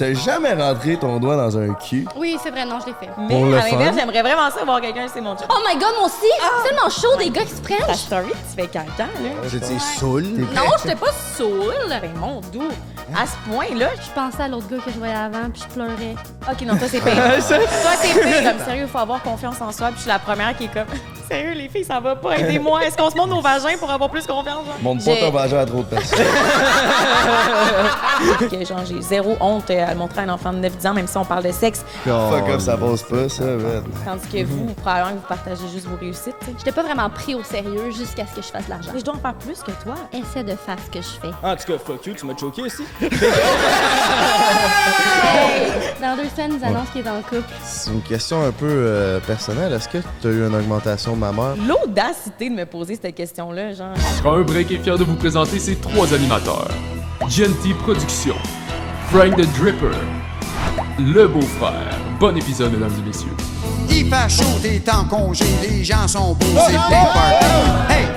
T'as jamais rentré ton doigt dans un cul? Oui, c'est vrai, non, je l'ai fait. Mais Pour le à l'inverse, fun. j'aimerais vraiment ça voir quelqu'un, c'est mon chum. Oh my god, moi aussi! C'est tellement chaud, des gars qui se Ta prennent. story, tu fais caca, là. J'ai dit saoul. Non, j'étais pas saoule. Ben, mon doux. À ce point-là, Je pensais à l'autre gars que je voyais avant, puis je pleurais. OK, non, toi, c'est pire. Toi, c'est pire. Comme, sérieux, il faut avoir confiance en soi. Puis je suis la première qui est comme, sérieux, les filles, ça va pas, aidez-moi. Est-ce qu'on se montre nos vagins pour avoir plus confiance? Genre? Montre pas ton vagin à trop de personnes. Que, genre, j'ai zéro honte à le montrer à un enfant de 9-10 ans, même si on parle de sexe. Fuck off, ça passe pas, ça, man. Tandis que vous, probablement, vous partagez juste vos réussites. tu sais. J'étais pas vraiment pris au sérieux jusqu'à ce que je fasse de l'argent. Mais je dois en faire plus que toi. Essaie de faire ce que je fais. En tout cas, fuck you, tu m'as choqué aussi. Dans 2 semaines, ils annoncent qu'il est en couple. C'est une question un peu personnelle. Est-ce que tu as eu une augmentation mammaire? L'audacité de me poser cette question-là, genre. Un break est fier de vous présenter ses 3 animateurs. Genty Productions, Frank the Dripper, Le Beau-Frère. Bon épisode, mesdames et messieurs. Il fait chaud, t'es en congé, les gens sont beaux, c'est plein de party. Hey!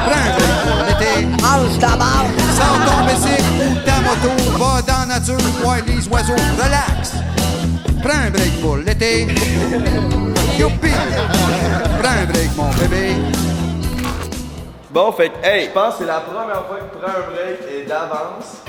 Prends un break pour l'été. Mange ta barre. Sors ton bicycle ou ta moto, va dans la nature, voir les oiseaux, relax. Prends un break pour l'été. Youpi! Prends un break, mon bébé. Bon, fait que, hey, je pense que c'est la première fois que tu prends un break et d'avance.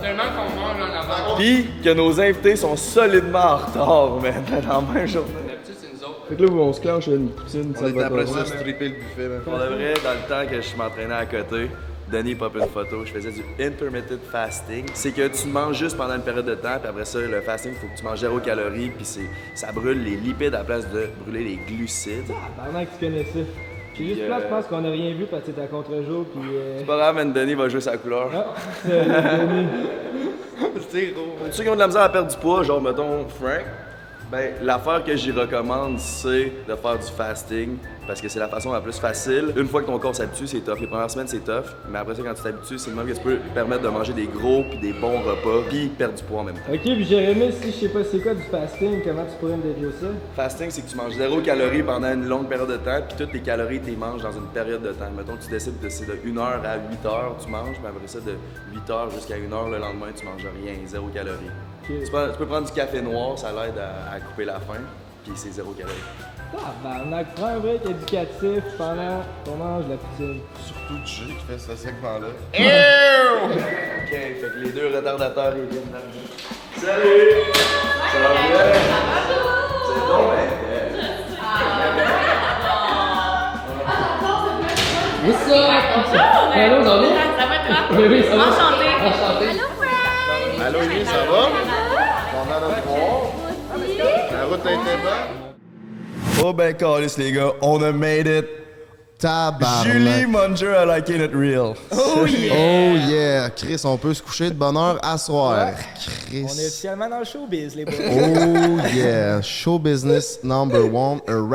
Tellement qu'on mange en avant. Pis que nos invités sont solidement en retard, man, dans la même journée. D'habitude, c'est nous autres. Fait que là, on se clenche une poutine, On est après ça, stripper le buffet. Là. Pour de vrai, dans le temps que je m'entraînais à côté, Denis pop une photo, je faisais du intermittent fasting. C'est que tu manges juste pendant une période de temps, puis après ça, le fasting, il faut que tu manges 0 calories, puis ça brûle les lipides à la place de brûler les glucides. Pendant que tu connais ça. Puis juste là, je pense qu'on a rien vu parce que t'es à contre-jour, puis... C'est pas grave, man, Denis va jouer sa couleur. Ah, c'est Denis. C'est gros. Pour ceux qui ont de la misère à perdre du poids, genre, mettons, Frank, ben, l'affaire que j'y recommande, c'est de faire du fasting, parce que c'est la façon la plus facile. Une fois que ton corps s'habitue, c'est tough. Les premières semaines, c'est tough, mais après ça, quand tu t'habitues, c'est le même que tu peux te permettre de manger des gros puis des bons repas, puis perdre du poids en même temps. Ok, puis Jérémy, si je sais pas c'est quoi du fasting, comment tu pourrais me décrire ça? Fasting, c'est que tu manges 0 calories pendant une longue période de temps, puis toutes tes calories, tu les manges dans une période de temps. Mettons que tu décides de c'est de 1h à 8h, tu manges, puis après ça, de 8h jusqu'à 1h le lendemain, tu manges rien, 0 calories. Ok. Tu peux prendre du café noir, ça l'aide à couper la faim, puis c'est 0 calories. Tabarnak, prends un break éducatif pendant qu'on mange la poutine. Surtout Jay qui fait ce segment-là. OK, fait que les deux retardateurs, ils viennent d'arriver. Salut! Ça va bien? C'est bon, Hello, ça va bien? Ça va être Oui, oui, ça va. Enchanté. Allô, Yves, ça va? Content de te voir. La route a été bonne? Oh ben, calice, les gars, on a made it. Tabarnak. Julie Munger a liking it real. Oh yeah! Chris, on peut se coucher de bonne heure à soir. Chris. On est officiellement dans le showbiz, les boys. Oh yeah! Show business number 1 around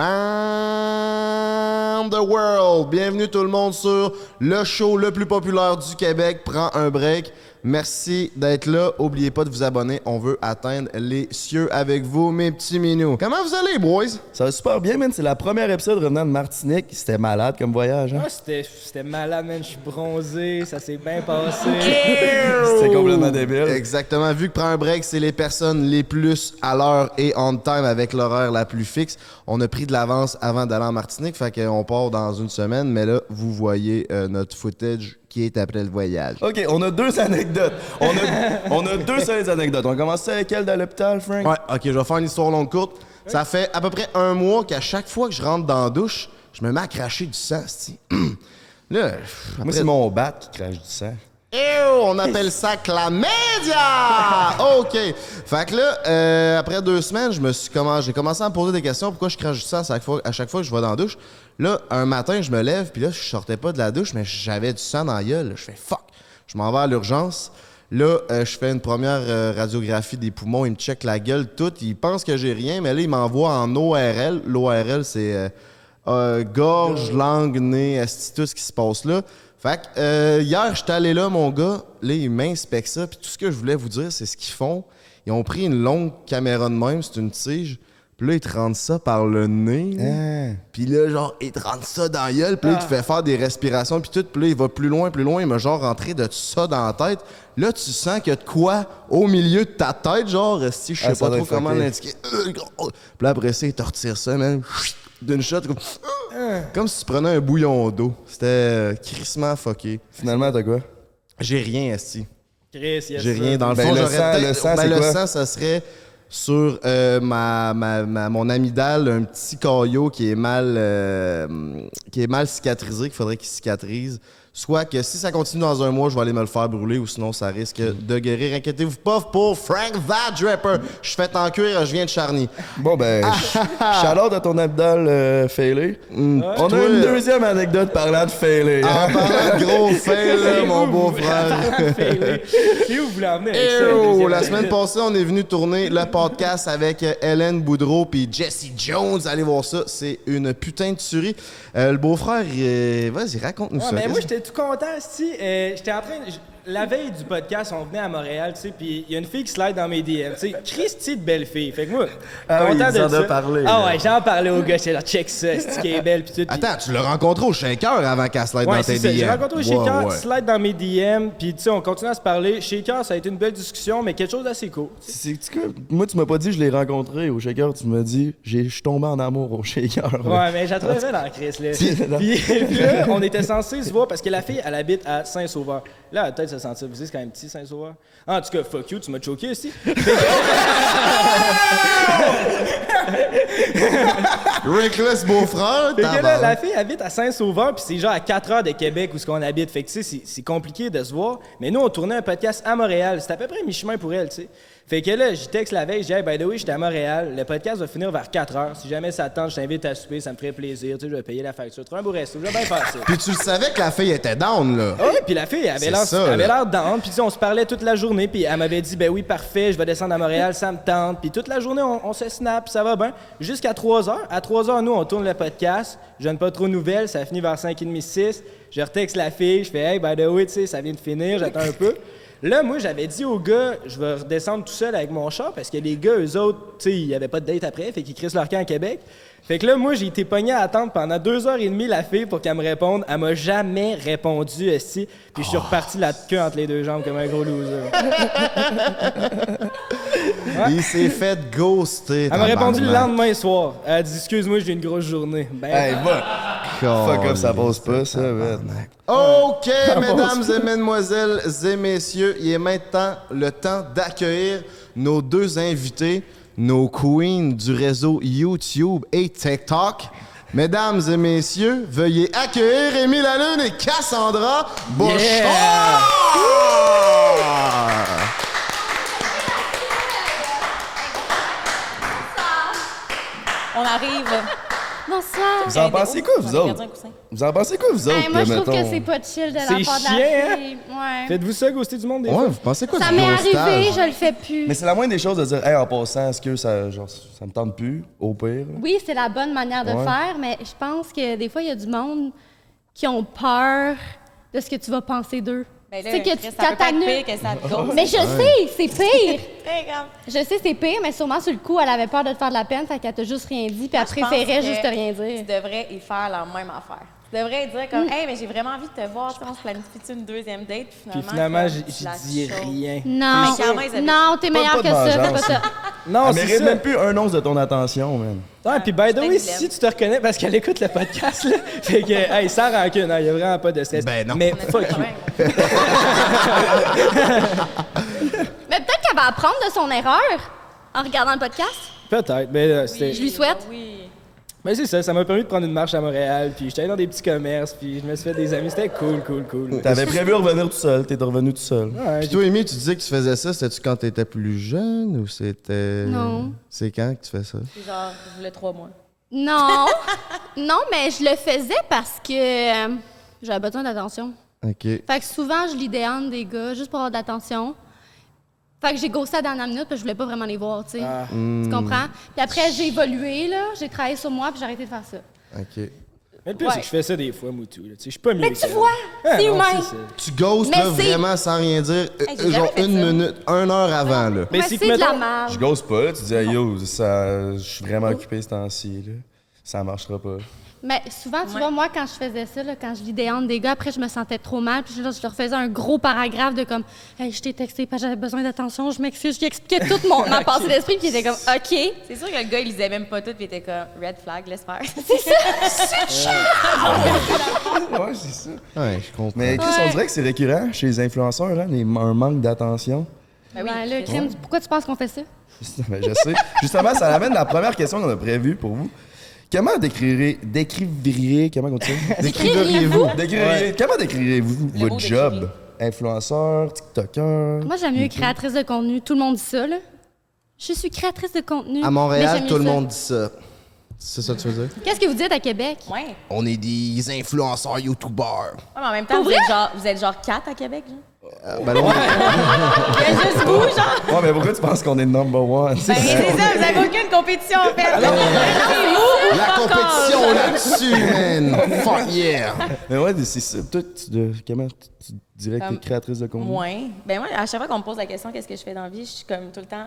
the world. Bienvenue tout le monde sur le show le plus populaire du Québec. Prends un break. Merci d'être là. Oubliez pas de vous abonner. On veut atteindre les cieux avec vous, mes petits minous. Comment vous allez, boys? Ça va super bien, man. C'est la première épisode revenant de Martinique. C'était malade comme voyage, hein? Ah, c'était malade, man. Je suis bronzé, ça s'est bien passé. C'était complètement débile. Exactement. Vu que Prends un break, c'est les personnes les plus à l'heure et on time avec l'horaire la plus fixe. On a pris de l'avance avant d'aller en Martinique, fait qu'on part dans une semaine. Mais là, vous voyez notre footage qui est après le voyage. OK, on a 2 anecdotes. On a 2 solides anecdotes. On commence avec elle dans l'hôpital, Frank? Ouais, OK, je vais faire une histoire longue courte. Ça fait à peu près 1 mois qu'à chaque fois que je rentre dans la douche, je me mets à cracher du sang, c'ti. Là, Moi, c'est mon bat qui crache du sang. Ew, on appelle ça chlamydia! OK. Fait que là, après 2 semaines, j'ai commencé à me poser des questions. Pourquoi je crache du sang à chaque fois que je vais dans la douche? Là, un matin, je me lève, puis là, je sortais pas de la douche, mais j'avais du sang dans la gueule. Je fais « fuck ». Je m'en vais à l'urgence. Là, je fais une première radiographie des poumons. Il me check la gueule toute. Il pense que j'ai rien, mais là, il m'envoie en ORL. L'ORL, c'est gorge, langue, nez, tout ce qui se passe là. Fait que hier, j'étais allé là, mon gars. Là, il m'inspecte ça. Puis tout ce que je voulais vous dire, c'est ce qu'ils font. Ils ont pris une longue caméra de même, c'est une tige. Puis là, il te rentre ça par le nez. Puis là, genre, il te rentre ça dans la gueule. Puis là, il te fait faire des respirations. Puis tout. Puis là, il va plus loin. Il m'a genre rentré de ça dans la tête. Là, tu sens qu'il y a de quoi au milieu de ta tête. Genre, si je sais pas trop comment l'indiquer. Puis là, après ça, il te retire ça, man. D'une shot. Comme si tu prenais un bouillon d'eau. C'était crissement fucké. Finalement, t'as quoi? J'ai rien, esti. Chris, J'ai rien. Dans le fond, le j'aurais sang, peut-être... le sang, Ben, c'est le quoi? sang, ça serait sur mon amygdale, un petit caillot qui est mal cicatrisé, qu'il faudrait qu'il cicatrise. Soit que si ça continue dans un mois, je vais aller me le faire brûler ou sinon ça risque de guérir. Inquiétez-vous pas pour Frank the Dripper. Je fais en cuir, je viens de Charny. Bon, ben, shout-out à ton abdal failé. On a une deuxième anecdote parlant de failé. En parlant de gros fail, là, mon beau-frère. C'est où vous voulez emmener avec ça? La semaine passée, on est venu tourner le podcast avec Hélène Boudreau puis Jesse Jones. Allez voir ça, c'est une putain de tuerie. Le beau-frère, vas-y, raconte-nous ça. Mais moi, j'étais tout content, si j'étais en train... La veille du podcast, on venait à Montréal, tu sais, puis il y a une fille qui slide dans mes DM, tu sais, Christy de belle fille. Fait que moi, content de ça. Parlé, ah ouais, j'en parlais au gars, j'étais là, check ça, c'est qui est belle, puis tout. Attends, tu l'as rencontré au Shaker avant qu'elle slide dans tes DM. J'ai rencontré au Shaker, slide dans mes DM, puis tu sais, on continue à se parler. Shaker, ça a été une belle discussion, mais quelque chose d'assez cool. Moi, tu m'as pas dit je l'ai rencontré au Shaker, tu m'as dit je suis tombé en amour au Shaker. Ouais, mais j'ai trouvé dans la crise, là. Puis là, on était censé se voir parce que la fille, elle habite à Saint-Sauveur. Là, elle a peut-être se sentir visée, c'est quand même petit, Saint-Sauveur. En tout cas, fuck you, tu m'as choqué aussi. Reckless beau-frère, Fait que là, la fille habite à Saint-Sauveur, puis c'est genre à 4 heures de Québec où ce qu'on habite. Fait que tu sais, c'est compliqué de se voir. Mais nous, on tournait un podcast à Montréal. C'était à peu près mi-chemin pour elle, tu sais. Fait que là, j'y texte la veille, je dis, hey, by the way, j'étais à Montréal. Le podcast va finir vers 4 heures. Si jamais ça tente, je t'invite à souper, ça me ferait plaisir. Tu sais, je vais payer la facture. Trouve un beau resto, je vais bien faire ça. Puis tu le savais que la fille était down, là. Ah oui, puis la fille avait l'air down. Puis tu sais, on se parlait toute la journée. Puis elle m'avait dit, ben oui, parfait, je vais descendre à Montréal, ça me tente. Puis toute la journée, on se snap, ça va bien. Jusqu'à 3 heures. À 3 heures, nous, on tourne le podcast. Je donne pas trop de nouvelles, ça finit vers 5h30, 6. Je retexte la fille, je fais, hey, by the way, tu sais, ça vient de finir, j'attends un peu. Là, moi, j'avais dit aux gars, je vais redescendre tout seul avec mon char parce que les gars, eux autres, tu sais, il n'y avait pas de date après, fait qu'ils crissent leur camp à Québec. Fait que là, moi, j'ai été pogné à attendre pendant 2h30 la fille pour qu'elle me réponde. Elle m'a jamais répondu, esti. Puis je suis reparti la queue entre les deux jambes comme un gros loser. Il s'est fait ghoster. Elle m'a répondu le lendemain soir. Elle a dit, excuse-moi, j'ai une grosse journée. Ben, Hey, va! Fuck up, ça passe pas, ça, man. OK, mesdames et mesdemoiselles et messieurs, il est maintenant le temps d'accueillir nos deux invités, nos queens du réseau YouTube et TikTok. Mesdames et messieurs, veuillez accueillir Émile Lalune et Cassandra Bouchard! Yeah! On arrive. Bonsoir. Vous en pensez quoi, vous autres? Vous en pensez quoi, vous autres? Hey, moi, je trouve mettons? que c'est pas chill de la part C'est de la chiant, fille. Ouais. Faites-vous ça, ghoster du monde des Ouais, fois? vous pensez quoi Ça du m'est ghostage? arrivé, je le fais plus. Mais c'est la moindre des choses de dire, hey, en passant, est-ce que ça, genre, ça me tente plus, au pire? là? Oui, c'est la bonne manière de Ouais. faire, mais je pense que des fois, il y a du monde qui ont peur de ce que tu vas penser d'eux. Ben là, Tu sais que Chris, tu ça peut pas être t'atténues. pire que ça te ghost. Mais je sais, c'est pire. Très grave. Je sais, c'est pire, mais sûrement sur le coup, elle avait peur de te faire de la peine, fait qu'elle t'a juste rien dit, puis elle Moi, je pense préférait que juste te rien dire. Tu devrais y faire la même affaire. Tu devrais dire comme, hey, mais j'ai vraiment envie de te voir, tu sais, on se planifie une deuxième date, Puis finalement, comme, j'y la dis chose. rien. Non, Mais clairement, ils avaient- non, t'es meilleur pas que de ça, fais pas vengeance. ça. Non, Elle c'est mérite ça. même plus un once de ton attention, man. Ouais, puis by the way, je si tu te reconnais, parce qu'elle écoute le podcast, là, fait que, hey, sans rancune, il n'y a vraiment pas de stress. Ben non. Mais On a fuck pas de you. problème. Mais peut-être qu'elle va apprendre de son erreur en regardant le podcast. Peut-être, mais c'était... Je lui souhaite. Oui. Mais c'est ça m'a permis de prendre une marche à Montréal, puis j'étais allé dans des petits commerces, puis je me suis fait des amis, c'était cool. T'avais prévu revenir tout seul, t'es revenu tout seul. Ouais, Puis toi, Amy, tu disais que tu faisais ça, c'était-tu quand t'étais plus jeune ou c'était... Non. C'est quand que tu fais ça? C'est genre, je voulais 3 mois. Non, non, mais je le faisais parce que j'avais besoin d'attention. OK. Fait que souvent, je l'idéale des gars juste pour avoir de l'attention. Fait que j'ai ghosté à la dernière minute parce que je voulais pas vraiment les voir, tu sais. Tu comprends? Puis après, j'ai évolué, là, j'ai travaillé sur moi, puis j'ai arrêté de faire ça. OK. Mais le pire, c'est que je fais ça des fois, Moutou. Je suis pas mieux. Mais tu vois, c'est non, humain. ça. Tu ghostes Mais là, c'est- vraiment sans rien dire, j'ai genre jamais fait 1 ça. minute, 1 heure avant. Là. Mais Ouais, c'est c'est que, de la mettons, merde. Je gosse pas, tu dis, hey, yo, je suis vraiment occupé ce temps-ci, là. Ça marchera pas. Mais souvent, tu vois, moi, quand je faisais ça, là, quand je vidéante des gars, après, je me sentais trop mal. Puis là, je leur faisais un gros paragraphe de comme, hey, je t'ai texté parce que j'avais besoin d'attention, je m'excuse. Je lui expliquais toute ma pensée d'esprit, puis il était comme, OK. C'est sûr que le gars, il lisait même pas tout, puis il était comme red flag, laisse faire. Ouais, c'est ça. Ouais, je comprends. Mais Chris, on dirait que c'est récurrent chez les influenceurs, hein, un manque d'attention. Ben oui, Ben là, crime, pourquoi tu penses qu'on fait ça? Ben, je sais. Justement, ça amène la première question qu'on a prévue pour vous. Comment comment on dit ça? Comment décrirez-vous Le mot votre job? Influenceur, TikToker? Moi, j'aime mieux créatrice de contenu. Tout le monde dit ça, là. Je suis créatrice de contenu. À mais Montréal, j'aime tout mieux le ça. monde dit ça. C'est ça que tu veux dire? Qu'est-ce que vous dites à Québec? Ouais. On est des influenceurs YouTubers. Ouais, mais en même temps, vous êtes genre 4 à Québec, genre? Ben là, Il y a juste vous, genre? Ouais, mais pourquoi tu penses qu'on est number one? Ben, c'est ça, vous avez aucune compétition, en fait. Non, c'est vous! la fuck compétition all. là-dessus, man! Fuck yeah! Mais ouais, c'est ça. Toi, comment tu dirais que t'es créatrice de contenu? Ouais. Ben moi, à chaque fois qu'on me pose la question qu'est-ce que je fais dans la vie, je suis comme tout le temps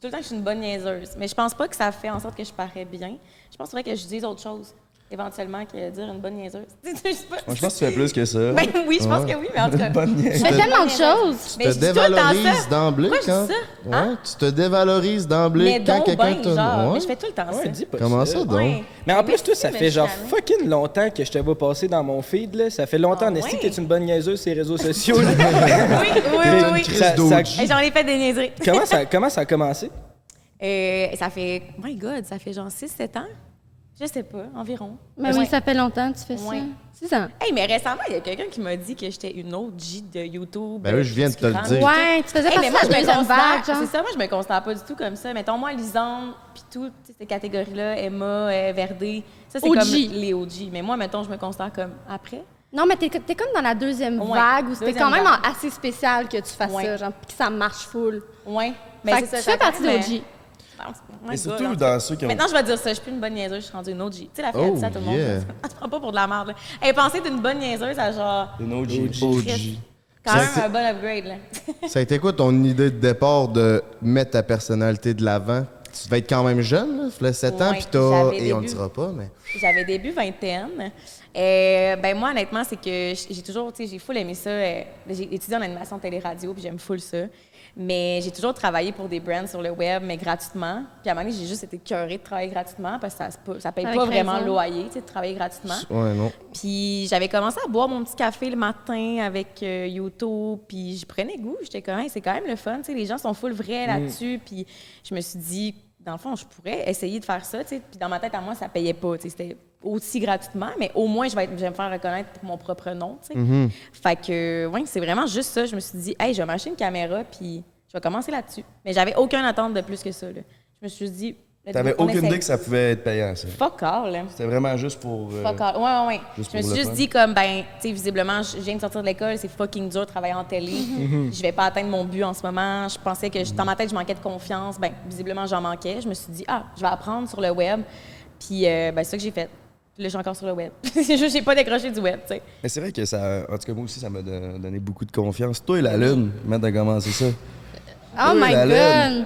que je suis une bonne niaiseuse. Mais je pense pas que ça fait en sorte que je parais bien. Je pense vrai que je dise autre chose éventuellement que dire une bonne niaiseuse. Je sais pas. Moi, je pense que tu fais plus que ça. Ben oui, je pense que oui, mais en tout cas. Bonne Je niaise. fais tellement de choses. Mais Tu je te dis tout le temps dévalorises ça. d'emblée Pourquoi je quand. dis ça? Hein? Ouais, tu te dévalorises d'emblée Mais quand donc quelqu'un ben, te. genre, Ouais. mais je fais tout le temps ça. Ouais, dis pas Comment ça, donc? Ouais. Mais en plus, toi, ça mais fait genre jamais. fucking longtemps que je te vois passer dans mon feed, là. Ça fait longtemps, Ah Nesty, ouais? que tu es une bonne niaiseuse sur les réseaux sociaux, là. Oui. Crise Ça- d'OG. Hey, j'en ai fait des niaiseries. Comment ça a commencé? Ça fait, my God, ça fait genre 6-7 ans. Je sais pas, environ. Mais oui, ça fait longtemps que tu fais ça. Ouais. C'est ça. Hey, mais récemment, il y a quelqu'un qui m'a dit que j'étais une OG de YouTube. Ben oui, je viens de te le discutante. dire. Ouais, tu faisais Hey, partie mais de moi, la je me deuxième vague, considère, genre. c'est ça, moi, je me considère pas du tout comme ça. Mettons, moi, Lisande, puis tout, tu sais, ces catégories-là, Emma, Verdé, ça, c'est OG. comme les OG. Mais moi, mettons, je me considère comme après. Non, mais t'es comme dans la deuxième Ouais, vague où c'était deuxième quand même vague. assez spécial que tu fasses Ouais. ça, genre, puis que ça marche full. Ouais. Fait que tu fais partie d'OG. Et surtout dans ceux qui ont. Maintenant, je vais dire ça. Je suis plus une bonne niaiseuse, je suis rendue une OG. Tu sais, la fille, elle Oh, dit ça à tout le monde. yeah. Elle se prend pas pour de la merde, là. Elle pensait d'une bonne niaiseuse à genre. Une OG. Quand Ça, même c'est- un bon upgrade, là. Ça a été quoi ton idée de départ de mettre ta personnalité de l'avant? Tu vas être quand même jeune, là, ça fait 7 ans, Ouais, puis t'as. j'avais Et on le début. dira pas, mais. J'avais début vingtaine. Ben moi, honnêtement, c'est que j'ai toujours, tu sais, j'ai full aimé ça. J'ai étudié en animation télé-radio, puis j'aime full ça. Mais j'ai toujours travaillé pour des brands sur le web, mais gratuitement. Puis à un moment donné, j'ai juste été écœurée de travailler gratuitement parce que ça paye Avec pas vraiment raison. le loyer, tu sais, de travailler gratuitement. Ouais, non. Puis j'avais commencé à boire mon petit café le matin avec YouTube, puis j'y prenais goût. J'étais comme, hey, c'est quand même le fun, tu sais, les gens sont full vrais là-dessus. Puis je me suis dit, dans le fond, je pourrais essayer de faire ça, tu sais. Puis dans ma tête, à moi, ça payait pas, tu sais, c'était aussi gratuitement, mais au moins, je vais me faire reconnaître pour mon propre nom, tu sais. Fait que, ouais, c'est vraiment juste ça. Je me suis dit, hey, je vais m'acheter une caméra, puis je vais commencer là-dessus. Mais j'avais aucune attente de plus que ça, là. Je me suis dit, let's T'avais go, on aucune essaye. idée que ça pouvait être payant, ça. Fuck all, là. C'était vraiment juste pour. Fuck all. Ouais. Juste Je me pour suis le juste fun. dit comme, ben, tu sais, visiblement, je viens de sortir de l'école, c'est fucking dur de travailler en télé. Je vais pas atteindre mon but en ce moment. Je pensais que, dans ma tête, je manquais de confiance. Ben, visiblement, j'en manquais. Je me suis dit, je vais apprendre sur le web. Puis, ben, c'est ça que j'ai fait. Puis là, je suis encore sur le web. C'est juste, j'ai pas décroché du web, tu sais. Mais c'est vrai que ça. En tout cas, moi aussi, ça m'a donné beaucoup de confiance. Toi et la Lune, maintenant de commencer ça. Oh Oui, my la God!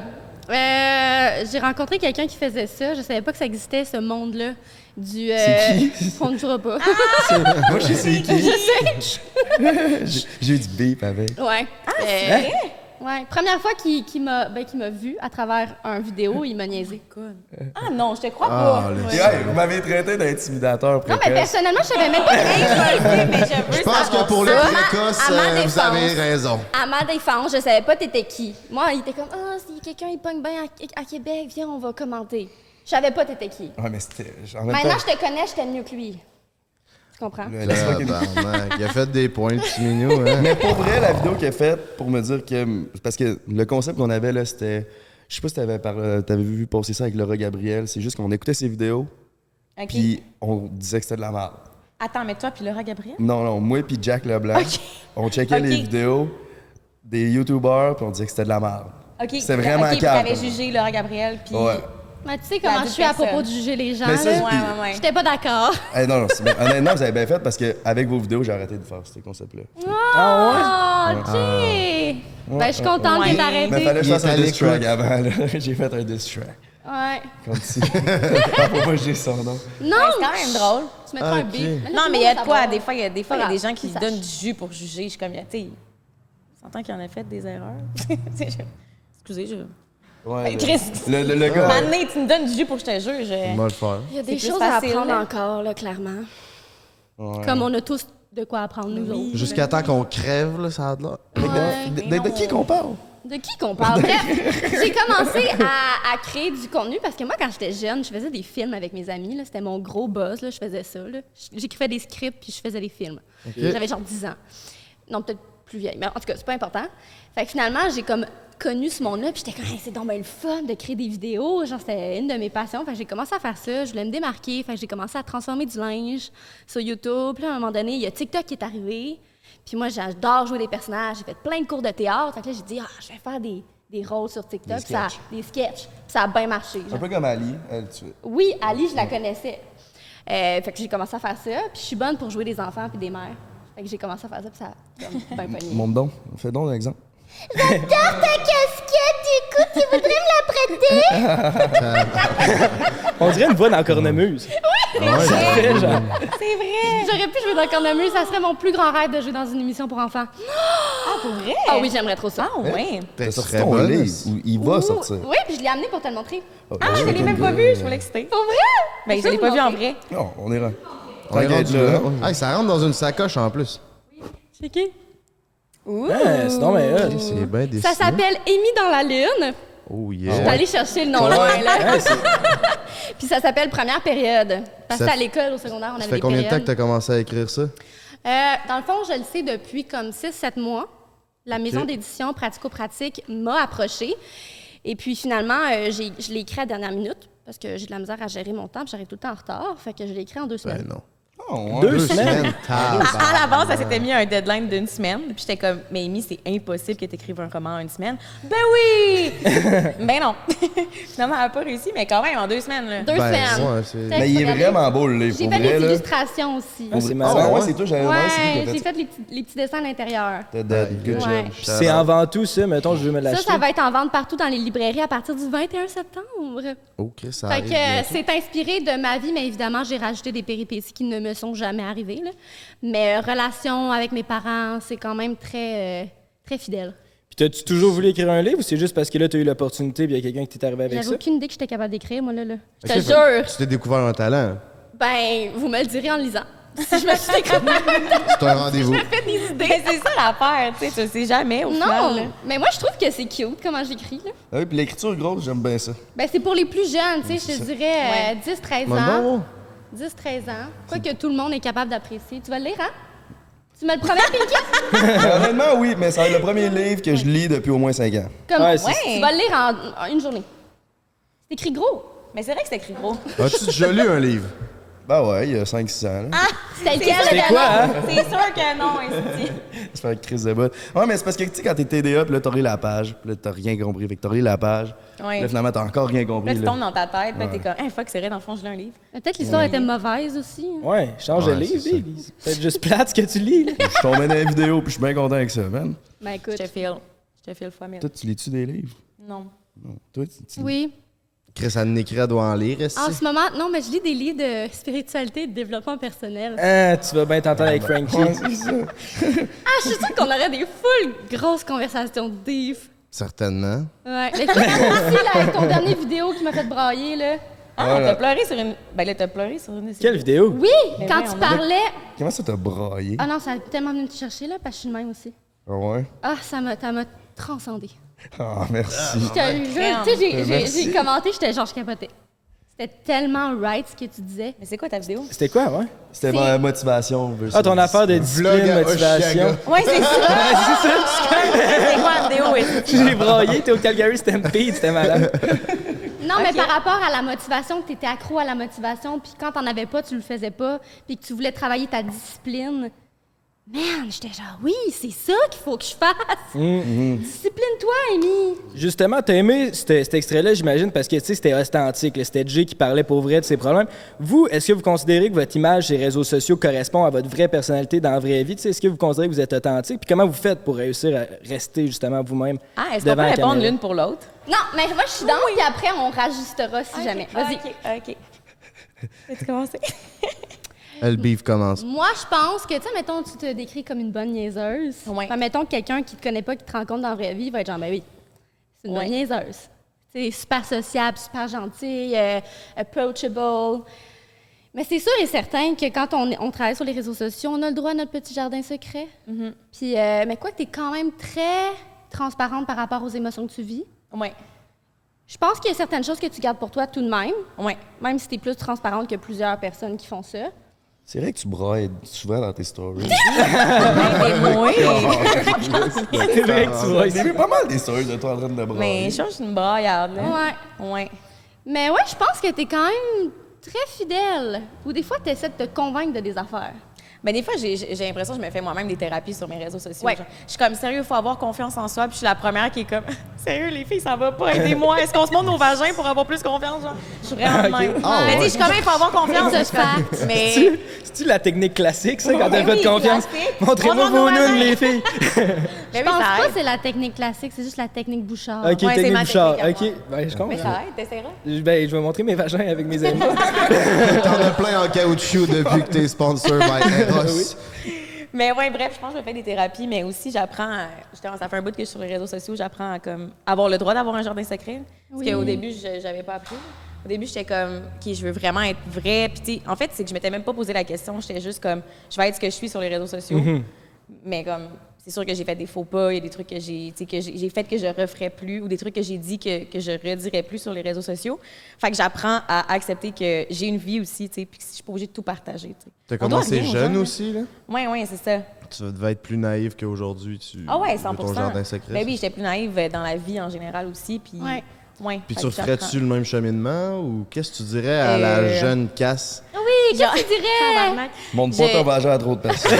J'ai rencontré quelqu'un qui faisait ça. Je savais pas que ça existait, ce monde-là. C'est qui? On ne dira pas. Moi, je sais qui. Je sais. J'ai eu du bip avec. Ouais. Hein? Ouais. Première fois qu'il m'a vu à travers un vidéo, il m'a niaisé. Ah non, je te crois Ah, pas. le- Et, hey, vous m'avez traité d'intimidateur Non, précoce. mais personnellement, je savais même pas. Mais je veux Je pense que savoir pour les ça. précoces, à ma vous défense. avez raison. À ma défense, je savais pas t'étais qui. Moi, il était comme, si quelqu'un il pogne bien à Québec, viens, on va commenter. Je savais pas t'étais qui. Ouais, mais c'était. En même Maintenant, temps, je te connais, je t'aime mieux que lui. Tu comprends? laisse-moi que- Tabarnak, il a fait des points, le petit minou, hein? Mais pour vrai, la vidéo qu'il a faite pour me dire que. Parce que le concept qu'on avait là, c'était. Je sais pas si t'avais vu passer ça avec Laura Gabriel. C'est juste qu'on écoutait ses vidéos, OK. puis on disait que c'était de la merde. Attends, mais toi puis Laura Gabriel? Non, moi puis Jack Leblanc, Ok. on checkait Ok. les vidéos des YouTubers, puis on disait que c'était de la merde. OK. C'était vraiment OK, puis calme. t'avais jugé Laura Gabriel, puis... Ouais. Mais tu sais comment je suis à propos de juger les gens, Mais ça, là. Ouais. J'étais pas d'accord. Non, honnêtement, vous avez bien fait parce qu'avec vos vidéos, j'ai arrêté de faire ces concepts-là. Oh, Jay! Ben, je suis contente que t'arrêtes. Mais fallait que je fasse Il est un à diss track l'écoute. avant, là. J'ai fait un diss track. Ouais. Comme si. Faut pas que j'ai son nom. Non! C'est quand même drôle. Tu mettras un Ok. beat. Non, mais il y a de quoi. Des fois, il y a des Voilà, gens qui qu'ils donnent sachent. du jus pour juger. Je suis comme, tu sais, on s'entend qu'il y en a fait des erreurs. Excusez, Ouais, Chris, le gars. Mané, tu me donnes du jus pour que je te juge. On va le faire. Il y a des C'est plus choses à facile, apprendre là. encore, là, clairement. Ouais. Comme on a tous de quoi apprendre, nous autres. Jusqu'à temps qu'on crève, là, ça a de l'air. De qui qu'on parle? De qui qu'on parle? Bref, j'ai commencé à créer du contenu parce que moi, quand j'étais jeune, je faisais des films avec mes amis. C'était mon gros buzz. Là, je faisais ça. Là. J'écrivais des scripts puis je faisais des films. J'avais genre 10 ans. Non, peut-être plus vieille. Mais en tout cas, c'est pas important. Fait que finalement, j'ai comme connu ce monde-là puis j'étais comme, hey, c'est donc bien le fun de créer des vidéos. Genre, c'était une de mes passions. Fait que j'ai commencé à faire ça. Je voulais me démarquer. Fait que j'ai commencé à transformer du linge sur YouTube. Puis là, à un moment donné, il y a TikTok qui est arrivé. Puis moi, j'adore jouer des personnages. J'ai fait plein de cours de théâtre. Fait que là, j'ai dit, je vais faire des rôles sur TikTok. Des sketchs. Puis ça a bien marché. Un peu comme Ali, elle, tu Oui, Ali, je la connaissais. Fait que j'ai commencé à faire ça. Puis je suis bonne pour jouer des enfants puis des mères. Fait que j'ai commencé à faire ça. Puis ça a comme bien pogné. Montre donc. Fais donc un exemple. J'adore ta casquette. Écoute, tu voudrais me la prêter? On dirait une voix dans Cornemuse. C'est vrai. J'aurais pu jouer dans Cornemuse. Ça serait mon plus grand rêve de jouer dans une émission pour enfants. Ah, pour vrai? Ah oui, j'aimerais trop ça. Ah, ouais. T'as Ça sorti serait ton bon, livre, là. ou il va sortir. Oui, puis je l'ai amené pour te le montrer. Ah, je l'ai même pas vu. Je suis l'excité. Pour vrai? Ben, je l'ai pas vu en vrai. Non, on ira. On est T'inquiète, rendu là. là. Hey, ça rentre dans une sacoche en plus. C'est qui? Ouh. C'est donc bien hot. C'est bien dessiné. Ça s'appelle Amy dans la lune. Oh Je suis yeah. allée chercher le nom loin, là. Ouais, c'est- Puis ça s'appelle Première période. Parce que Ça à l'école, au secondaire, on Ça avait fait des combien de temps que périodes. tu as commencé à écrire ça? Dans le fond, je le sais depuis comme 6-7 mois. La maison d'édition Pratico-Pratique m'a approchée. Et puis finalement, je l'ai écrit à la dernière minute parce que j'ai de la misère à gérer mon temps puis j'arrive tout le temps en retard. Fait que je l'ai écrit en 2 semaines. Ben non. Oh, ouais. 2 semaines. À la base, ça s'était mis un deadline d'une semaine. Puis j'étais comme, mais Amy, c'est impossible que tu écrives un roman en une semaine. Ben oui! Ben non. Finalement, elle n'a pas réussi, mais quand même, en 2 semaines. Là. 2 semaines. ouais, c'est... Peut-être Mais il est regarder. vraiment beau, le livre. J'ai Pour fait vrai, des là. illustrations aussi. Ah, c'est Ah, marrant. ben ouais, c'est toi, j'avais demandé c'est qui qui a Ouais, j'ai fait ça. fait les petits dessins à l'intérieur. T'as dead, good Ouais. job. C'est en vente tout ça, mettons, je veux me Ça, l'acheter. ça va être en vente partout dans les librairies à partir du 21 septembre. OK, ça Fait arrive que bientôt. c'est inspiré de ma vie, mais évidemment, j'ai rajouté des péripéties qui ne me sont jamais arrivées. Là. Mais relation avec mes parents, c'est quand même très, très fidèle. Puis t'as-tu toujours voulu écrire un livre ou c'est juste parce que là, t'as eu l'opportunité puis il y a quelqu'un qui t'est arrivé avec J'avais ça? aucune idée que j'étais capable d'écrire, moi, là. Je te Ok, jure. Tu t'es découvert un talent. Ben, vous me le direz en le lisant. Si je me suis découvert, C'est un rendez-vous. fait des idées. Ben, c'est ça l'affaire, tu sais, tu sais jamais au final. là. Non, mais moi, je trouve que c'est cute comment j'écris. Là. Ah oui, puis l'écriture grosse, j'aime bien ça. Ben, c'est pour les plus jeunes, tu sais, je te dirais 10-13 Bon, ans. bon. 10-13 ans. Quoi que tout le monde est capable d'apprécier. Tu vas le lire, hein? Tu me le promets, Pinky? Honnêtement, oui, mais ça va être le premier livre que je lis depuis au moins 5 ans. Comme, Ouais, ouais, c'est- tu vas le lire en une journée. C'est écrit gros. Mais c'est vrai que c'est écrit gros. As-tu déjà lu un livre? Ben ouais, il y a 5-6 ans. Là. C'était lequel, C'était le quoi, dernier? hein? C'est sûr que non, esti. Ça fait une crise de botte. Ouais, mais c'est parce que, tu sais, quand t'es TDA, puis là, t'as lu la page, puis là, t'as rien compris. Fait que t'as lu la page, Ouais. là, finalement, t'as encore rien Là, compris. tu Là. tombes dans ta tête, là, t'es comme, hey, fuck, c'est vrai, dans le fond, je lis un livre. Peut-être l'histoire était mauvaise aussi. hein. Ouais, change de Ouais, livre, c'est ça. Dave. C'est peut-être juste plate ce que tu lis. Là. Je suis tombé dans la vidéo, puis je suis bien content avec ça, man. Ben écoute. Je te file. Je te file fois mille. Toi, tu lis-tu des livres? Non. Non. Toi, tu Oui. Chris, Anne Nécret doit en lire, En ici. ce moment, non, mais je lis des livres de spiritualité et de développement personnel. Ah, tu vas bien t'entendre avec Frankie. Ouais, c'est ça. Ah, je suis sûre qu'on aurait des full grosses conversations deep. Certainement. Ouais. Mais toi aussi, là, avec ton dernier vidéo qui m'a fait brailler, là. Ah, Voilà. t'as pleuré sur une. Ben là, t'as pleuré sur une. Quelle vidéo? Oui, Mais quand voyons tu donc. parlais. Comment ça t'a braillé? Ah non, ça a tellement venu te chercher, là, parce que je suis le même aussi. Ah ouais? Ah, ça m'a transcendé. Ah, merci. Je te jure, tu sais, j'ai commenté, j'étais genre, je capotais. C'était tellement right ce que tu disais. Mais c'est quoi ta vidéo? C'était quoi, ouais? C'était ma motivation. versus- Ah, ton affaire de Vlog discipline, à motivation. Oshiaga. Ouais, c'est ça! C'est quoi la vidéo? esti? J'ai braillé, t'es au Calgary Stampede, c'était malade. Non, mais Ok. par rapport à la motivation, que tu étais accro à la motivation, puis quand t'en avais pas, tu le faisais pas, puis que tu voulais travailler ta discipline. Man, j'étais genre, oui, c'est ça qu'il faut que je fasse. Discipline-toi, Amy. Justement, t'as aimé cet extrait-là, j'imagine, parce que, tu sais, c'était authentique. C'était Jay qui parlait pour vrai de ses problèmes. Vous, est-ce que vous considérez que votre image sur les réseaux sociaux correspond à votre vraie personnalité dans la vraie vie? Tu sais, est-ce que vous considérez que vous êtes authentique? Puis comment vous faites pour réussir à rester, justement, vous-même Est-ce qu'on peut répondre l'une pour l'autre? Non, mais moi, je suis dans, puis après, on rajustera si jamais. Vas-y. OK. Peux-tu commencer? Le beef commence. Moi, je pense que, tu sais, mettons, tu te décris comme une bonne niaiseuse. Ouais. Enfin, mettons que quelqu'un qui te connaît pas, qui te rencontre dans la vraie vie, va être genre, ben oui, c'est une bonne niaiseuse. Tu sais, super sociable, super gentille, approachable. Mais c'est sûr et certain que quand on travaille sur les réseaux sociaux, on a le droit à notre petit jardin secret. Puis, mais quoi que tu es quand même très transparente par rapport aux émotions que tu vis. Oui. Je pense qu'il y a certaines choses que tu gardes pour toi tout de même. Oui. Même si tu es plus transparente que plusieurs personnes qui font ça. C'est vrai que tu brailles souvent dans tes stories. C'est vrai que tu vois. J'ai vu pas mal des stories de toi en train de brailler. Mais je suis une braillarde, là. Ouais. Mais ouais, je pense que tu es quand même très fidèle. Ou des fois, tu essaies de te convaincre de des affaires. Mais des fois, j'ai l'impression que je me fais moi-même des thérapies sur mes réseaux sociaux. Ouais. Genre, je suis comme, sérieux, il faut avoir confiance en soi. Puis je suis la première qui est comme, sérieux, les filles, ça va pas, aidez-moi. Est-ce qu'on se montre nos vagins pour avoir plus confiance? Genre, je suis vraiment de même. Mais tu sais, je suis comme, il faut avoir confiance. Mais... C'est-tu la technique classique, ça, quand t'as pas de confiance? classique. Montrez-moi vos nounes, les filles. Je pense pas que c'est la technique classique, c'est juste la technique Bouchard. OK, Ouais, c'est technique ma Bouchard. technique à OK, ben, je comprends. Mais ça aide, t'essaieras? Ben, je vais montrer mes vagins avec mes amis. T'en as plein en caoutchouc depuis que t'es sponsor by Eros. Mais ouais, bref, je pense que je fais des thérapies, mais aussi j'apprends, justement, ça fait un bout que je suis sur les réseaux sociaux, j'apprends à comme, avoir le droit d'avoir un jardin secret. Parce qu'au début, j'avais pas appris. Au début, j'étais comme, OK, je veux vraiment être vraie. Puis, tu sais, en fait, c'est que je m'étais même pas posé la question. J'étais juste comme, je vais être ce que je suis sur les réseaux sociaux. Mais comme, c'est sûr que j'ai fait des faux pas. Il y a des trucs que j'ai fait que je referais plus ou des trucs que j'ai dit que je redirais plus sur les réseaux sociaux. Fait que j'apprends à accepter que j'ai une vie aussi, tu sais, puis que je suis pas obligée de tout partager, tu sais. T'as commencé jeune aussi, là? Oui, c'est ça. Tu devais être plus naïve qu'aujourd'hui. Ah ouais, 100%. Ton jardin secret. Ben oui, j'étais plus naïve dans la vie en général aussi. Puis, Puis tu referais-tu le même cheminement ou qu'est-ce que tu dirais à la jeune Cass? Oui, qu'est-ce que tu dirais? Montre pas ton vagin à trop de personnes.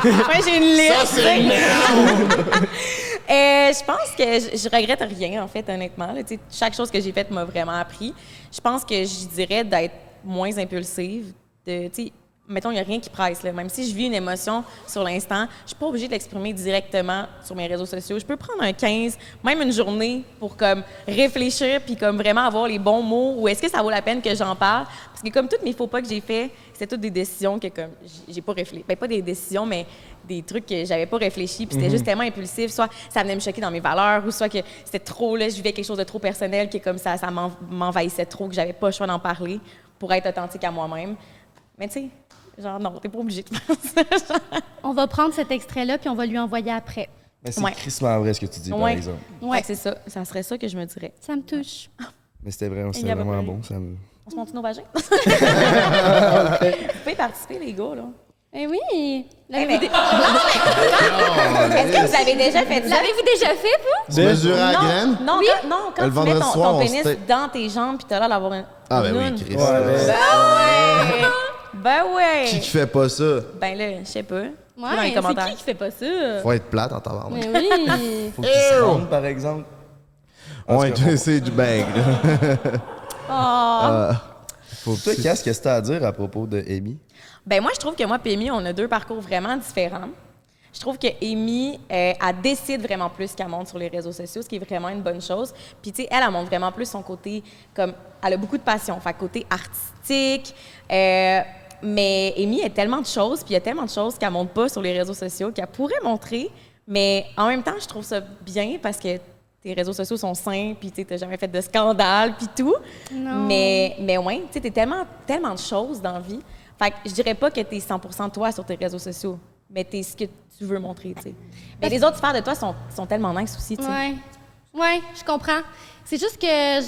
Ouais, j'ai une liste. Ça, c'est je pense que je regrette rien, en fait, honnêtement. Là. Chaque chose que j'ai faite m'a vraiment appris. Je pense que je dirais d'être moins impulsive. Mettons, il n'y a rien qui presse. Là. Même si je vis une émotion sur l'instant, je ne suis pas obligée de l'exprimer directement sur mes réseaux sociaux. Je peux prendre un 15, même une journée, pour comme réfléchir puis comme vraiment avoir les bons mots. Ou est-ce que ça vaut la peine que j'en parle? Parce que comme tous mes faux pas que j'ai faits, c'était toutes des décisions que comme j'ai pas réfléchi. Ben, pas des décisions, mais des trucs que j'avais pas réfléchi. Puis c'était juste tellement impulsif. Soit ça venait me choquer dans mes valeurs, ou soit que c'était trop, là, je vivais quelque chose de trop personnel, que comme ça m'envahissait trop, que j'avais pas le choix d'en parler pour être authentique à moi-même. Mais tu sais, genre, non, t'es pas obligé de faire ça. On va prendre cet extrait-là, puis on va lui envoyer après. Mais c'est crissement vrai ce que tu dis, par exemple. Ouais, c'est ça. Ça serait ça que je me dirais. Ça me touche. Mais c'était vraiment bon. On se montre nos vagins? Vous pouvez participer, les gars, là. Eh oui! Est-ce que vous avez déjà fait ça? L'avez-vous déjà fait, vous? Tu mesurais à la graine? Non, quand Le tu mets vendredi soir, ton on pénis s'était- dans tes jambes puis t'as l'air d'avoir un... Ah, ben une oui, Chris. Ben ouais! Qui fait pas ça? Ben là, je sais pas. Dans les Ouais, commentaires. c'est qui fait pas ça? Faut être plate en tabarnak. Mais oui! Faut qu'il se rende, par exemple. Ouais, c'est du bang, là. Toi, qu'est-ce que tu as à dire à propos de Amy? Ben moi, je trouve que moi et Amy, on a deux parcours vraiment différents. Je trouve que Amy, elle décide vraiment plus qu'elle montre sur les réseaux sociaux, ce qui est vraiment une bonne chose. Puis, tu sais, elle montre vraiment plus son côté, comme, elle a beaucoup de passion, fait côté artistique. Mais Amy a tellement de choses, puis il y a tellement de choses qu'elle montre pas sur les réseaux sociaux qu'elle pourrait montrer. Mais en même temps, je trouve ça bien parce que tes réseaux sociaux sont sains, puis tu n'as jamais fait de scandale, puis tout. Non. Mais ouais, tu sais, t'es tellement de choses dans la vie. Fait que je dirais pas que t'es 100% toi sur tes réseaux sociaux, mais t'es ce que tu veux montrer, tu sais. Mais les autres sphères de toi sont tellement nice aussi, tu sais. Ouais, je comprends. C'est juste que...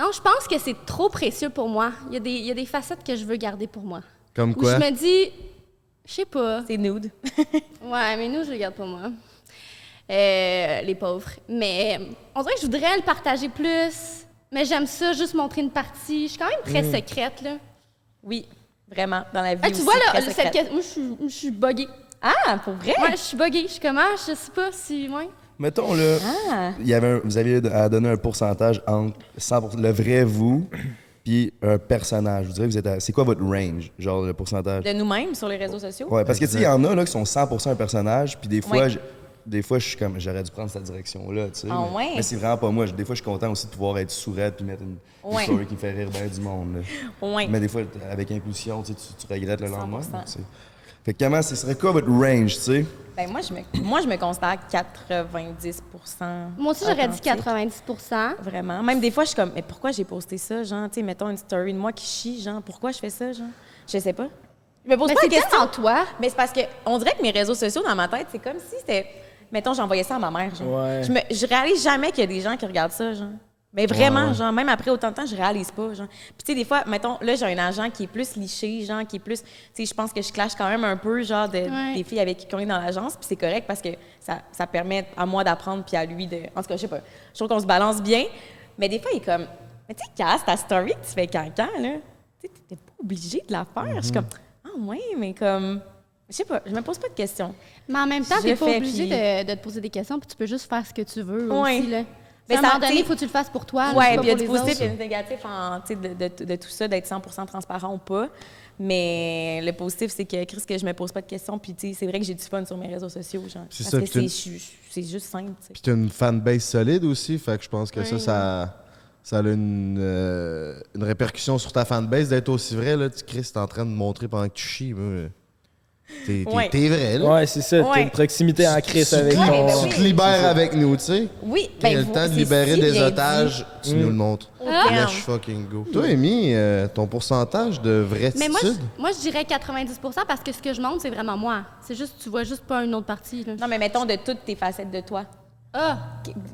Non, je pense que c'est trop précieux pour moi. Il y a des facettes que je veux garder pour moi. Comme Où quoi? je me dis... Je sais pas. C'est nude. Ouais, mais nous, je le garde pour moi. Les pauvres. Mais on dirait que je voudrais le partager plus. Mais j'aime ça, juste montrer une partie. Je suis quand même très secrète, là. Oui. Vraiment, dans la vie Tu aussi, vois, là, très cette secrète. question, moi, je suis buggée. Ah, pour vrai? Ouais, je suis buggée. Je suis comme, je sais pas si... Ouais. Mettons, là, vous aviez à donner un pourcentage entre 100%, le vrai vous puis un personnage. Je vous dirais, c'est quoi votre range, genre le pourcentage? De nous-mêmes sur les réseaux sociaux? Ouais, parce que tu sais, il y en a là, qui sont 100% un personnage, puis des fois, Ouais. je suis comme, j'aurais dû prendre cette direction-là, tu sais. Ah ouais? Mais c'est vraiment pas moi. Des fois, je suis content aussi de pouvoir être sourette puis mettre une Ouais. story qui fait rire bien du monde. Là. Oui. Mais des fois, avec impulsion, tu regrettes le lendemain. 100%. Tu sais. Fait que comment, ce serait quoi votre range, tu sais? Ben moi, je me considère 90 Moi aussi, j'aurais dit authentique. 90 Vraiment. Même des fois, je suis comme, mais pourquoi j'ai posté ça, genre? Tu sais, mettons une story de moi qui chie, genre, pourquoi je fais ça, genre? Je sais pas. Je me pose Mais pas c'est la question. tellement toi. Mais c'est parce que on dirait que mes réseaux sociaux, dans ma tête, c'est comme si c'était... Mettons, j'envoyais ça à ma mère, genre. Ouais. Je réalise jamais qu'il y a des gens qui regardent ça, genre. Mais vraiment, genre, même après autant de temps, je réalise pas, genre. Puis tu sais, des fois, mettons, là, j'ai un agent qui est plus liché, genre, qui est plus... Tu sais, je pense que je clash quand même un peu, genre, des filles avec qui on est dans l'agence, puis c'est correct parce que ça permet à moi d'apprendre, puis à lui de... En tout cas, je sais pas. Je trouve qu'on se balance bien, mais des fois, il est comme... Mais tu sais, casse ta story que tu fais cancan, là. Tu sais, t'es pas obligé de la faire. Je suis comme... Ah ouais, mais comme... Je sais pas, je me pose pas de questions. Mais en même temps, Je t'es pas fais, obligé puis- de te poser des questions, puis tu peux juste faire ce que tu veux Ouais. aussi, là. Mais À un ça, moment donné, t'sais- il faut que tu le fasses pour toi. là, Ouais, c'est pas puis il y a pour du les positif autres. et du négatif de tout ça, d'être 100% transparent ou pas. Mais le positif, c'est que Chris, que je me pose pas de questions. Puis, tu sais, c'est vrai que j'ai du fun sur mes réseaux sociaux. Genre, C'est parce ça, que puis c'est juste simple. tu sais. Puis t'as une fanbase solide aussi, fait que je pense que ça a une répercussion sur ta fanbase d'être aussi vrai. Là, Chris, t'es en train de montrer pendant que tu chies. Moi. T'es vrai, là. Ouais, c'est ça. T'as Ouais. une proximité en crise avec Ouais, ton... ben Tu oui. te libères avec nous, tu sais. Oui, Quand il y a le temps de libérer si des bien otages, tu nous le montres. Damn. Let's fucking go. Toi, Amy, ton pourcentage de vraititude? Mais moi, je dirais 90 parce que ce que je montre, c'est vraiment moi. C'est juste, tu vois juste pas une autre partie, là. dit. Non, mais mettons de toutes tes facettes de toi, Ah!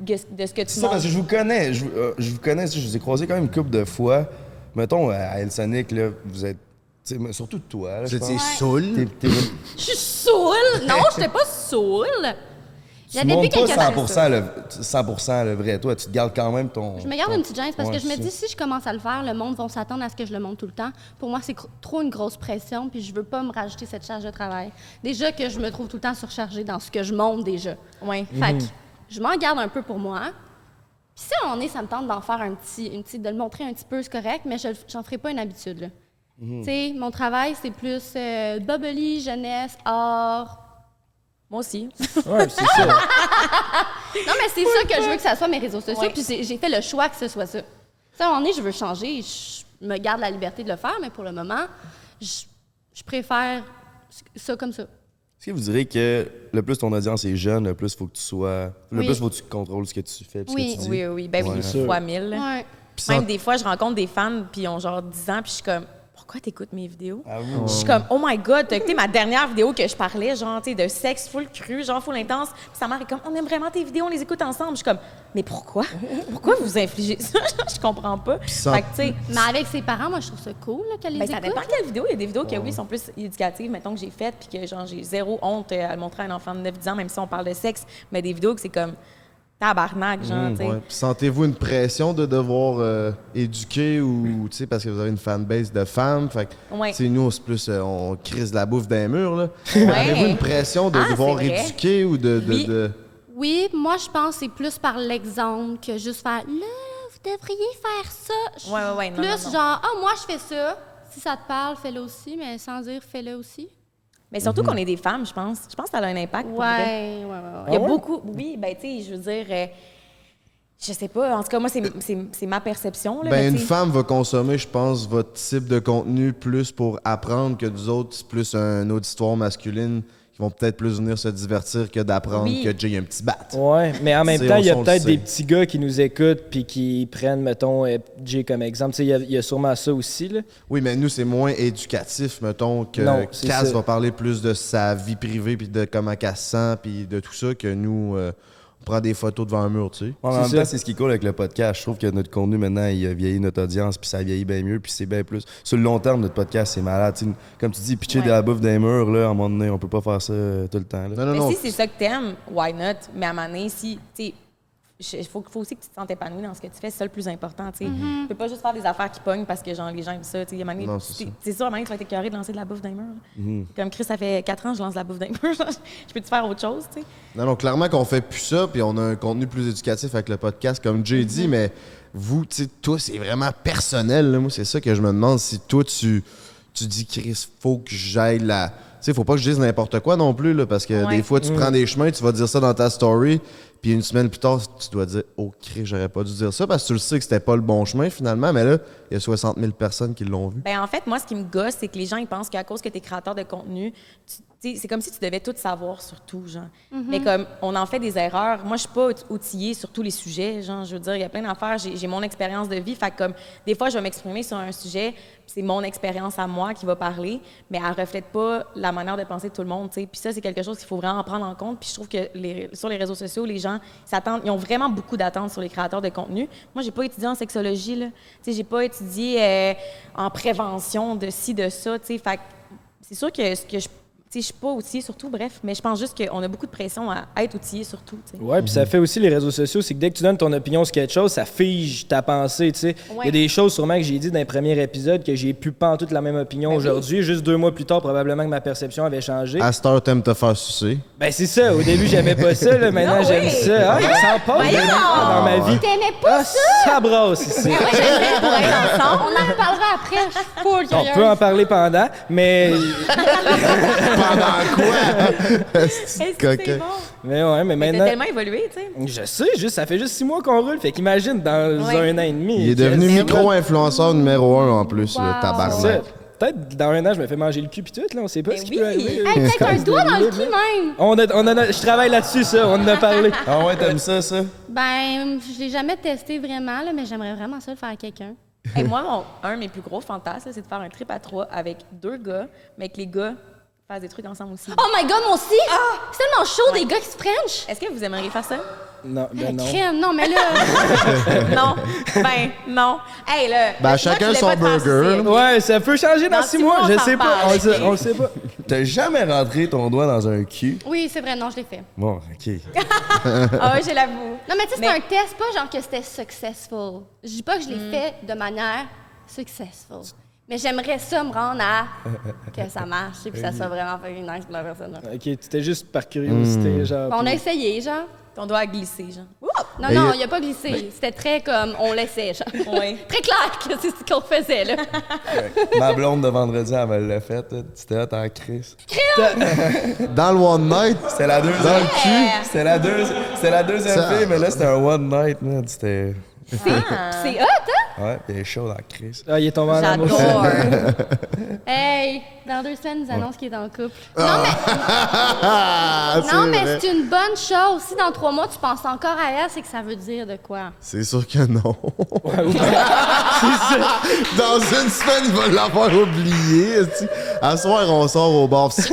de ce que tu C'est ça, parce montres. que je vous connais. Je vous connais, je vous ai croisé quand même une couple de fois. Mettons, à El Sonic, là, vous êtes. tu sais, surtout toi, là, Vous je étiez pense. saoul? Je suis saoule! Non, j'étais pas saoule! Tu montres pas 100% le vrai. Toi, tu te gardes quand même ton... Je me garde une petite gêne parce Ouais, que je me c'est dis, ça. si je commence à le faire, le monde va s'attendre à ce que je le montre tout le temps. Pour moi, c'est trop une grosse pression, puis je veux pas me rajouter cette charge de travail. Déjà que je me trouve tout le temps surchargée dans ce que je montre déjà. Ouais. Fait que je m'en garde un peu pour moi. Puis si ça me tente d'en faire de le montrer un petit peu, c'est correct, mais j'en ferai pas une habitude, là. Tu sais, mon travail, c'est plus bubbly, jeunesse, art. Moi aussi. Ouais, c'est ça. Non, mais c'est ça que je veux que ça soit mes réseaux sociaux, Ouais. puis j'ai fait le choix que ce soit ça. Tu sais, à un moment donné, je veux changer, je me garde la liberté de le faire, mais pour le moment, je préfère ça comme ça. Est-ce que vous direz que le plus ton audience est jeune, le plus faut que tu sois... Le Oui. plus faut que tu contrôles ce que tu fais, puis ce Oui. que tu dis? Oui. Ben oui, Ouais. fois 1000. là. Ouais. Même des fois, je rencontre des fans, puis ils ont genre 10 ans, puis je suis comme, pourquoi t'écoutes mes vidéos? Ah oui? Je suis comme, oh my God, t'as écouté ma dernière vidéo que je parlais, genre, tu sais, de sexe full cru, genre full intense. Puis sa mère est comme, on aime vraiment tes vidéos, on les écoute ensemble. Je suis comme, mais pourquoi? Pourquoi vous infligez ça? Je comprends pas. ça- Fait que, tu sais, Mais avec ses parents, moi, je trouve ça cool là, qu'elle les ben, ça écoute. dépend quelle vidéo. Il y a des vidéos qui, oui, sont plus éducatives, mettons, que j'ai faites, puis que, genre, j'ai zéro honte à le montrer à un enfant de 9-10 ans, même si on parle de sexe. Mais des vidéos que c'est comme, tabarnak, genre, tu sais. Ouais. Puis sentez-vous une pression de devoir éduquer ou, tu sais, parce que vous avez une fanbase de femmes, fait que, Ouais. tu sais, nous, c'est plus, on crise la bouffe dans les murs, là. Ouais. Avez-vous une pression de Ah, devoir c'est vrai. éduquer ou Oui. Oui, moi, je pense que c'est plus par l'exemple que juste faire « Là, vous devriez faire ça. » Ouais, non, Plus non, non. genre « Ah, moi, je fais ça. Si ça te parle, fais-le aussi. » Mais sans dire « Fais-le aussi. Mais surtout qu'on est des femmes, je pense. Je pense que ça a un impact. » pour vrai. Ouais. Il y a beaucoup. Oui, ben, tu sais, je veux dire. Je sais pas. En tout cas, moi, c'est ma perception. Là, Ben, mais une tu sais, femme va consommer, je pense, votre type de contenu plus pour apprendre que nous autres, c'est plus une auditoire masculine qui vont peut-être plus venir se divertir que d'apprendre Oui. que Jay a un petit bat. Ouais, mais en même C'est- temps, il y a on le peut-être sait. des petits gars qui nous écoutent puis qui prennent, mettons, Jay comme exemple. Tu sais, il y a sûrement ça aussi, là. Oui, mais nous, c'est moins éducatif, mettons, que Non, c'est Cass ça. va parler plus de sa vie privée, puis de comment elle se sent, puis de tout ça, que nous, on prend des photos devant un mur, tu sais. En C'est même ça. temps, c'est ce qui est cool avec le podcast. Je trouve que notre contenu, maintenant, il a vieilli notre audience, puis ça vieillit bien mieux, puis c'est bien plus. Sur le long terme, notre podcast, c'est malade. Tu sais, comme tu dis, pitcher de la bouffe des murs, là, à un moment donné, on peut pas faire ça tout le temps. Là. Non, mais non. si c'est ça que t'aimes, why not? Mais à un moment donné, si, tu sais, faut aussi que tu te sentes épanoui dans ce que tu fais, c'est ça le plus important. Tu peux pas juste faire des affaires qui pognent parce que genre, les gens aiment ça. C'est sûr, à un moment donné, tu vas être écœuré de lancer de la bouffe d'un mur. Comme Chris, ça fait 4 ans que je lance de la bouffe d'un mur. Je peux-tu faire autre chose? T'sais? Non, clairement qu'on fait plus ça, puis on a un contenu plus éducatif avec le podcast, comme Jay dit, mais vous, tu sais, toi, c'est vraiment personnel. Là. Moi, c'est ça que je me demande. Si toi, tu dis, Chris, faut que j'aille là. Tu sais, faut pas que je dise n'importe quoi non plus, là, parce que des fois, tu prends des chemins, tu vas dire ça dans ta story, puis une semaine plus tard, tu dois dire « Oh, Chris, j'aurais pas dû dire ça », parce que tu le sais que c'était pas le bon chemin, finalement, mais là, il y a 60 000 personnes qui l'ont vu. Ben en fait, moi, ce qui me gosse, c'est que les gens, ils pensent qu'à cause que tu es créateur de contenu, c'est comme si tu devais tout savoir sur tout, genre. Mais comme, on en fait des erreurs. Moi, je suis pas outillée sur tous les sujets, genre, je veux dire, il y a plein d'affaires, j'ai mon expérience de vie, fait que comme, des fois, je vais m'exprimer sur un sujet, c'est mon expérience à moi qui va parler, mais elle reflète pas la manière de penser de tout le monde, tu sais. Puis ça, c'est quelque chose qu'il faut vraiment prendre en compte, puis je trouve que sur les réseaux sociaux, les gens ils ont vraiment beaucoup d'attentes sur les créateurs de contenu. Moi, j'ai pas étudié en sexologie, là. Tu sais, j'ai pas étudié en prévention de ci, de ça, tu sais. Fait que c'est sûr que ce que je suis pas outillée sur tout, bref, mais je pense juste qu'on a beaucoup de pression à être outillée sur tout. T'sais. Ouais, puis ça fait aussi les réseaux sociaux, c'est que dès que tu donnes ton opinion sur quelque chose, ça fige ta pensée, tu sais. Il y a des choses sûrement que j'ai dit dans les premiers épisodes que j'ai plus pas en toute la même opinion aujourd'hui. Juste 2 mois plus tard, probablement que ma perception avait changé. À cette heure, t'aimes te faire sucer. Ben c'est ça, au début j'aimais pas ça, là, maintenant j'aime ça. Ah, ça en passe dans ma vie. T'aimais pas ça? Ça brasse ici. Moi, j'aimerais pour être ensemble. On en parlera après, je suis full curieuse. On peut en parler pendant, mais... Pendant quoi? C'est bon. Mais ouais, mais maintenant... T'as tellement évolué, tu sais. Je sais, ça fait juste 6 mois qu'on roule, fait qu'imagine, dans 1 an et demi... Il est devenu micro-influenceur numéro 1 en plus, le tabarnak. Peut-être dans 1 an, je me fais manger le cul pis tout, là, on sait pas ce qui peut arriver. Peut-être un doigt dans le cul même. Je travaille là-dessus, ça, on en a parlé. Ah ouais, t'aimes ça? Ben, je l'ai jamais testé vraiment, là, mais j'aimerais vraiment ça le faire à quelqu'un. Et moi, un de mes plus gros fantasmes, c'est de faire un trip à 3 avec 2 gars, mais que les gars fassent des trucs ensemble aussi. Oh my God, moi aussi! C'est tellement chaud, des gars qui se frenchent! Est-ce que vous aimeriez faire ça? Non, ben non. Crème, non, mais là... Non, ben non. Hey, là... Ben, chacun son burger. Ouais, ça peut changer dans 6 mois, je sais pas. On le sait pas. T'as jamais rentré ton doigt dans un cul? Oui, c'est vrai, non, je l'ai fait. Bon, OK. Ah oui, je l'avoue. Non, mais tu sais, c'est un test, pas genre que c'était successful. Je dis pas que je l'ai fait de manière successful. Mais j'aimerais ça me rendre à que ça marche et que ça soit vraiment fucking nice pour la personne. OK, c'était juste par curiosité, genre. On a essayé, genre. Ton doigt a glissé, genre. Non, non, il a pas glissé. C'était très comme, on laissait, genre. Oui. Très clair que c'est ce qu'on faisait, là. Ma blonde de vendredi, elle me l'a fait. C'était là, t'en crise. Dans le One Night, C'était la deuxième. dans le cul. C'était la deuxième Ça- fille, mais là, c'était un one night, man. C'était... C'est hot, hein? Ouais, pis elle est chaud dans la crise. Ah, il est tombé en amour. J'adore. Hey, dans 2 semaines, ils annoncent qu'il est en couple. Ah, c'est Non, mais vrai. c'est une bonne chose. Si dans 3 mois, tu penses encore à elle, c'est que ça veut dire de quoi? C'est sûr que non. Dans une semaine, il va l'avoir oublié. esti. À soir, on sort au bar. Je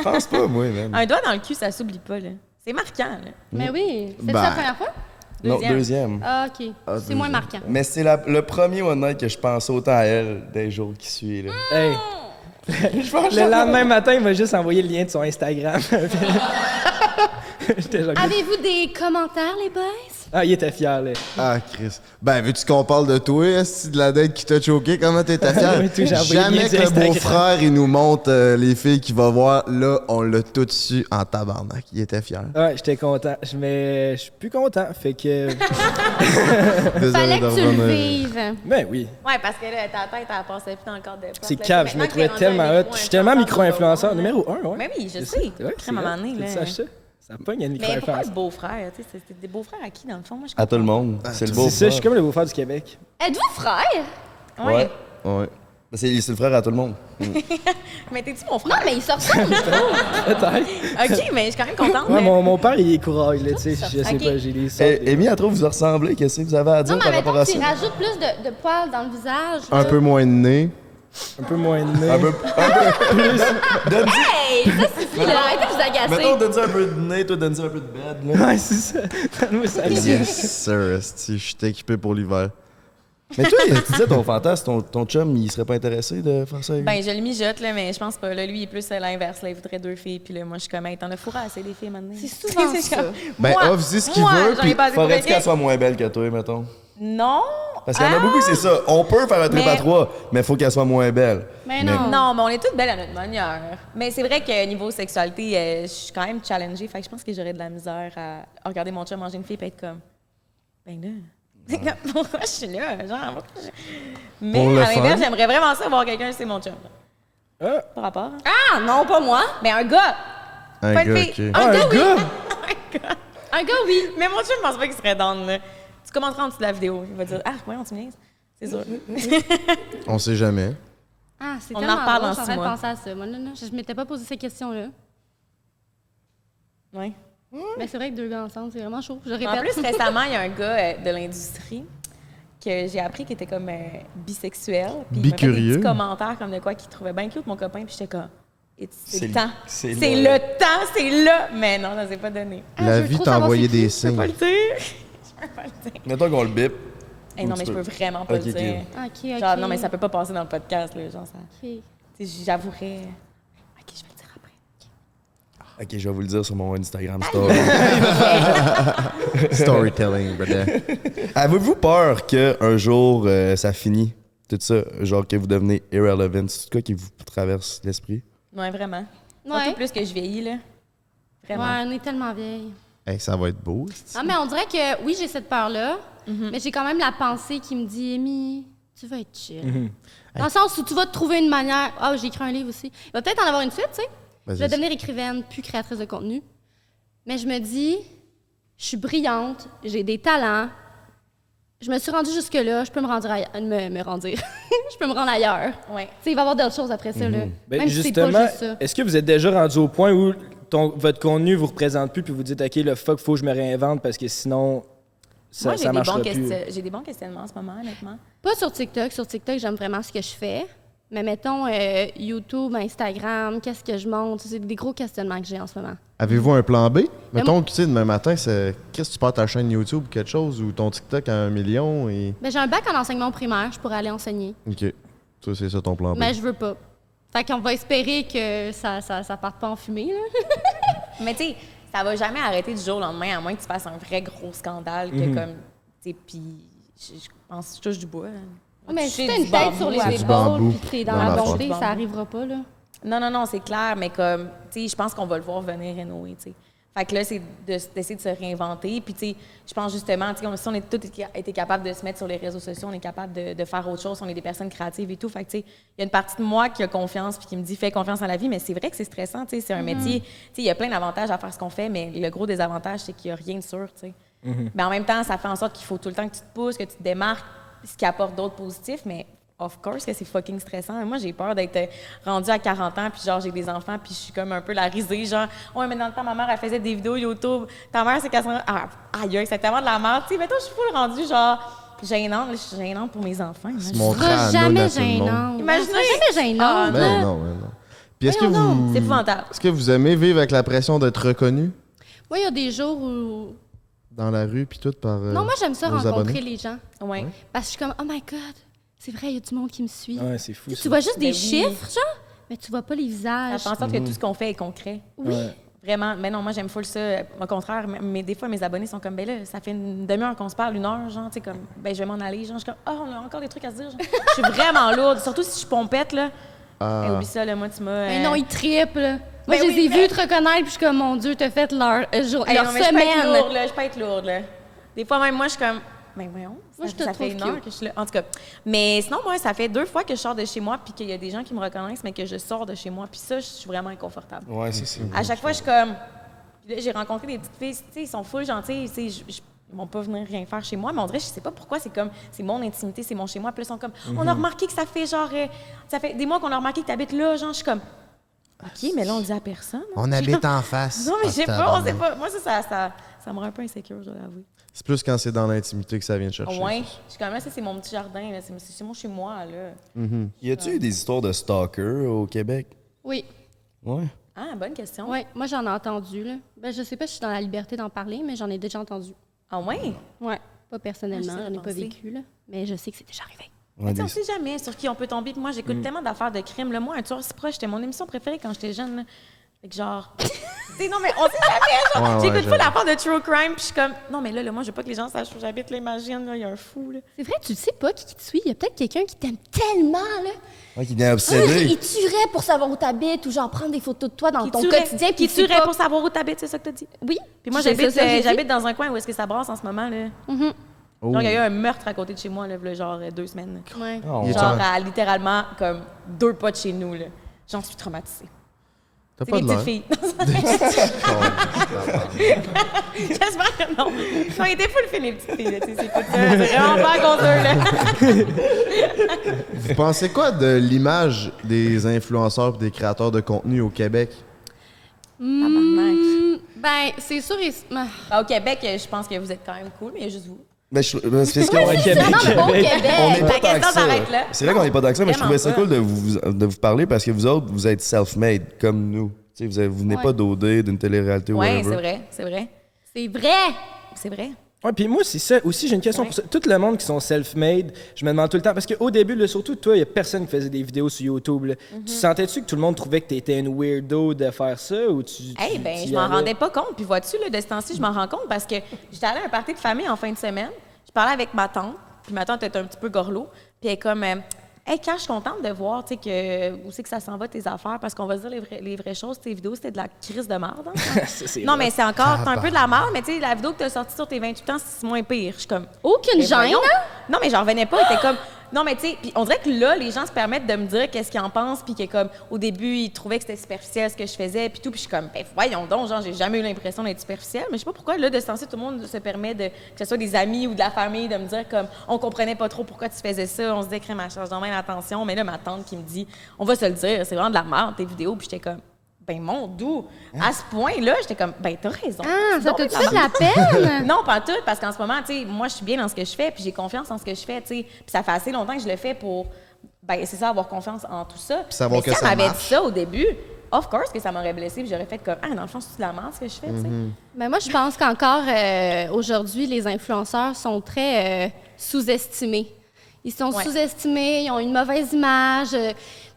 pense pas, moi, même. Un doigt dans le cul, ça s'oublie pas, là. C'est marquant, là. Mais oui. C'était Ben. ça la première fois? Non, deuxième. Ah, OK. C'est moins marquant. Mais c'est le premier one night que je pense autant à elle des jours qui suivent, là. Hey. Le lendemain matin, il m'a juste envoyé le lien de son Instagram. J'étais genre... Avez-vous des commentaires, les boys? Ah, il était fier, là. Ah, Chris. Ben, veux-tu qu'on parle de toi, esti, de la date qui t'a choqué? Comment t'étais fier? Oui, tout, j'ai envoyé le lien Jamais du que le Instagram. beau-frère, il nous montre les filles qu'il va voir. Là, on l'a tout su en tabarnak. Il était fier. Ouais, j'étais content. Mais je suis plus content, fait que... Désolé Fallait de que tu le revenir. vives. Ben oui. Ouais, parce que là, ta tête, elle passait plus dans le corps de porte, C'est là. cave, je me Maintenant trouvais que t'es rendu tellement un hot. Je suis tellement micro-influenceur. Numéro 1, ouais. Mais oui, je C'est sais. ça. Ouais, Crème à un moment donné, Tu là. saches ça? Ça pogne, il y a une Mais pourquoi micro-influence. le beau-frère? Tu sais, c'était des beaux-frères à qui, dans le fond? Moi, je À tout le monde. C'est le beau C'est ça, je suis comme le beau-frère du Québec. Êtes-vous frère? Ouais. Ouais. C'est le frère à tout le monde. Mais t'es-tu mon Non, frère? mais il sort ça. Peut-être. OK, mais je suis quand même contente. Ouais, mais- mon père, il est couraille, là, tu sais. Je sais Ok. pas, j'ai les sortes. Amy, elle trouve que vous ressemblez. Qu'est-ce que vous avez à dire Non, mais par rapport à mettons, ça? tu rajoutes plus de poils dans le visage. Un peu moins de nez. Un peu moins de nez. Un peu plus. Hey, ça suffit, là. Arrêtez de vous agacer. Mettons, donne-y un peu de nez, toi, donne-y un peu de bed, là. Ouais, c'est ça. Donne-moi ça. Yes, sir, esti. Je suis équipé pour l'hiver. Mais toi, tu disais ton fantasme, ton chum, il serait pas intéressé de faire ça? Ben, je le mijote, là, mais je pense pas. Là, lui, il est plus l'inverse. Là, il voudrait 2 filles. Puis là, moi, je suis comme, hey, t'en as fourré assez des filles maintenant. C'est souvent ça. Ben, Moi, offre-y ce qu'il moi, veut, j'en puis ai pas assez Faudrait-tu pour qu'elle soit moins belle que toi, mettons? Non. Parce qu'il y en a beaucoup, c'est ça. On peut faire un trip Mais- à 3, mais faut qu'elle soit moins belle. Mais non. Non, mais on est toutes belles à notre manière. Mais c'est vrai que niveau sexualité, je suis quand même challengée. Fait que je pense que j'aurais de la misère à regarder mon chum manger une fille et être comme, ben là. C'est comme, pourquoi je suis là? Genre, pourquoi je- Mais Pour le à l'inverse, fun. j'aimerais vraiment ça voir quelqu'un, c'est mon chum. Ah. Par rapport. Ah, non, pas moi. Mais un gars! Un Pas une gars, fille. ok. Un gars, oui! gars? Un gars, oui. Mais mon chum, je pense pas qu'il serait down, là. Tu commenteras en dessous de la vidéo. Il va dire, ah, ouais, on te niaise. C'est sûr. On sait jamais. Ah, c'est On en tellement reparle drôle, dans je suis en 6 train de mois. penser à ça. Moi, non, je m'étais pas posé ces questions-là. Ouais. Mais c'est vrai que 2 gars ensemble, c'est vraiment chaud. Je répète. En plus, récemment, il y a un gars de l'industrie que j'ai appris qu'il était comme bisexuel. Puis il m'a fait des Bicurieux. petits commentaires comme de quoi qu'il trouvait bien cute, mon copain. Puis j'étais comme, c'est C'est le temps. c'est C'est là. le temps, c'est là. Mais non, ça s'est pas donné. La je veux vie trop t'a savoir envoyé c'est qui. des Je peux pas signes. le dire. Je peux pas le dire. Mettons qu'on le bip. Hey, non, mais je peux vraiment pas Ok, le dire. OK, OK. Genre, non, mais ça peut pas passer dans le podcast, là. Genre, ça. OK. Tu sais, j'avouerais. OK, je vais le dire après. Ok, je vais vous le dire sur mon Instagram story. Storytelling, brother. Avez-vous peur qu'un jour, ça finit? Tout ça, genre que vous devenez irrelevant. C'est quoi qui vous traverse l'esprit? Ouais, vraiment. Ouais. Surtout plus que je vieillis, là. Vraiment. Ouais, on est tellement vieilles. Hey, ça va être beau. c'est-tu? Ah, mais on dirait que oui, j'ai cette peur-là, mais j'ai quand même la pensée qui me dit, Amy, tu vas être chill. Dans le sens où tu vas te trouver une manière. Ah, j'ai écrit un livre aussi. Il va peut-être en avoir une suite, tu sais. Vas-y. Je vais devenir écrivaine, puis créatrice de contenu. Mais je me dis, je suis brillante, j'ai des talents. Je me suis rendue jusque-là, je peux me rendre ailleurs. Je peux me rendre ailleurs. Ouais. Tu sais, il va y avoir d'autres choses après ça, là. Ben, Même si c'est justement, pas juste ça. est-ce que vous êtes déjà rendu au point où votre contenu vous représente plus puis vous dites, OK, le fuck, faut que je me réinvente parce que sinon, ça, Moi, ça marchera plus. j'ai des bons questionnements en ce moment, honnêtement. Pas sur TikTok. Sur TikTok, j'aime vraiment ce que je fais. Mais mettons, YouTube, Instagram, qu'est-ce que je montre? C'est des gros questionnements que j'ai en ce moment. Avez-vous un plan B? Mettons que, tu sais, demain matin, qu'est-ce que tu pars ta chaîne YouTube ou quelque chose ou ton TikTok à 1 million et... Ben, j'ai un bac en enseignement primaire, je pourrais aller enseigner. OK. Ça, c'est ça ton plan B. Mais je veux pas. Fait qu'on va espérer que ça parte pas en fumée, là. Mais tu sais, ça va jamais arrêter du jour au lendemain, à moins que tu fasses un vrai gros scandale, que comme, tu sais, puis je pense que je touche du bois. Mais Toucher si t'as du une tête sur bambou les à- Du bambou épaules, puis t'es dans dans la la bonté, face. ça arrivera pas, là. Non, c'est clair, mais comme, tu sais, je pense qu'on va le voir venir rénover, tu sais. Fait que là, c'est d'essayer de se réinventer. Puis, tu sais, je pense justement, tu sais, si on est tous été capables de se mettre sur les réseaux sociaux, on est capable de faire autre chose, on est des personnes créatives et tout. Fait que, tu sais, il y a une partie de moi qui a confiance puis qui me dit, fais confiance en la vie, mais c'est vrai que c'est stressant, tu sais, c'est un métier. Tu sais, il y a plein d'avantages à faire ce qu'on fait, mais le gros désavantage, c'est qu'il n'y a rien de sûr, tu sais. Mais en même temps, ça fait en sorte qu'il faut tout le temps que tu te pousses, que tu te démarques, ce qui apporte d'autres positifs, mais of course que c'est fucking stressant. Moi, j'ai peur d'être rendue à 40 ans, puis genre, j'ai des enfants, puis je suis comme un peu la risée, genre, ouais, mais dans le temps, ma mère, elle faisait des vidéos YouTube. Ta mère, c'est qu'elle se... Ah, aïe, c'est tellement de la merde. Tu sais, mettons, je suis full rendue, genre, gênante. Je suis gênante pour mes enfants. Se Imagine. montrer Sera à jamais nous, à tout le monde. gênant. Imaginez- Sera jamais gênant. Ah, Ben non, ben non. Puis est-ce que Voyons donc, vous... c'est épouvantable. Est-ce que vous aimez vivre avec la pression d'être reconnu Moi, il y a des jours où... dans la rue puis tout par Non, moi, j'aime ça vos rencontrer abonnés? les gens. Ouais. Parce que je suis comme, oh my God, c'est vrai, il y a du monde qui me suit. Ouais, c'est fou. Tu ça. vois juste des Ben oui. chiffres, genre, mais tu vois pas les Ça visages. fait en sorte que tout ce qu'on fait est concret. Oui. Ouais. Vraiment. Mais non, moi, j'aime full ça. Au contraire, mais des fois, mes abonnés sont comme, ben là, ça fait une demi-heure qu'on se parle, 1 heure, genre, tu sais, comme, ben je vais m'en aller. Genre, je suis comme, oh, on a encore des trucs à se dire. Genre. Je suis vraiment lourde. Surtout si je suis pompette, là. Ah. Hey, oublie ça, là, moi, tu m'as. Mais non, ils triplent. Moi, Ben je les oui, ai mais- vus te reconnaître, puis je suis comme, mon Dieu, t'as fait leur, jour, Hey, leur non, mais je peux être semaine. lourde, là. Je peux être lourde, là. Des fois, même moi, je suis comme, ben voyons, Moi, ça, je te ça trouve fait 1 heure cute. que je suis là. En tout cas. Mais sinon, moi, ça fait 2 fois que je sors de chez moi, puis qu'il y a des gens qui me reconnaissent, mais que je sors de chez moi. Puis ça, je suis vraiment inconfortable. Ouais, c'est À chaque fois, je suis comme. Puis là, j'ai rencontré des petites filles, tu sais, ils sont full gentils, tu sais, ils vont pas venir rien faire chez moi, mais on dirait, je sais pas pourquoi, c'est comme, c'est mon intimité, c'est mon chez moi. Puis là, ils sont comme, on a remarqué que ça fait genre, ça fait des mois qu'on a remarqué que tu habites là, genre, je suis comme, OK, mais là, on le dit à personne. hein. On habite en face. Non, mais Ah, je sais pas, on tabarnak. sait pas. Moi, ça me rend un peu insécure, je dois l'avouer. C'est plus quand c'est dans l'intimité que ça vient te chercher. Ouais, je suis comme, là, ça, c'est mon petit jardin, là, c'est mon chez moi, là. Y a-tu eu des histoires de stalkers au Québec? Oui, Ouais. Ah, bonne question. oui. Moi, j'en ai entendu, là. Ben, je sais pas si je suis dans la liberté d'en parler, mais j'en ai déjà entendu. Ah, ouais? Ouais. Pas personnellement, Ah, j'en ai pas pensé. vécu, là. Mais je sais que c'est déjà arrivé. Ouais, On sait jamais sur qui on peut tomber. Puis moi, j'écoute tellement d'affaires de crimes. Là. Moi, Un tueur si proche, c'était mon émission préférée quand j'étais jeune. Là. Fait que genre... T'sais, non, mais on sait jamais. Genre, j'écoute pas l'affaire de true crime. Puis je suis comme... Non, mais là, moi, je veux pas que les gens sachent où j'habite. Là, imagine, là, il y a un fou. Là. C'est vrai, tu le sais pas qui te suit. Il y a peut-être quelqu'un qui t'aime tellement, là. Ouais, qui vient obsédé. Il tuerait pour savoir où t'habites ou genre prendre des photos de toi dans Qui ton tuerait- quotidien. Qui puis c'est tuerait pas- pour savoir où t'habites, c'est ça que t'as dit? Oui. Puis moi, C'est ça, j'ai dit. j'habite dans un coin où est-ce que ça brasse en ce moment, là. Oh. Genre, il y a eu un meurtre à côté de chez moi, là, genre 2 semaines. Ouais. Oh. Il est Genre, en- à littéralement, comme 2 pas de chez nous, là. J'en suis traumatisée. T'as C'est pas des de petites l'air. filles. J'espère que non. Non, il était full film, les petites filles, là. Tu sais, c'est pas ça. C'est vraiment pas contre eux, là. Vous pensez quoi de l'image des influenceurs et des créateurs de contenu au Québec? Ben, c'est sûr. Au Québec, je pense que vous êtes quand même cool, mais il y a juste vous. Mais c'est parce qu'on C'est vraiment pas au Québec. on n'est La pas tant question que ça. s'arrête là. C'est vrai qu'on n'est pas tant que ça, mais je Vraiment trouvais ça pas. cool de vous parler parce que vous autres, vous êtes self-made comme nous. Tu sais, vous venez Ouais. pas d'OD, d'une télé-réalité ou Oui, whatever. c'est vrai, c'est vrai. C'est vrai. C'est vrai. Ouais, puis moi, c'est ça. Aussi, j'ai une question pour ça. Tout le monde qui sont self-made, je me demande tout le temps, parce qu'au début, là, surtout toi, il n'y a personne qui faisait des vidéos sur YouTube. Là. Tu sentais-tu que tout le monde trouvait que tu étais une weirdo de faire ça ou tu. Eh ben, tu je y m'en allais? rendais pas compte. Puis vois-tu, là, de ce temps-ci, je m'en rends compte parce que j'étais allée à un party de famille en fin de semaine. Je parlais avec ma tante, puis ma tante était un petit peu gorlot. Puis elle est comme, hey, Cash, je suis contente de voir, tu sais, où c'est que ça s'en va tes affaires, parce qu'on va se dire les vraies choses. Tes vidéos, c'était de la crise de merde. Hein? Ça, c'est Non, vrai. mais c'est encore c'est un peu de la merde, mais tu sais, la vidéo que tu as sortie sur tes 28 ans, c'est moins pire. Je suis comme. Aucune Mais gêne, voyons. hein? Non, mais j'en revenais pas. C'était comme. Non, mais tu sais, puis on dirait que là, les gens se permettent de me dire qu'est-ce qu'ils en pensent, puis que comme au début, ils trouvaient que c'était superficiel ce que je faisais, puis tout, puis je suis comme, ben voyons donc, genre, j'ai jamais eu l'impression d'être superficielle, mais je sais pas pourquoi, là, de ce temps-ci, tout le monde se permet de, que ce soit des amis ou de la famille, de me dire comme, on comprenait pas trop pourquoi tu faisais ça, on se dit, crème, à charge d'en même attention, mais là, ma tante qui me dit, on va se le dire, c'est vraiment de la merde, tes vidéos, puis j'étais comme, ben mon doux, à ce point-là, j'étais comme, ben t'as raison. Ah, C'est ça donc t'a de fait de la peine? Non, pas tout, parce qu'en ce moment, tu sais, moi, je suis bien dans ce que je fais, puis j'ai confiance en ce que je fais, tu sais. Puis ça fait assez longtemps que je le fais pour, ben, c'est ça, avoir confiance en tout ça. Puis savoir Mais que si ça elle m'avait marche. dit ça au début, of course que ça m'aurait blessée, puis j'aurais fait comme, ah, dans le fond, c'est de la merde ce que je fais, tu sais. Ben moi, je pense qu'encore aujourd'hui, les influenceurs sont très sous-estimés. Ils sont Ouais. sous-estimés, ils ont une mauvaise image.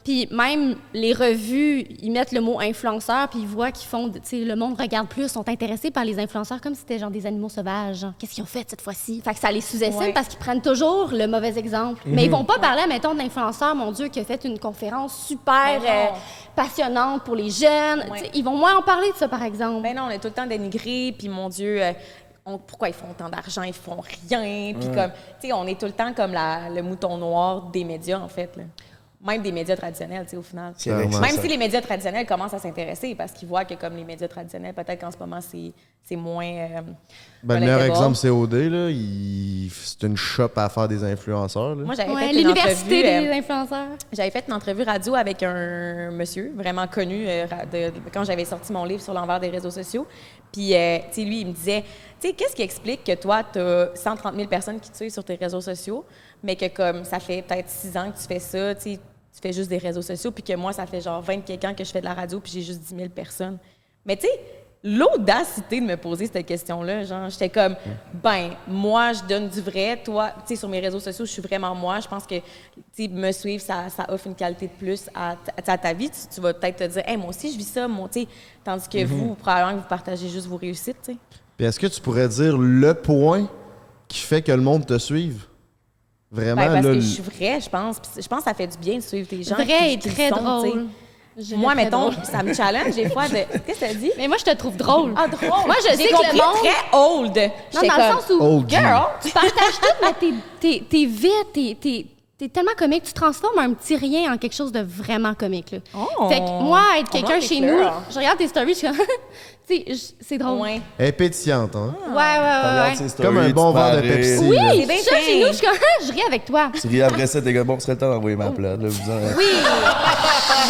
Puis même les revues, ils mettent le mot influenceur, puis ils voient qu'ils font, tu sais, le monde regarde plus, sont intéressés par les influenceurs comme si c'était genre des animaux sauvages. Genre, qu'est-ce qu'ils ont fait cette fois-ci? Fait que ça les sous-estime Ouais. parce qu'ils prennent toujours le mauvais exemple. Mais ils vont pas parler, mettons, d'influenceur, mon Dieu, qui a fait une conférence super Ben non. passionnante pour les jeunes. Ouais. Tu sais, ils vont moins en parler de ça, par exemple. Ben non, on est tout le temps dénigrés, puis mon Dieu, pourquoi ils font autant d'argent, ils font rien, puis comme, tu sais, on est tout le temps comme le mouton noir des médias, en fait, là. Même des médias traditionnels, tu sais, au final. C'est vrai que Clairement. Même ça- si les médias traditionnels commencent à s'intéresser parce qu'ils voient que comme les médias traditionnels, peut-être qu'en ce moment, c'est moins... Ben, le meilleur relatable. exemple, c'est OD. Là. C'est une shop à faire des influenceurs. Là. Moi, j'avais Ouais, fait une l'université entrevue, des influenceurs. j'avais fait une entrevue radio avec un monsieur vraiment connu quand j'avais sorti mon livre sur l'envers des réseaux sociaux. Puis, tu sais, lui, il me disait, tu sais, qu'est-ce qui explique que toi, tu as 130 000 personnes qui te suivent sur tes réseaux sociaux, mais que comme ça fait peut-être 6 ans que tu fais ça, tu sais, tu fais juste des réseaux sociaux, puis que moi, ça fait genre 20 quelques ans que je fais de la radio, puis j'ai juste 10 000 personnes. Mais tu sais, l'audacité de me poser cette question-là, genre, j'étais comme, ben, moi, je donne du vrai, toi, tu sais, sur mes réseaux sociaux, je suis vraiment moi. Je pense que, tu sais, me suivre, ça offre une qualité de plus à ta vie. Tu vas peut-être te dire, hey, moi aussi, je vis ça, moi, tu sais, tandis que vous, probablement que vous partagez juste vos réussites, tu sais. Puis est-ce que tu pourrais dire le point qui fait que le monde te suive? Vraiment, Ben, parce là, que je suis vraie, je pense. Puis je pense que ça fait du bien de suivre tes gens. Vrai et qui le très sont, tu sais. drôle. Je dirais Moi, très mettons, drôle. ça me challenge des fois de. Qu'est-ce que t'as dit? Mais moi, je te trouve drôle. Ah, drôle! Moi, je sais J'ai que compris le monde... très old. Non, J'étais dans le comme, sens où... OG. girl! Tu partages tout, mais t'es vite, t'es tellement comique. Tu transformes un petit rien en quelque chose de vraiment comique, là. Oh! Fait que moi, être On quelqu'un voit chez tes nous, fleurs. je regarde tes stories, je suis comme... tu sais, c'est drôle. Ouais. elle est pétillante. Hein? Ouais, ouais, ouais. Comme un bon verre de Pepsi. Oui, C'est je bien suis ça fin. chez nous, je suis comme... je ris avec toi. Tu ris après ça, t'es comme, bon, ce serait le temps d'envoyer ma plate. Là, vous en- Oui.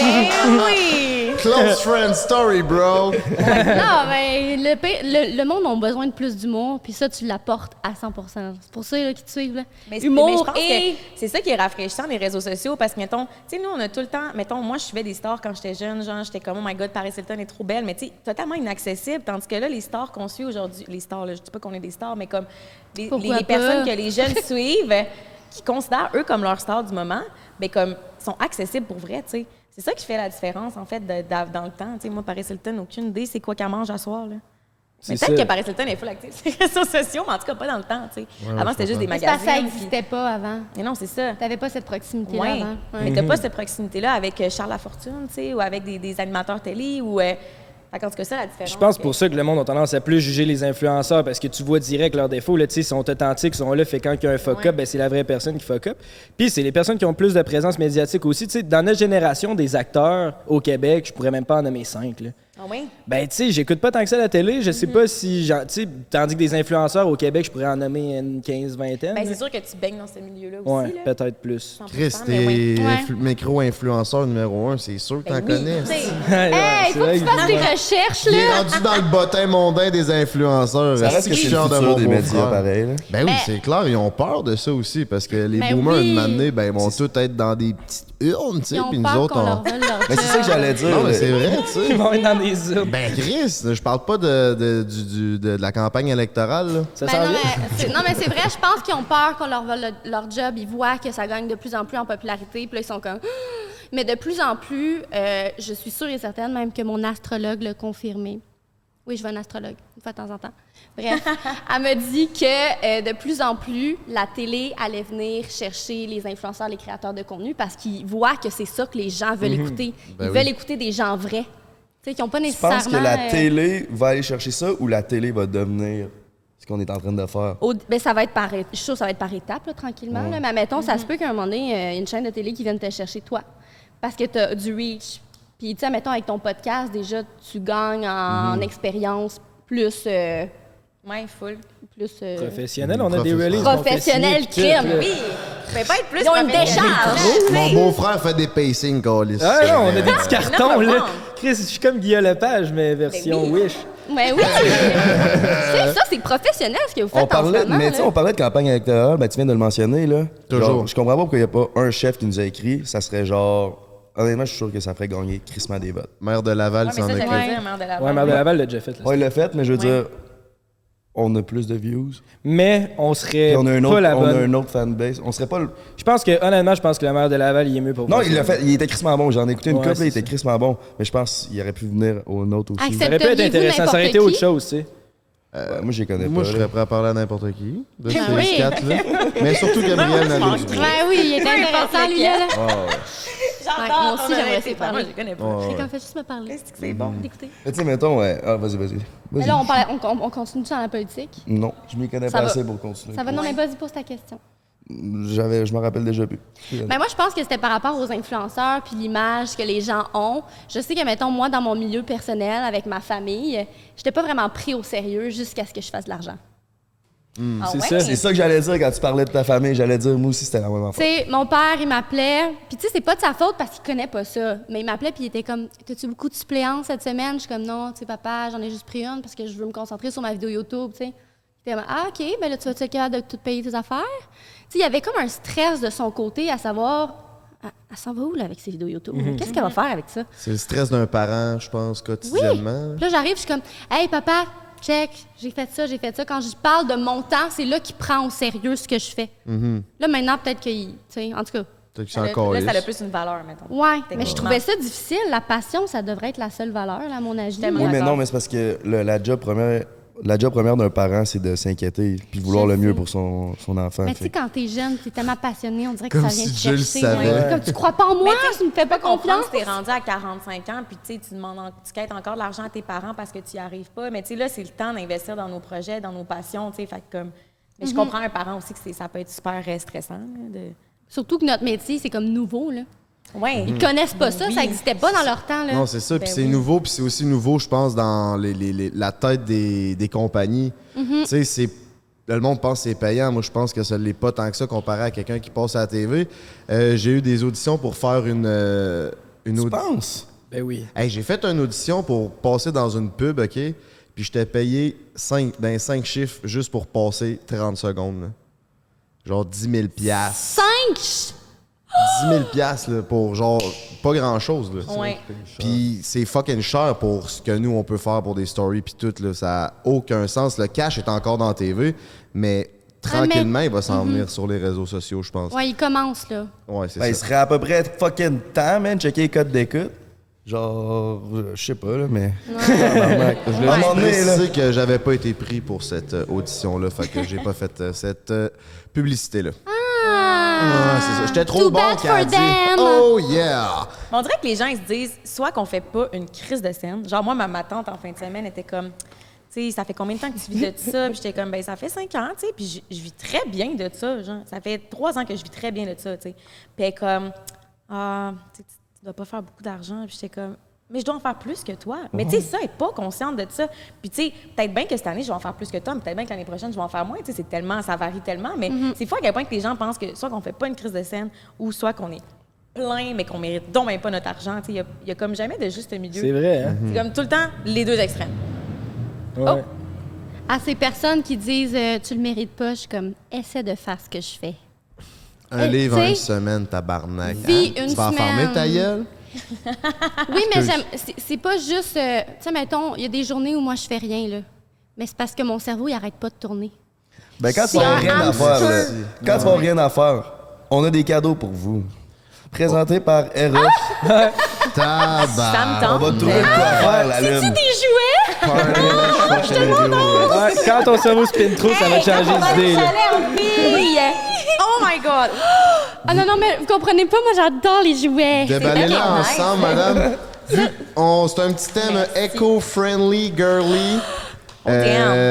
Ben oui! Close friend story, bro. Non, mais le monde a besoin de plus d'humour, puis ça, tu l'apportes à 100%. C'est pour ça là, qu'ils te suivent. Là. Mais Humour je pense et... que c'est ça qui est rafraîchissant, les réseaux sociaux, parce que, mettons, tu sais, nous, on a tout le temps, mettons, moi, je suivais des stars quand j'étais jeune, genre, j'étais comme, oh my God, Paris Hilton est trop belle, mais tu sais, totalement inaccessible, tandis que là, les stars qu'on suit aujourd'hui, les stars, là, je dis pas qu'on est des stars, mais comme les personnes que les jeunes suivent, qui considèrent eux comme leur star du moment, bien, comme, sont accessibles pour vrai, tu sais. C'est ça qui fait la différence, en fait, dans le temps. Tu sais, moi, Paris Hilton, aucune idée c'est quoi qu'elle mange à soir, là. Mais peut-être que Paris Hilton est full active sur les réseaux sociaux, mais en tout cas, pas dans le temps, tu sais. Avant, c'était juste des magazines. Parce que ça n'existait pas avant. Mais non, c'est ça. T'avais pas cette proximité-là avant. Mais t'as pas cette proximité-là avec Charles Lafortune, tu sais, ou avec des animateurs télé, ou... en tout cas, ça, la différence. Je pense pour ça que le monde a tendance à plus juger les influenceurs parce que tu vois direct leurs défauts. Là, ils sont authentiques, ils sont là. Fait quand il y a un fuck-up, ben, c'est la vraie personne qui fuck-up. Puis c'est les personnes qui ont plus de présence médiatique aussi. T'sais, dans notre génération, des acteurs au Québec, je pourrais même pas en nommer 5. Là. Ah oui? Ben, tu sais, j'écoute pas tant que ça la télé. Je sais pas si. Tu sais, tandis que des influenceurs au Québec, je pourrais en nommer une 15-20. Ben, c'est sûr que tu baignes dans ce milieu-là aussi. Ouais, peut-être plus. Chris, t'es micro-influenceur numéro 1, c'est sûr que t'en connais. Hey, faut que tu fasses des recherches, là! Il est rendu dans le bottin mondain des influenceurs. Ça reste que c'est le futur des médias, pareil. Là. Ben oui, c'est clair, ils ont peur de ça aussi, parce que les boomers, une année, ben, ils vont tous être dans des petites urnes, tu sais, puis nous autres, on... Mais c'est ça que j'allais dire. Non, mais c'est vrai, tu sais. Ils vont être dans des urnes. Ben, Chris, je parle pas de la campagne électorale, là. Ça Ben sent non, bien. mais c'est vrai, je pense qu'ils ont peur qu'on leur vole leur job. Ils voient que ça gagne de plus en plus en popularité, puis là, ils sont comme... Mais de plus en plus, je suis sûre et certaine, même que mon astrologue l'a confirmé. Oui, je vais à un astrologue, une fois de temps en temps. Bref, elle me dit que de plus en plus, la télé allait venir chercher les influenceurs, les créateurs de contenu, parce qu'ils voient que c'est ça que les gens veulent écouter. Ils veulent écouter des gens vrais. Tu sais, qui n'ont pas Tu nécessairement... penses que la télé va aller chercher ça ou la télé va devenir ce qu'on est en train de faire? Ben, ça va être par... Je suis sûre que ça va être par étapes, là, tranquillement. Là, mais admettons, ça se peut qu'à un moment donné, il y ait une chaîne de télé qui vienne te chercher toi. Parce que tu as du reach. Puis, tu sais, mettons, avec ton podcast, déjà, tu gagnes en expérience plus... Ouais, full. Plus... Professionnel, on a des releases. Professionnel, crime, oui! Ça peut pas être plus Ils ont une décharge! Mon beau-frère fait des pacing, câlisse. Ah non, on a des petits cartons, Non, là. non. Chris, je suis comme Guillaume Lepage, mais version oui. Wish. Mais oui! C'est ça, c'est professionnel, ce que vous faites en ce moment. Mais tu sais, on parlait de campagne électorale, ben tu viens de le mentionner, là. Toujours. Genre, je comprends pas pourquoi il n'y a pas un chef qui nous a écrit. Ça serait genre... Honnêtement, je suis sûr que ça ferait gagner crissement des votes. Maire de Laval, Ouais, mais s'en ça, occupe. j'allais dire, Maire de Laval. Ouais, Maire de Laval l'a déjà fait. Là. Ouais, il l'a fait, mais je veux dire, on a plus de views. Mais on serait Puis on a un pas autre, la on a bonne. un autre fanbase. On serait pas le... Je pense que, honnêtement, le maire de Laval, il est mieux pour Non, moi. il l'a fait. Il était crissement bon. J'en ai écouté une Ouais, couple, c'est il était ça. crissement bon. Mais je pense qu'il aurait pu venir au nôtre aussi. Accepte- Ça aurait pu être intéressant. Ça aurait été n'importe autre qui? chose, tu sais. Moi, je les connais Moi, pas. je là. serais prêt à parler à n'importe qui. De ces Oui. quatre-là. Mais surtout Gabriel Nadeau. Ben oui, il est intéressant, lui, là. J'adore moi aussi, ton j'aimerais honnêteté. ça parler. Moi, je connais pas. Ouais, Fait ouais. qu'on fait juste me parler. Est-ce que c'est bon? D'écouter. Mais tu sais, mettons, ouais. Ah, vas-y. Mais là, on continue dans la politique. Non, je m'y connais Ça pas va. assez pour continuer. Ça va, non, mais vas-y, pose ta question. Je me rappelle déjà plus. Ben moi, je pense que c'était par rapport aux influenceurs puis l'image que les gens ont. Je sais que, mettons, moi, dans mon milieu personnel, avec ma famille, j'étais pas vraiment pris au sérieux jusqu'à ce que je fasse de l'argent. Ah C'est ouais? ça. C'est ça que j'allais dire quand tu parlais de ta famille. J'allais dire, moi aussi, c'était la même Tu affaire. sais, mon père, il m'appelait, puis tu sais, c'est pas de sa faute parce qu'il connaît pas ça, mais il m'appelait puis il était comme « T'as-tu beaucoup de suppléances cette semaine? » Je suis comme « Non, tu sais, papa, j'en ai juste pris une parce que je veux me concentrer sur ma vidéo YouTube, tu sais. » Il était comme « Ah, OK, ben là, tu vas-tu être capable de tout payer tes affaires? » Tu sais, il y avait comme un stress de son côté à savoir « Elle s'en va où, là, avec ses vidéos YouTube? Qu'est-ce qu'elle va faire avec ça? » C'est le stress d'un parent, je pense, quotidiennement. Puis là, j'arrive, je suis comme « Hey, papa, check, j'ai fait ça, j'ai fait ça. » Quand je parle de mon temps, c'est là qu'il prend au sérieux ce que je fais. Là, maintenant, peut-être qu'il, tu sais, en tout cas. Peut-être qu'il s'en Là, ça calisse. a plus une valeur, mettons. Ouais, mais je Techniquement. trouvais ça difficile. La passion, ça devrait être la seule valeur, là, à mon avis. Tellement. Oui, mais D'accord. non, mais c'est parce que la job première d'un parent, c'est de s'inquiéter puis vouloir Je le mieux sais. pour son enfant. Mais tu sais, Fait. quand t'es jeune, t'es tellement passionné, on dirait que Comme ça vient si te Dieu le chercher. savait. Ouais. Comme tu crois pas en moi, Mais tu tu me fais pas confiance. Tu t'es rendu à 45 ans, puis tu sais, tu demandes, tu quêtes encore de l'argent à tes parents parce que tu n'y arrives pas. Mais tu sais, là, c'est le temps d'investir dans nos projets, dans nos passions, tu sais. Fait que comme. Mais je comprends un parent aussi que ça peut être super stressant. Là, de... Surtout que notre métier, c'est comme nouveau, là. Ouais. Ils connaissent pas ça, Oui. ça n'existait pas dans leur temps, là. Non, c'est ça. Puis Ben c'est oui. nouveau. Puis c'est aussi nouveau, je pense, dans la tête des compagnies. Tu sais, le monde pense que c'est payant. Moi, je pense que ça ne l'est pas tant que ça comparé à quelqu'un qui passe à la TV. J'ai eu des auditions pour faire une Tu penses? Ben oui. Hey, j'ai fait une audition pour passer dans une pub, OK? Puis j'étais payé 5 chiffres juste pour passer 30 secondes. Là. Genre 10 000 $. 5? 10 000 $ là, pour genre pas grand-chose. Là. Ouais. Puis c'est fucking cher pour ce que nous, on peut faire pour des stories puis tout. Là. Ça n'a aucun sens. Le cash est encore dans la TV, mais tranquillement, il va s'en venir sur les réseaux sociaux, je pense. Ouais, il commence, là. Ouais, c'est Ben, il ça. serait à peu près fucking temps, man, checker les codes d'écoute. Genre, je sais pas, là, mais. Je voulais À un moment donné, là. préciser que j'avais pas été pris pour cette audition-là, fait que j'ai pas fait cette publicité-là. Ouais, c'est ça. J'étais trop Too bon bad qu'elle a for dit them. Oh yeah! Mais on dirait que les gens, ils se disent, soit qu'on fait pas une crise de scène. Genre, moi, ma tante, en fin de semaine, était comme, tu sais, ça fait combien de temps que tu vis de ça? Puis j'étais comme, ben ça fait 5 ans, tu sais, puis je vis très bien de ça, genre. Ça fait 3 ans que je vis très bien de ça, tu sais. Puis elle est comme, tu dois pas faire beaucoup d'argent. Puis j'étais comme, mais je dois en faire plus que toi. Mais tu sais, ça, elle est pas consciente de ça. Puis tu sais, peut-être bien que cette année, je vais en faire plus que toi, mais peut-être bien que l'année prochaine, je vais en faire moins. Tu sais, c'est tellement, ça varie tellement. Mais c'est fou à quel point que les gens pensent que soit qu'on fait pas une crise de scène ou soit qu'on est plein, mais qu'on mérite donc même pas notre argent. Tu sais, il y a comme jamais de juste milieu. C'est vrai, hein? C'est comme tout le temps les deux extrêmes. Ouais. À ces personnes qui disent tu le mérites pas, je suis comme essaie de faire ce que je fais. Un livre en t'sais, une semaine, tabarnak. vis une Tu vas semaine. enfermer ta gueule? Oui, mais c'est pas juste. Tu sais, mettons, il y a des journées où moi je fais rien, là. Mais c'est parce que mon cerveau, il arrête pas de tourner. Ben, quand tu C'est vas un avoir rien à hamster. faire, là, quand tu vas avoir rien à faire, on a des cadeaux pour vous. Présenté par Eros. Ça me Tabarnak. tente. On va trouver de quoi faire, la C'est-tu lune. des jouets? Ouais, quand ton cerveau spin trop, ça va te changer d'idée. là. Oh my God! Ah non, non, mais vous comprenez pas, moi j'adore les jouets. Déballez-la bien nice. ensemble, madame. C'est un petit thème eco-friendly, girly.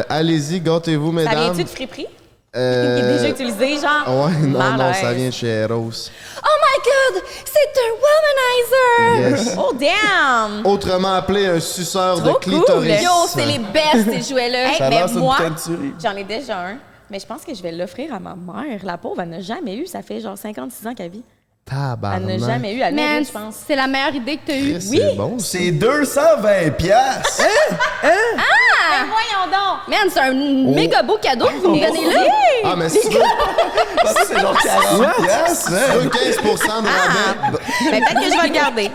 Allez-y, gâtez-vous, Ça mesdames. vient-tu de friperie? Il est déjà utilisé, genre? Ouais, non, Malaise. ça vient de chez Eros. Oh my god, c'est un womanizer! Yes. Oh, damn! Autrement appelé un suceur Trop de clitoris. Yo, c'est les best, ces jouets-là. Hey, Ça a mais l'air sur une moi, teinturie. j'en ai déjà un, mais je pense que je vais l'offrir à ma mère. La pauvre, elle n'a jamais eu. Ça fait genre 56 ans qu'elle vit. Tabarnak. Elle n'a jamais eu. Elle Man, mérite, je pense. c'est la meilleure idée que t'as eue. Chris, c'est bon. C'est 220 piastres. Ben voyons donc! Man, c'est un méga beau cadeau que vous me donnez là. Ah, mais si tu veux, Parce que c'est genre 40 piastres, si tu veux 15 de rabais, Ben, peut-être que je vais le garder.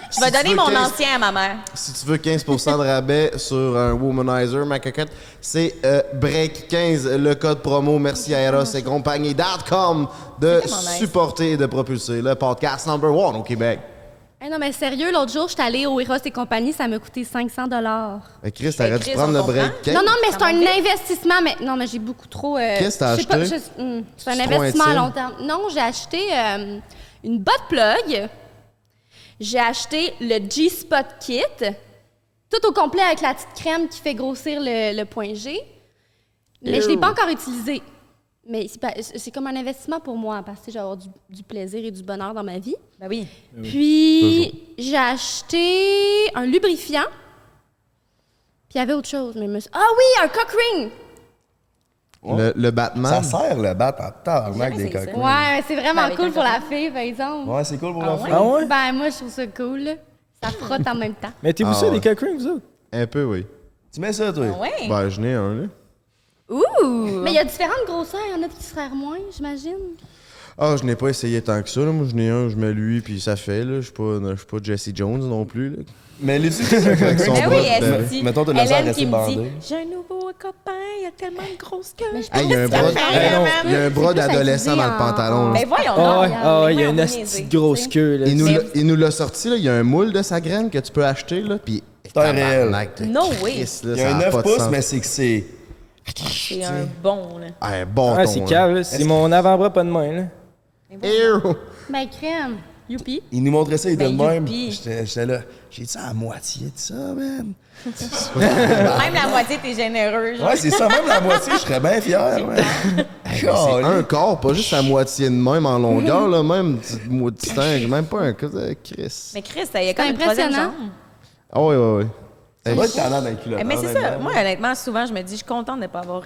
Je vais Si tu donner veux mon 15 ancien à ma mère. si tu veux 15 de rabais sur un Womanizer, ma coquette, c'est BREAK15, le code promo. Merci à Eros et compagnie.com de C'est tellement nice. supporter et de propulser le podcast number 1 au Québec. Hey, non, mais sérieux, l'autre jour, j'étais allée au Eros et compagnie, ça m'a coûté 500 Chris, t'aurais dû Chris, prendre on le comprend. BREAK15. Non, non, mais Ça c'est un monte vite. investissement. Mais non, mais j'ai beaucoup trop. Qu'est-ce que t'as je sais pas, acheté? c'est un C'est trop investissement à intime. long terme. Non, j'ai acheté une butt plug. J'ai acheté le G-Spot Kit, tout au complet avec la petite crème qui fait grossir le point G. Mais je l'ai pas encore utilisé. Mais c'est comme un investissement pour moi, parce que j'ai avoir du plaisir et du bonheur dans ma vie. Ben oui. Puis, j'ai acheté un lubrifiant. Puis, il y avait autre chose. Mais ah oui, un cock ring! Le Batman. Ça sert le bat en tabarnak Jamais des essayé ça. coquins. Ouais, c'est vraiment avec cool un pour la cock fille, par exemple. Ouais, c'est cool pour Ah la ouais? fille. Ah ouais? Ben, moi, je trouve ça cool. Là. Ça frotte en même temps. Mettez-vous Ah ça, ouais. des cock rings, vous autres? Un peu, oui. Tu mets ça, toi? Ah ouais? Ben, je n'ai un, là. Ouh! Mais il y a différentes grosseurs. Il y en a qui se frèrent moins, j'imagine. Ah, je n'ai pas essayé tant que ça, là. Moi, je n'ai un, je mets lui, puis ça fait, là. Je suis pas Jesse Jones non plus, là. Mais l'utilise Avec son Ben bras oui, de- elle dit. mettons, t'as le laser Hélène resté qui me bandé. dit j'ai un nouveau copain, il a tellement une grosse queue. Mais je Hey, il y a un bras, il y a un bras d'adolescent dans le pantalon, là. Ben voyons Ah ouais, donc. ah ouais, il y a Voyons, une vous hostie niaisez, de grosse tu sais. queue, là. Il nous l'a sorti, là. Il y a un moule de sa graine que tu peux acheter, là. Puis. C'est un réel. tabarnak, No way. Christ, là, Il y a ça un a 9 pas de pouces, sens. mais c'est que c'est. C'est un bon, là. Ah, un bâton, Ah, c'est là. cave, là. C'est mon avant-bras pas de main, là. Ew. Ben, crème. Youpi. Il nous montrait ça, il était Ben, de même. youpi. J'étais là. J'ai-tu à la moitié de ça, man? Même la moitié, t'es généreux. genre. Ouais, c'est ça, même la moitié, je serais bien fier, man. C'est un corps, pas juste à moitié de même en longueur, là. Même, tu distingues même pas un cas de Chris. Mais Chris, il y a quand même une troisième impressionnant. jambe. Ah, oui, oui, oui. Ça va être talent dans le culotte. Mais c'est ça. honnêtement. Moi, honnêtement, souvent, je me dis, je suis contente de ne pas avoir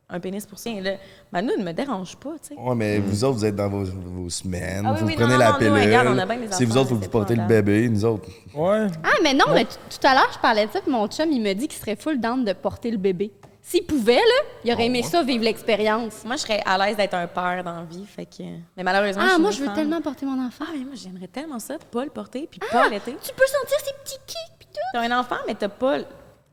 un pénis pour sien. Là, Manu ne me dérange pas, tu sais. Ouais, mais vous autres, vous êtes dans vos semaines, Ah oui, vous oui, prenez non, la non, pilule. nous, regarde, on a bien des C'est vous enfants, autres, faut que c'est vous portez le épouvantable. bébé, nous autres. Ouais. Ah, mais non, mais tout à l'heure, je parlais de ça, puis mon chum, il me dit qu'il serait full down de porter le bébé. S'il pouvait, là, il aurait aimé ça, vivre l'expérience. Moi, je serais à l'aise d'être un père dans la vie, fait que... Mais malheureusement, Ah, suis moi, une je veux femme. tellement porter mon enfant. Ah, mais moi, j'aimerais tellement ça, pas le porter, puis pas allaiter. Tu peux sentir ses petits kicks, pis tout. T'as un enfant, mais t'as pas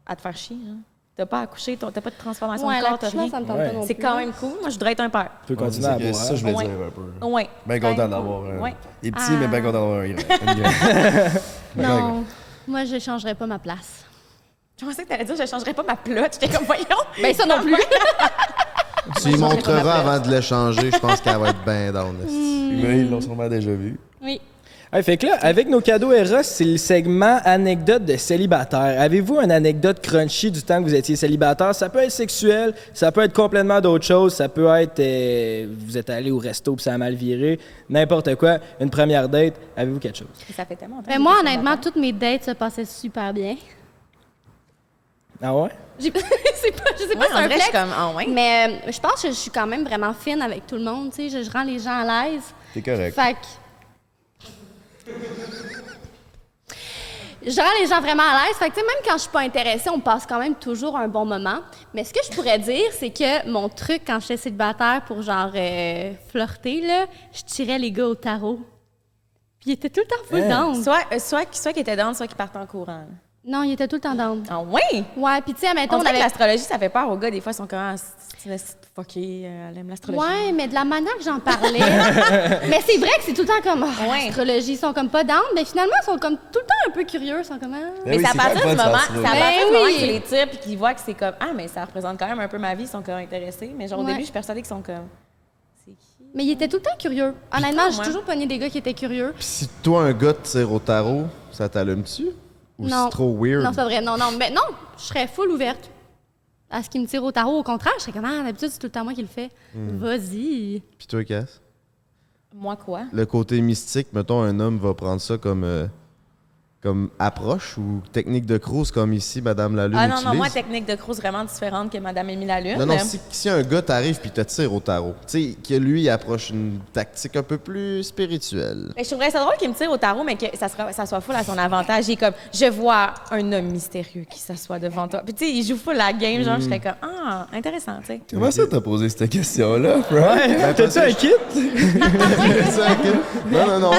à te faire chier, hein. T'as pas à accoucher, t'as pas de transformation Ouais, de corps, t'as l'accouchement, rien. ça me tente Ouais. pas non C'est plus. quand même cool. Moi, je voudrais être un père. Tu peux continuer à C'est que boire. ça, je voulais Ouais. dire un peu. Ouais. Bien content d'avoir un. Ouais. Il est petit, mais bien content d'avoir un grand. Non, moi, je changerais pas ma place. Je pensais que t'allais dire je changerais pas ma plotte. J'étais comme, voyons. Ben, ça non plus. Tu lui montreras avant de l'échanger, je pense qu'elle va être bien down. Mais ils l'ont sûrement déjà vu. Oui. Ouais, fait que là, avec nos cadeaux Eros, c'est le segment anecdote de célibataire. Avez-vous une anecdote crunchy du temps que vous étiez célibataire? Ça peut être sexuel, ça peut être complètement d'autres choses, ça peut être vous êtes allé au resto puis ça a mal viré, n'importe quoi. Une première date, avez-vous quelque chose? Ça fait tellement longtemps. Ben, moi, honnêtement, toutes mes dates se passaient super bien. Ah ouais? Je sais pas, je sais pas, Ouais, c'est on un dirait que je flex, suis comme, ah ouais. mais je pense que je suis quand même vraiment fine avec tout le monde, tu sais, je rends les gens à l'aise. C'est correct. Fait que... Je rends les gens vraiment à l'aise. Fait que, tu sais, même quand je suis pas intéressée, on passe quand même toujours un bon moment. Mais ce que je pourrais dire, c'est que mon truc, quand j'étais célibataire pour, genre, flirter, là, je tirais les gars au tarot. Puis ils étaient tout le temps full down. Soit qui était down, soit qui partait en courant. là. Non, ils étaient tout le temps down. Ah ouais? Ouais, puis tu sais, admettons, On on dirait que avait... l'astrologie, ça fait peur aux gars. Des fois, ils sont comme, ah, c'est une fuckée, elle aime l'astrologie. Ouais, mais de la manière que j'en parlais. Mais c'est vrai que c'est tout le temps comme Ouais. astrologie, ils sont comme pas down, mais finalement ils sont comme tout le temps un peu curieux, ils sont comme Mais oui, c'est à c'est partir quand du même moment, fun, ça, c'est à Ben partir du moment oui. que tu les tires puis qu'ils voient que c'est comme, ah, mais ça représente quand même un peu ma vie, ils sont comme intéressés. Mais genre, au Ouais. début, je suis persuadée qu'ils sont comme, c'est qui? Mais ils étaient tout le temps curieux. Honnêtement, j'ai moi. toujours pogné des gars qui étaient curieux. Puis si toi, un gars te tire au tarot, ça t'allume-tu? Ou Non. c'est trop weird? Non, c'est pas vrai. Non, non, mais non, je serais full ouverte à ce qui me tire au tarot. Au contraire, je serais comme, ah, d'habitude, c'est tout le temps moi qui le fais. Vas-y. Puis toi, Cass? Moi, quoi? Le côté mystique, mettons, un homme va prendre ça comme approche ou technique de cruise comme ici, Madame Lalune Ah non, utilise? non, moi, technique de cruise vraiment différente que Madame Émile Lalune. Non, non, si un gars t'arrive puis te tire au tarot, tu sais, que lui, il approche une tactique un peu plus spirituelle. Mais je trouverais ça drôle qu'il me tire au tarot, mais que ça soit full à son avantage. Il est comme, je vois un homme mystérieux qui s'assoit devant toi. Puis tu sais, il joue full la game, genre, je serais comme, ah, intéressant, tu sais. Comment ça t'as posé cette question-là, Frank? Ouais, t'as-tu un kit? Non, non,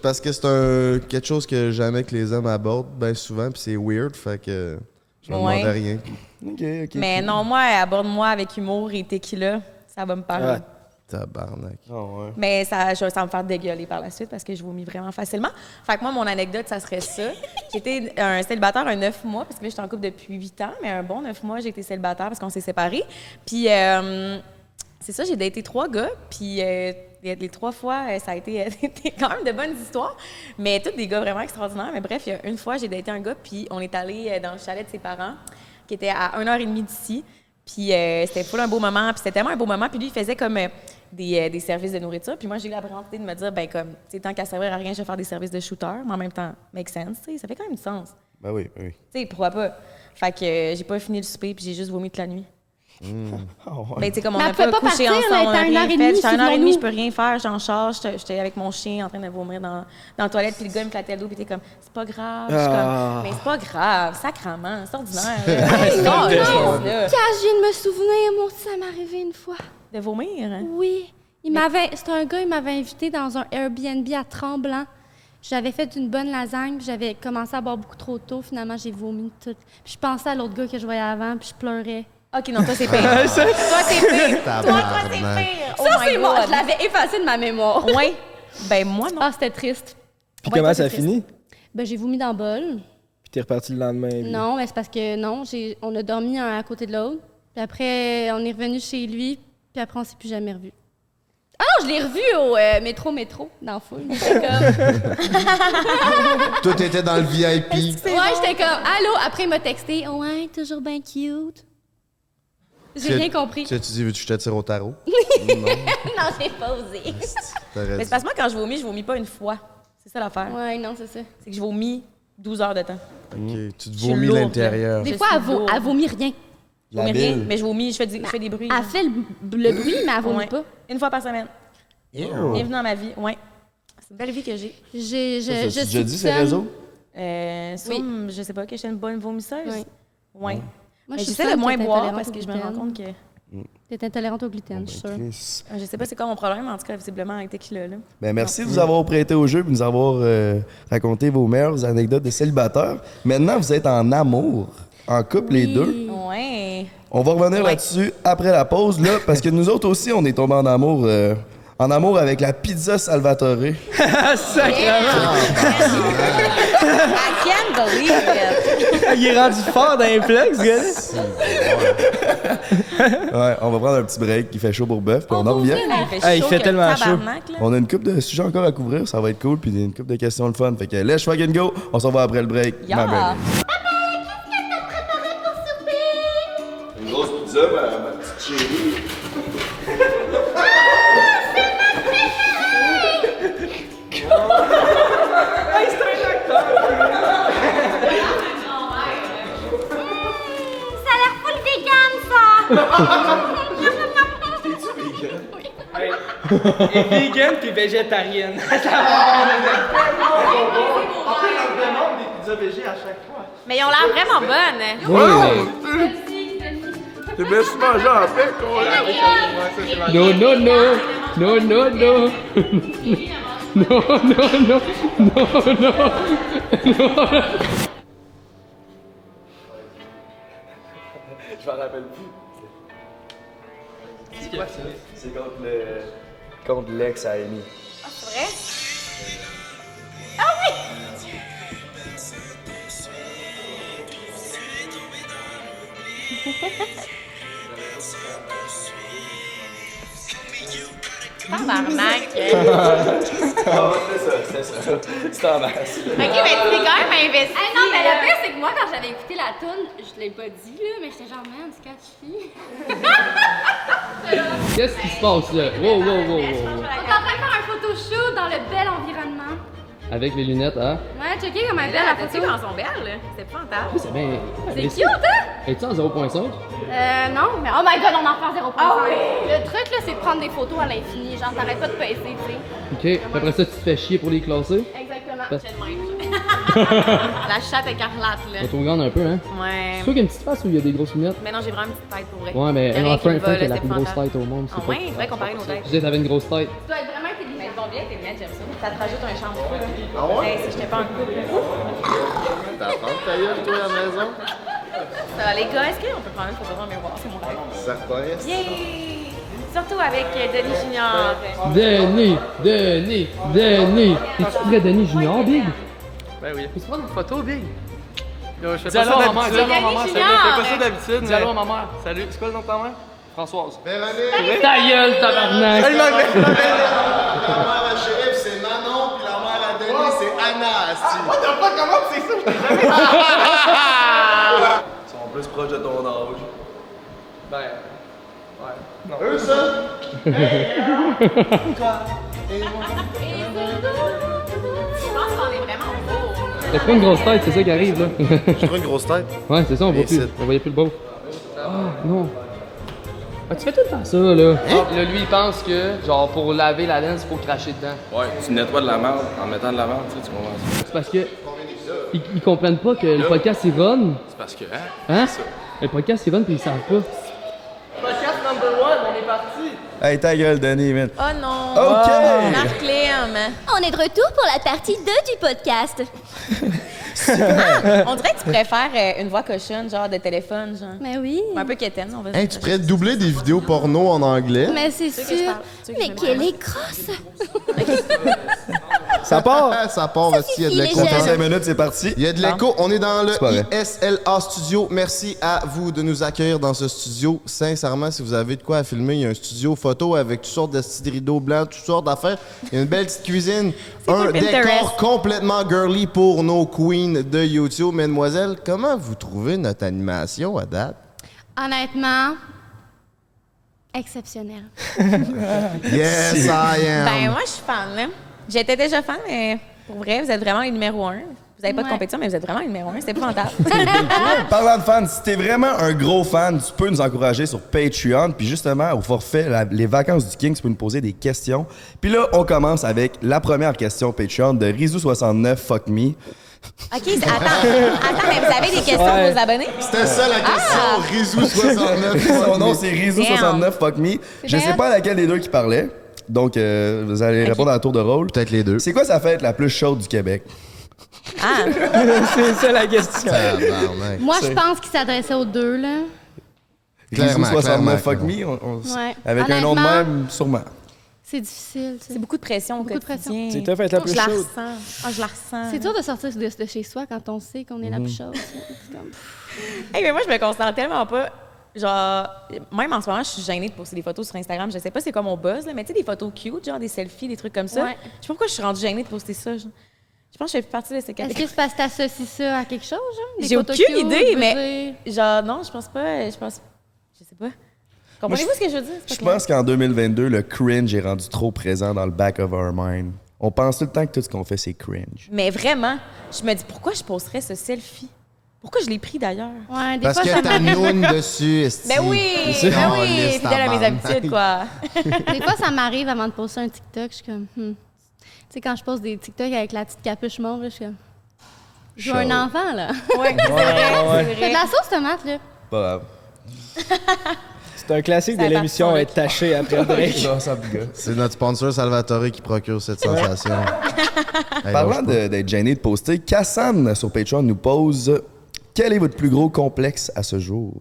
parce que c'est quelque chose que jamais que les hommes abordent bien souvent, puis c'est weird, fait que je me Ouais. demandais rien. Ok. Mais non, moi, aborde-moi avec humour et tequila, ça va me parler. Ah. Tabarnak. Ah ouais. Mais ça va me faire dégueuler par la suite parce que je vomis vraiment facilement. Fait que moi, mon anecdote, ça serait ça. J'étais un célibataire un 9 mois, parce que là, j'étais en couple depuis 8 ans, mais un bon 9 mois, j'ai été célibataire parce qu'on s'est séparés. Puis, c'est ça, j'ai daté 3 gars, puis les 3 fois, ça a été quand même de bonnes histoires, mais tous des gars vraiment extraordinaires. Mais bref, il y a une fois, j'ai daté un gars, puis on est allé dans le chalet de ses parents, qui était à 1h30 d'ici. Puis c'était full un beau moment, puis c'était tellement un beau moment. Puis lui, il faisait comme des services de nourriture. Puis moi, j'ai eu la brillante idée de me dire, ben comme, tu sais, tant qu'à servir à rien, je vais faire des services de shooter, mais en même temps, make sense, tu sais, ça fait quand même du sens. Ben oui, oui. Tu sais, pourquoi pas? Fait que j'ai pas fini le souper, puis j'ai juste vomi toute la nuit. Ben, tu sais, comme on Mais n'a elle pouvait pas pas couché partir, ensemble, là, on elle a était à rien 1h30, fait. J'étais à 1h30, souvenons-nous. je peux rien faire, j'en charge. J'étais avec mon chien en train de vomir dans la toilette, puis le gars il me flattait le dos, puis il était comme, c'est pas grave. Je suis comme, mais c'est pas grave, sacrement, c'est ordinaire. là. Non, là. Quand je viens de me souvenir, moi aussi, ça m'est arrivé une fois. De vomir? Hein? Oui. C'était un gars, il m'avait invité dans un Airbnb à Tremblant. J'avais fait une bonne lasagne, puis j'avais commencé à boire beaucoup trop tôt. Finalement, j'ai vomi tout. Puis je pensais à l'autre gars que je voyais avant, puis je pleurais. OK, non, toi, c'est pire. Toi, c'est pire. Toi, c'est pire. Oh Ça, my c'est moi. God. Je l'avais effacé de ma mémoire. Oui. Ben, moi, non. Ah, c'était triste. Puis Ouais, comment toi, ça a c'est fini? Ben, j'ai vomi dans le bol. Puis t'es reparti le lendemain. puis- Non, mais c'est parce que non, on a dormi un à côté de l'autre. Puis après, on est revenu chez lui. Puis après, on s'est plus jamais revus. Ah non, je l'ai revu au métro, dans la foule. J'étais comme... Toi, t'étais dans le VIP. Ouais, j'étais comme, allô? Après, il m'a texté, ouais, toujours bien cute. J'ai rien compris. Tu dis, veux-tu que je te tire au tarot? Non, j'ai pas osé. Mais c'est parce que moi, quand je vomis pas une fois. C'est ça l'affaire. Ouais, non, c'est ça. C'est que je vomis 12 heures de temps. Ok, tu te Je suis vomis lourde, l'intérieur. Des Je fois, suis elle lourde. vomit rien. Je vomis rien, mais je vomis, je fais des bruits. Elle fait le bruit, mais elle vomit pas. Une fois par semaine. Bienvenue dans ma vie, ouais. C'est une belle vie que j'ai. Tu as déjà dit ces réseaux? Je sais pas, que je suis une bonne vomisseuse. Oui. Ouais. Moi, j'essaie de moins boire parce que je me rends compte que... T'es intolérante au gluten, je suis sûre. Je sais pas c'est quoi mon problème, en tout cas, visiblement, avec Tequila, là. Ben, merci de vous avoir prêté au jeu et de nous avoir raconté vos meilleures anecdotes de célibataire. Maintenant, vous êtes en amour, en couple les deux. Ouais. On va revenir là-dessus après la pause, là, parce que nous autres aussi, on est tombés en amour avec la pizza Salvatore. Sacrément! I can't believe it! Il est rendu fort dans les plugs, ce gars-là. Ouais, on va prendre un petit break, il fait chaud pour bœuf, puis on en revient. Il fait tellement chaud. On a une couple de sujets encore à couvrir, ça va être cool, puis une couple de questions le fun. Fait que let's fucking go, on s'en va après le break. Yeah. Une grosse pizza, ma petite chérie. Ça a l'air full vegan, ça! Et vegan puis végétarienne. Mais ils ont l'air vraiment bonnes. Tu me suis mangé en fait, Non, non, non. Non, non, non. Non, non, non. Non, non. Je m'en rappelle plus. C'est quoi ça? C'est contre l'ex à Amy. Ah, c'est vrai? Tabarnak! C'est ça. C'est en masse. Ok, mais tu t'es quand même investi. Hey, non, mais le pire, c'est que moi, quand j'avais écouté la toune, je l'ai pas dit, là, mais j'étais genre, man, c'est catchy. Qu'est-ce qui se passe là? Wow, wow, wow, wow. On est en train de faire un photoshoot dans le bel environnement. Avec les lunettes, hein? Ouais, checker comme elle est belle la Tu sais photo. comment elles sont belles, là? C'est fantastique. C'est bien. C'est cute, hein? Es-tu en 0.5? Non, mais oh my god, on en fait 0.5. Ah oui? Le truc, là, c'est de prendre des photos à l'infini. Genre, t'arrêtes pas de passer, tu sais. Ok. Puis après ça, tu te fais chier pour les classer? Exactement. Parce- J'ai le même. La chatte écarlate, là. Ça tourne un peu, hein? Ouais. C'est toi qui as une petite face ou il y a des grosses lunettes? Mais non, j'ai vraiment une petite tête pour vrai. Ouais, mais Y a rien qui Frank, me va, Frank là, a la c'est plus grosse fantastique. tête au monde. Ah c'est ouais, pas- il faudrait comparer nos têtes. Je disais, t'avais une grosse tête. Tu dois être vraiment intelligent. Mais elles vont bien, tes lunettes, j'aime ça. Ça te rajoute un charme fou, là. Ah ouais? Hey, si j'étais pas en couple. T'as fait ta gueule, toi, à la maison? Ça va, les gars, est-ce qu'on peut prendre une photo dans le miroir? C'est mon rêve. Certain. Yay! Surtout avec Denis Junior. Denis! Es-tu prêt, Denis Junior, Big? Ben oui. Peux-tu prendre une photo, Big? Yo, je fais Dis pas allô ça à ma mère, dis d'habitude. allô à ma mère, Denis salut. Junior. Je fais pas ça d'habitude. Dis allô à mais- ma mère. Salut, c'est quoi le nom de ta mère? Françoise. Véronique! Ta gueule, tabarnak! La mère à Shérif, c'est Manon, puis la mère à Denis, c'est Anna, asti. Ils sont plus proches de ton âge. Ben. Ouais. Non. Eux, ça? Je pense qu'on est vraiment beau. T'as pas une grosse tête, c'est ça qui arrive, là. J'ai pris une grosse tête. Ouais, c'est ça, on voit Ici. plus. On voyait plus le beau. Ah, non. Ah, tu fais tout le temps ça, là. Là, lui, il pense que, genre, pour laver la laine, il faut cracher dedans. Ouais, tu nettoies de la merde en mettant de la merde, tu comprends ça? C'est parce que. Ils comprennent pas que le podcast, il run. C'est parce que, Hein? Le podcast, il run, puis ils savent pas. Podcast number 1, on est parti. Hey, ta gueule, Denis, man. Oh non! OK! Marc Léum! On est de retour pour la partie 2 du podcast. On dirait que tu préfères une voix cochonne, genre de téléphone, genre. Mais oui. Un peu quétaine, on va Hey, tu pourrais doubler des vidéos porno en anglais? Mais c'est Tu veux que je sûr. parle? Tu veux que Mais je me quelle parle? est grosse! Ça part! Ça part aussi, il y a de suffit, l'écho. les On fait jeunes. 5 minutes, c'est parti. Il y a de l'écho. On est dans le C'est pas vrai. ISLA Studio. Merci à vous de nous accueillir dans ce studio. Sincèrement, si vous avez de quoi à filmer, il y a un studio photo avec toutes sortes de petits rideaux blancs, toutes sortes d'affaires. Il y a une belle petite cuisine. Un pour Pinterest. décor complètement girly pour nos queens de YouTube. Mesdemoiselles, comment vous trouvez notre animation à date? Honnêtement, exceptionnel. Yes, I am. Ben, moi, je suis fan, là. J'étais déjà fan, mais pour vrai, vous êtes vraiment les numéro 1. Vous n'avez pas de compétition, mais vous êtes vraiment le numéro 1. C'est épouvantable. Parlant de fans, si t'es vraiment un gros fan, tu peux nous encourager sur Patreon. Puis justement, au forfait, les vacances du King, tu peux nous poser des questions. Puis là, on commence avec la première question Patreon de Rizou69 Fuck Me. OK, attends, mais vous avez des questions pour vos abonnés? C'était ça la question, Rizou69. Son nom, c'est Rizou69 Fuck Me. Je sais pas à laquelle des deux qui parlait. Donc, vous allez répondre à la tour de rôle. Peut-être les deux. C'est quoi sa fête la plus chaude du Québec? Ah! C'est ça la question. Moi, je pense qu'il s'adressait aux deux, là. Rizou69 Fuck Me, Ouais. avec un nom de Honnêtement, même, sûrement. C'est difficile, C'est beaucoup de pression au Beaucoup de quotidien. C'est tough être la plus Je la chaude. ressens. Ah, je la ressens. C'est dur de sortir de chez soi quand on sait qu'on est la plus chaude. C'est comme... Hey, mais moi, je me considère tellement pas. Genre, même en ce moment, je suis gênée de poster des photos sur Instagram. Je sais pas c'est quoi mon buzz, là, mais tu sais, des photos cute, genre des selfies, des trucs comme ça. Ouais. Je sais pas pourquoi je suis rendue gênée de poster ça. Genre. Je pense que je fais partie de cette Est-ce catégorie. que c'est parce que t'associes ça à quelque chose, genre? Des J'ai photos aucune cute, idée, je veux mais dire? genre, non, je pense pas. Je sais pas. Comprenez-vous ce que je veux dire? C'est Je pas pense qu'en 2022, le cringe est rendu trop présent dans le back of our mind. On pense tout le temps que tout ce qu'on fait, c'est cringe. Mais vraiment, je me dis pourquoi je posterais ce selfie? Pourquoi je l'ai pris d'ailleurs? Ouais, des Parce fois, que ça t'as m'arrive. noun dessus, esti. Ben oui! Ben oui! Fidèle à mes habitudes, quoi. Des fois, ça m'arrive avant de poster un TikTok, je suis comme, Tu sais, quand je poste des TikTok avec la petite capuche mauve, là, je suis comme, je vois un enfant, là. Ouais, c'est vrai, c'est C'est vrai. de la sauce tomate, là. Pas grave. C'est un classique Ça de l'émission appartient. être taché après le break. Non, ça me gosse. C'est notre sponsor Salvatore qui procure cette sensation. Hey, Parlant lâche pas. d'être gêné de poster, Cassane sur Patreon nous pose quel est votre plus gros complexe à ce jour?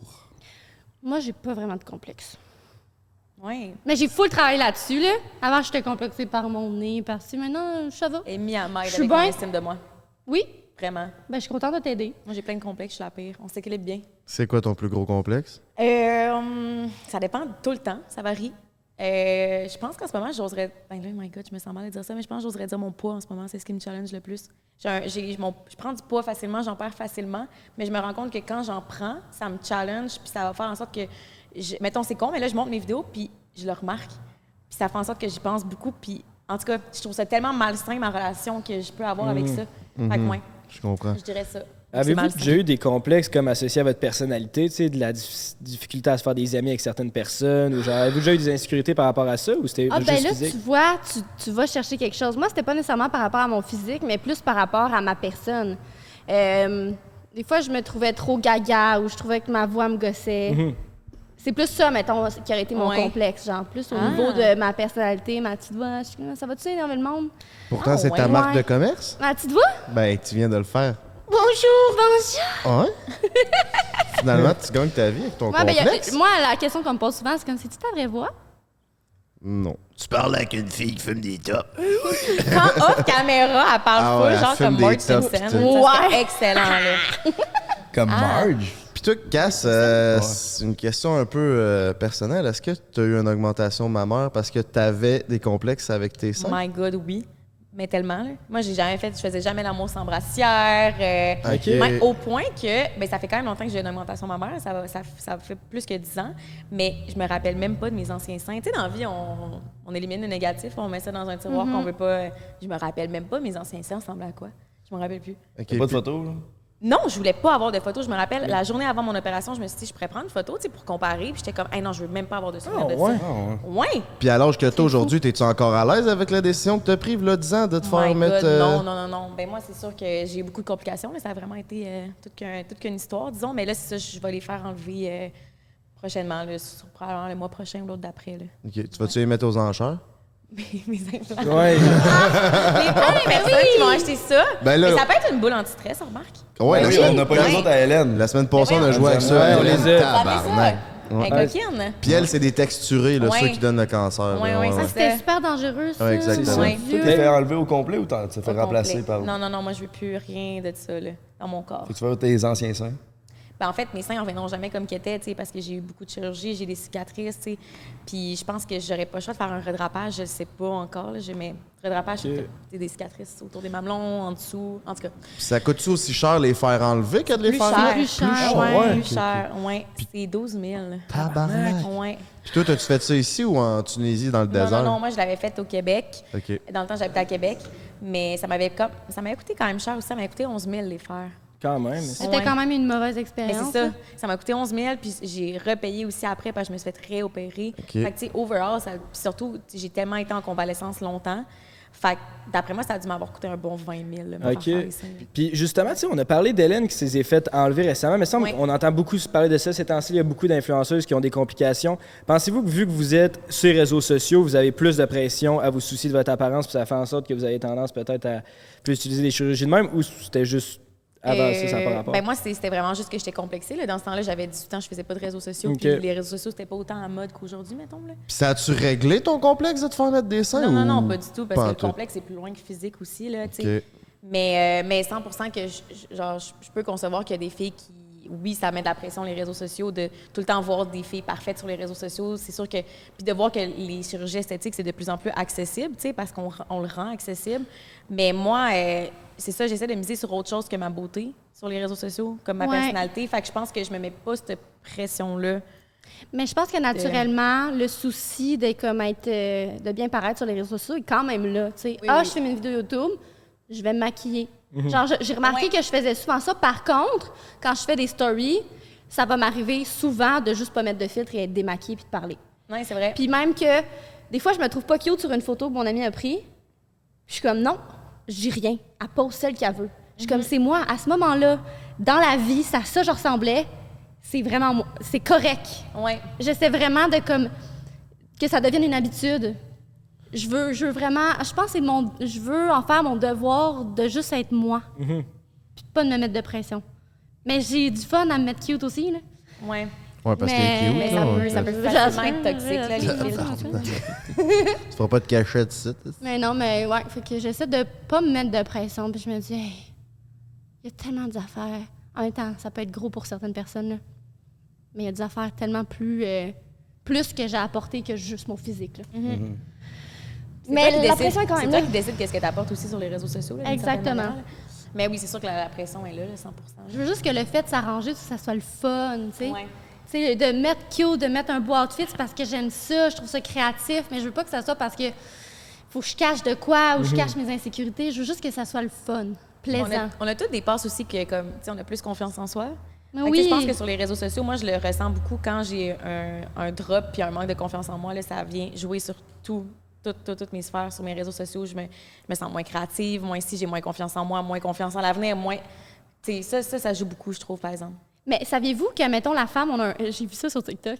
Moi, j'ai pas vraiment de complexe. Ouais. Mais j'ai full travaillé là-dessus, là. Avant, j'étais complexée par mon nez, par-ci. Maintenant, ça va. Et mis à m'aide Je suis avec mon bien. estime de moi. Oui, Vraiment. ben, je suis contente de t'aider. Moi, j'ai plein de complexes, je suis la pire. On s'équilibre bien. C'est quoi ton plus gros complexe? Ça dépend tout le temps, ça varie. Je pense qu'en ce moment, j'oserais. Ben là, my God, je me sens mal de dire ça, mais je pense que j'oserais dire mon poids en ce moment, c'est ce qui me challenge le plus. Je prends du poids facilement, j'en perds facilement, mais je me rends compte que quand j'en prends, ça me challenge, puis ça va faire en sorte que. Mettons, c'est con, mais là, je monte mes vidéos, puis je le remarque. Puis ça fait en sorte que j'y pense beaucoup, puis en tout cas, je trouve ça tellement malsain, ma relation, que je peux avoir avec ça. Fait que, ouais, Je comprends. je dirais ça. C'est Avez-vous malsain. déjà eu des complexes comme associés à votre personnalité, tu sais, de la difficulté à se faire des amis avec certaines personnes, ou genre, avez-vous déjà eu des insécurités par rapport à ça, ou c'était Ah, juste ben là, physique? tu vois, tu vas chercher quelque chose. Moi, c'était pas nécessairement par rapport à mon physique, mais plus par rapport à ma personne. Des fois, je me trouvais trop gaga ou je trouvais que ma voix me gossait. C'est plus ça, mettons, qui aurait été mon Ouais. complexe, genre, plus au niveau de ma personnalité, ma petite voix. Je suis comme, ça va-tu énerver le monde? Pourtant, c'est ta ouais. marque Ouais. de commerce? Ma petite voix? Ben, tu viens de le faire. Bonjour! Ah ouais? Finalement, tu gagnes ta vie avec ton Ouais, ben, complexe? moi, la question qu'on me pose souvent, c'est comme, c'est-tu ta vraie voix? Non. Tu parles avec une fille qui fume des tops. Quand off caméra, elle parle Ah full, ouais, elle genre fume comme des Marge tops, Simpson. pis Ça, tout. c'était excellent, là. Comme Marge. Puis toi, Cass, c'est une question un peu personnelle. Est-ce que tu as eu une augmentation mammaire parce que tu avais des complexes avec tes seins? My God, oui. Mais tellement, là. Moi, je faisais jamais l'amour sans brassière. OK. Même au point que, ben, ça fait quand même longtemps que j'ai une augmentation mammaire. Ça fait plus que 10 ans. Mais je me rappelle même pas de mes anciens seins. Tu sais, dans la vie, on élimine le négatif, on met ça dans un tiroir qu'on veut pas. Je me rappelle même pas mes anciens seins ressemblaient à quoi. Je me rappelle plus. OK, T'as pas de puis- photo, là? Non, je voulais pas avoir de photos. Je me rappelle, la journée avant mon opération, je me suis dit, je pourrais prendre une photo, tu sais, pour comparer. Puis j'étais comme, hey, non, je veux même pas avoir de souvenir de ça. Ouais. Puis à l'âge que tu as aujourd'hui, es-tu encore à l'aise avec la décision que tu as prise, là, 10 ans, de te faire My mettre. God, non. Ben moi, c'est sûr que j'ai eu beaucoup de complications. Là. Ça a vraiment été toute qu'une histoire, disons. Mais là, c'est ça, je vais les faire enlever prochainement, là, probablement le mois prochain ou l'autre d'après. Là. OK. Tu vas-tu les mettre aux enchères? Mes implants. Ouais. Les personnes qui m'ont acheté ça. Ben là- Mais ça peut être une boule anti-stress, remarque. Ouais, Oui, on n'a pas eu les autres à Hélène. La semaine passée, on a Ouais, joué avec ça. ouais, on Hélène, les a. tabarnak. Ouais. Ouais. Coquine. Puis elle, c'est des texturés, là, Ouais. ceux qui donnent le cancer. Ouais, là, ouais, ça, Ah, c'était super dangereux, ça. Ouais, exactement. Ouais. Mon Tu Dieu. t'es fait enlever au complet ou tu t'es fait Au remplacer complet. par... Non, moi, je veux plus rien de ça, là, dans mon corps. Fait que tu veux tes anciens seins? Ben, en fait, mes seins en reviendront jamais comme qu'ils étaient, parce que j'ai eu beaucoup de chirurgie, j'ai des cicatrices, tu sais. Puis je pense que j'aurais pas le choix de faire un redrapage, je le sais pas encore, là, mais redrapage, c'est des cicatrices autour des mamelons, en dessous, en tout cas. Puis ça coûte-tu aussi cher les faire enlever que de les faire cher, mettre? Plus cher, ouais. C'est 12 000. Tabarnak! Ouais. Puis toi, t'as-tu fait ça ici ou en Tunisie, dans le désert? Non, moi, je l'avais fait au Québec. OK. Dans le temps, j'habitais à Québec. Mais ça m'avait coûté quand même cher aussi. Ça m'avait coûté 11 000 les faire. Quand même. C'était quand même une mauvaise expérience. C'est ça. Ça m'a coûté 11 000, puis j'ai repayé aussi après parce que je me suis fait réopérer. Okay. Fait que, tu sais, overall, surtout, j'ai tellement été en convalescence longtemps. Fait que, d'après moi, ça a dû m'avoir coûté un bon 20 000. Là, OK. Puis justement, tu sais, on a parlé d'Hélène qui s'est fait enlever récemment, mais ça, on entend beaucoup parler de ça ces temps-ci. Il y a beaucoup d'influenceuses qui ont des complications. Pensez-vous que, vu que vous êtes sur les réseaux sociaux, vous avez plus de pression à vous soucier de votre apparence, puis ça fait en sorte que vous avez tendance peut-être à plus utiliser les chirurgies de même, ou c'était juste avancé, ça n'a pas rapport? Ben moi, c'était vraiment juste que j'étais complexée. Là. Dans ce temps-là, j'avais 18 ans, je faisais pas de réseaux sociaux. OK. Puis les réseaux sociaux, c'était pas autant en mode qu'aujourd'hui, mettons. Là. Puis ça a-tu réglé ton complexe de te faire mettre des seins? Non, pas du tout, parce que le complexe est plus loin que physique aussi. Là, OK. Mais 100% que je peux concevoir qu'il y a des filles qui, oui, ça met de la pression, les réseaux sociaux, de tout le temps voir des filles parfaites sur les réseaux sociaux. C'est sûr que. Puis de voir que les chirurgies esthétiques, c'est de plus en plus accessible, tu sais, parce qu'on le rend accessible. Mais moi, c'est ça, j'essaie de miser sur autre chose que ma beauté sur les réseaux sociaux, comme ma personnalité. Fait que je pense que je me mets pas cette pression-là. Mais je pense que naturellement, le souci de bien paraître sur les réseaux sociaux est quand même là. Tu sais, je fais une vidéo YouTube, je vais me maquiller. Genre, j'ai remarqué que je faisais souvent ça. Par contre, quand je fais des stories, ça va m'arriver souvent de juste pas mettre de filtre et être démaquillée puis de parler. Oui, c'est vrai. Puis même que des fois, je me trouve pas cute sur une photo que mon ami a pris. Puis je suis comme, non, je dis rien. Elle pose celle qu'elle veut. Je suis comme, c'est moi. À ce moment-là, dans la vie, ça je ressemblais. C'est vraiment moi. C'est correct. Ouais. J'essaie vraiment de que ça devienne une habitude. Je veux vraiment. Je pense que je veux en faire mon devoir de juste être moi. Puis de pas de me mettre de pression. Mais j'ai du fun à me mettre cute aussi, là. Ouais. Ouais, parce que t'es cute. Mais ça peut facilement être toxique, là, les filtres. Tu feras pas de cachette ici. Mais non, mais ouais, fait que j'essaie de pas me mettre de pression. Puis je me dis, hey, il y a tellement d'affaires. En même temps, ça peut être gros pour certaines personnes, là. Mais il y a des affaires tellement plus que j'ai apporté que juste mon physique, là. Mais la pression est quand même là. C'est toi qui décides qu'est-ce que tu apportes aussi sur les réseaux sociaux. Là, exactement. Mais oui, c'est sûr que la pression est là, 100%. Je veux juste que le fait de s'arranger, que ça soit le fun, tu sais. Ouais. Tu sais, de mettre cute, de mettre un beau outfit, c'est parce que j'aime ça, je trouve ça créatif, mais je veux pas que ça soit parce que faut que je cache de quoi ou je cache mes insécurités. Je veux juste que ça soit le fun, plaisant. On a toutes des passes aussi que, comme, tu sais, on a plus confiance en soi. Oui. Je pense que sur les réseaux sociaux, moi, je le ressens beaucoup quand j'ai un drop puis un manque de confiance en moi. Là, ça vient jouer sur toutes mes sphères sur mes réseaux sociaux. Je me sens moins créative, moins si j'ai moins confiance en moi, moins confiance en l'avenir, moins... Tu sais, ça joue beaucoup, je trouve, par exemple. Mais saviez-vous que, mettons, la femme, j'ai vu ça sur TikTok.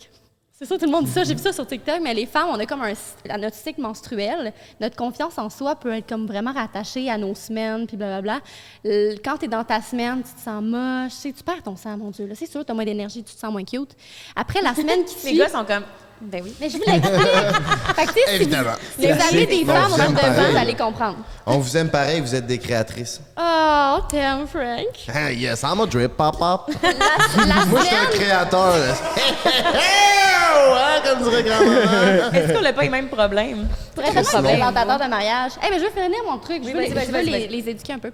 C'est ça, tout le monde dit ça, j'ai vu ça sur TikTok, mais les femmes, on a comme notre cycle menstruel, notre confiance en soi peut être comme vraiment rattachée à nos semaines, puis blablabla. Quand t'es dans ta semaine, tu te sens moche, tu perds ton sang, mon Dieu. Là, c'est sûr, t'as moins d'énergie, tu te sens moins cute. Après, la semaine qui suit... Les gars sont comme... Ben oui. Mais je vous l'explique. Fait que, tu sais, Évidemment. Si vous avez des femmes autour de vous, vous allez comprendre. On vous aime pareil, vous êtes des créatrices. Oh, t'aimes, Frank. Ah, yes, I'm a drip pop-up. La Moi, je suis un semaine... créateur. Ouais, comme dirait grand-maman. Est-ce qu'on n'a pas les mêmes problèmes? Très présentateur de mariage. Hey, mais je veux finir mon truc. Je veux, vas-y. les éduquer un peu.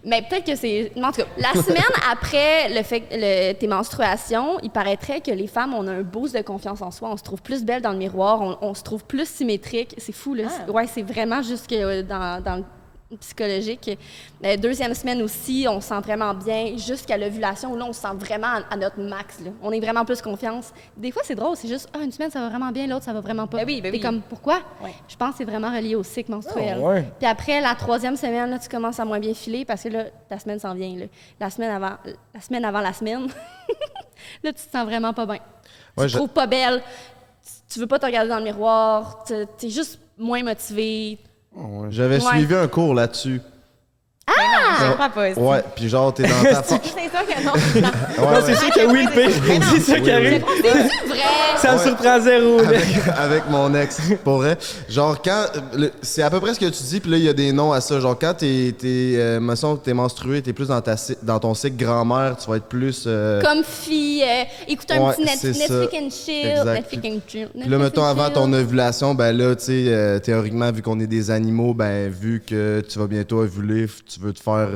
Mais peut-être que c'est... En tout cas, la semaine après tes menstruations, il paraîtrait que les femmes, on a un boost de confiance en soi. On se trouve plus belle dans le miroir. On se trouve plus symétrique. C'est fou, là. Ouais, c'est vraiment juste que dans le psychologique. La deuxième semaine aussi, on se sent vraiment bien jusqu'à l'ovulation où là, on se sent vraiment à notre max. Là. On est vraiment plus confiance. Des fois, c'est drôle, c'est juste une semaine, ça va vraiment bien, l'autre, ça va vraiment pas. Ben oui. T'es comme, pourquoi? Ouais. Je pense que c'est vraiment relié au cycle menstruel. Oh, ouais. Puis après, la troisième semaine, là, tu commences à moins bien filer parce que là, ta semaine s'en vient. Là. La semaine avant la semaine, là, tu te sens vraiment pas bien. Tu te trouves pas belle, tu veux pas te regarder dans le miroir, t'es juste moins motivé. J'avais suivi un cours là-dessus. Ah! Je crois pas. Ouais, puis genre, t'es dans ta forme. C'est sûr que non. Non, c'est sûr que oui, le pire. C'est ça qui arrive. C'est vrai. Ça me surprend zéro. Là. Avec mon ex, pour vrai. Genre, quand. C'est à peu près ce que tu dis, puis là, il y a des noms à ça. Genre, quand mettons que t'es menstrué, t'es plus dans ton cycle grand-mère, tu vas être plus. Comme fille, écoute un petit Netflix and chill. Netflix and chill. Puis là, mettons, avant ton ovulation, ben là, tu sais, théoriquement, vu qu'on est des animaux, ben, vu que tu vas bientôt ovuler, tu veux te faire.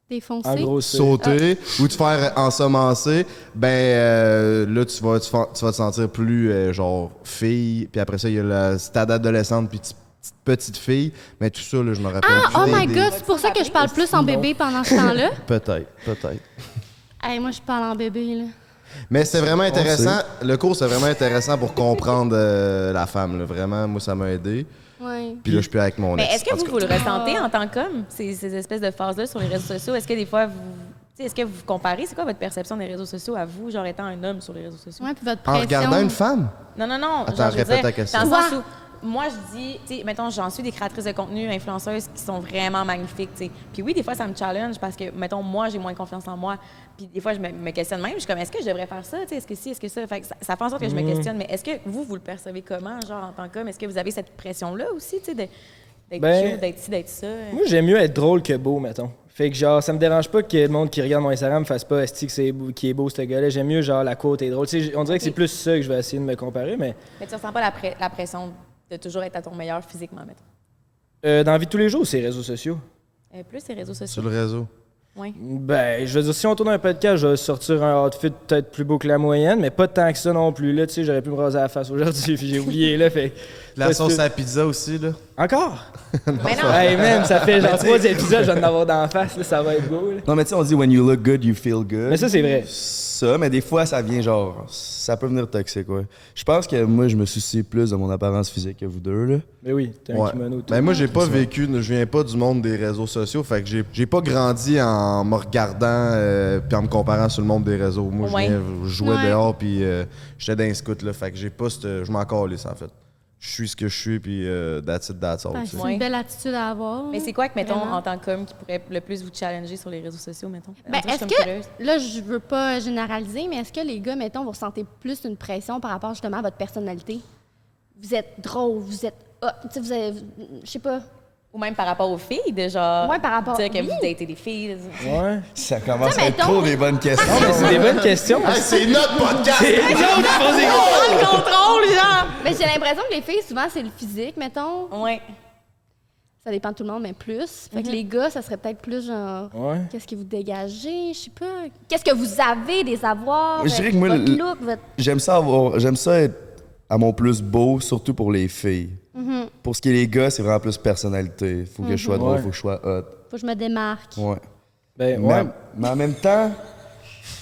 Défoncer. En gros, sauter ou te faire ensemencer, ben là, tu vas te sentir plus genre fille. Puis après ça, il y a le stade adolescente, puis petite fille. Mais tout ça, là, je me rappelle plus. Oh my God, c'est pour ça que je parle plus en bébé pendant ce temps-là? Peut-être. Hey, moi, je parle en bébé, là. Mais c'est vraiment intéressant. Le cours, c'est vraiment intéressant pour comprendre la femme. Là. Vraiment, moi, ça m'a aidé. Ouais. Puis là, je suis avec mon ex. Mais est-ce que vous le ressentez en tant qu'homme, ces espèces de phases-là sur les réseaux sociaux? Est-ce que des fois, est-ce que vous comparez? C'est quoi votre perception des réseaux sociaux à vous, genre étant un homme sur les réseaux sociaux? Ouais, puis votre pression. En regardant une femme? Non. Attends, Genre, je veux répète dire, ta question. dans le sens où, moi, je dis, tu sais, mettons, j'en suis des créatrices de contenu, influenceuses qui sont vraiment magnifiques, tu sais. Puis oui, des fois, ça me challenge parce que, mettons, moi, j'ai moins confiance en moi. Puis des fois, je me questionne même. Je suis comme, est-ce que je devrais faire ça? Tu sais, est-ce que ça? Fait que ça fait en sorte que je me questionne. Mais est-ce que vous le percevez comment, genre, en tant qu'homme? Est-ce que vous avez cette pression-là aussi, tu sais, d'être cute, d'être ci, d'être ça? Moi, j'aime mieux être drôle que beau, mettons. Fait que, genre, ça me dérange pas que le monde qui regarde mon Instagram me fasse pas esti qui est beau, ce gars-là. J'aime mieux, genre, la côte est drôle. Tu sais, on dirait que c'est plus ça que je vais essayer de me comparer, mais... Mais tu ressens pas la pression de toujours être à ton meilleur physiquement, mettons? Dans la vie de tous les jours, c'est les réseaux sociaux. Plus les réseaux sociaux. Sur le réseau. Oui. Ben, je veux dire, si on tourne un podcast, je vais sortir un outfit peut-être plus beau que la moyenne, mais pas tant que ça non plus. Là, tu sais, j'aurais pu me raser la face aujourd'hui, puis j'ai oublié, là, fait... La sauce à pizza aussi, là. Encore? Mais non! Hey, man, ça fait genre 3 épisodes, je vais en avoir dans la face, là, ça va être beau, là. Non, mais tu sais, on dit « when you look good, you feel good ». Mais ça, c'est vrai. Ça, mais des fois, ça vient genre... Ça peut venir toxique, ouais. Je pense que moi, je me soucie plus de mon apparence physique que vous deux, là. Mais oui, t'as un kimono. Ben moi, j'ai pas vécu... Je viens pas du monde des réseaux sociaux, fait que j'ai pas grandi en me regardant puis en me comparant sur le monde des réseaux. Moi, je jouais dehors, puis j'étais dans un scout, là, fait que j'ai pas... Je m'en calisse, en fait. Je suis ce que je suis, puis that's it, that's all. C'est une belle attitude à avoir. Mais c'est quoi que, mettons, Vraiment. en tant qu'homme, qui pourrait le plus vous challenger sur les réseaux sociaux, mettons? Ben, est-ce que, là, je veux pas généraliser, mais est-ce que les gars, mettons, vous ressentez plus une pression par rapport justement à votre personnalité? Vous êtes drôle, vous êtes hot, tu sais, vous avez, je sais pas. Ou même par rapport aux filles, de genre... Ouais, par rapport... dire que oui. vous datez des filles. Ouais. Ça commence Ça, à être mettons- trop des bonnes questions. Non, mais c'est des bonnes questions. Hey, c'est notre podcast! Le contrôle, genre! Mais j'ai l'impression que les filles, souvent, c'est le physique, mettons. Ouais. Ça dépend de tout le monde, mais plus. Fait que les gars, ça serait peut-être plus genre... Ouais. Qu'est-ce que vous dégagez? Je sais pas. Qu'est-ce que vous avez des avoirs? Je dirais que moi, votre look, votre... J'aime ça être à mon plus beau, surtout pour les filles. Pour ce qui est les gars, c'est vraiment plus personnalité. Faut que je sois drôle, Ouais. faut que je sois hot. Faut que je me démarque. Ouais. Ben, Mais, ouais. mais en même temps,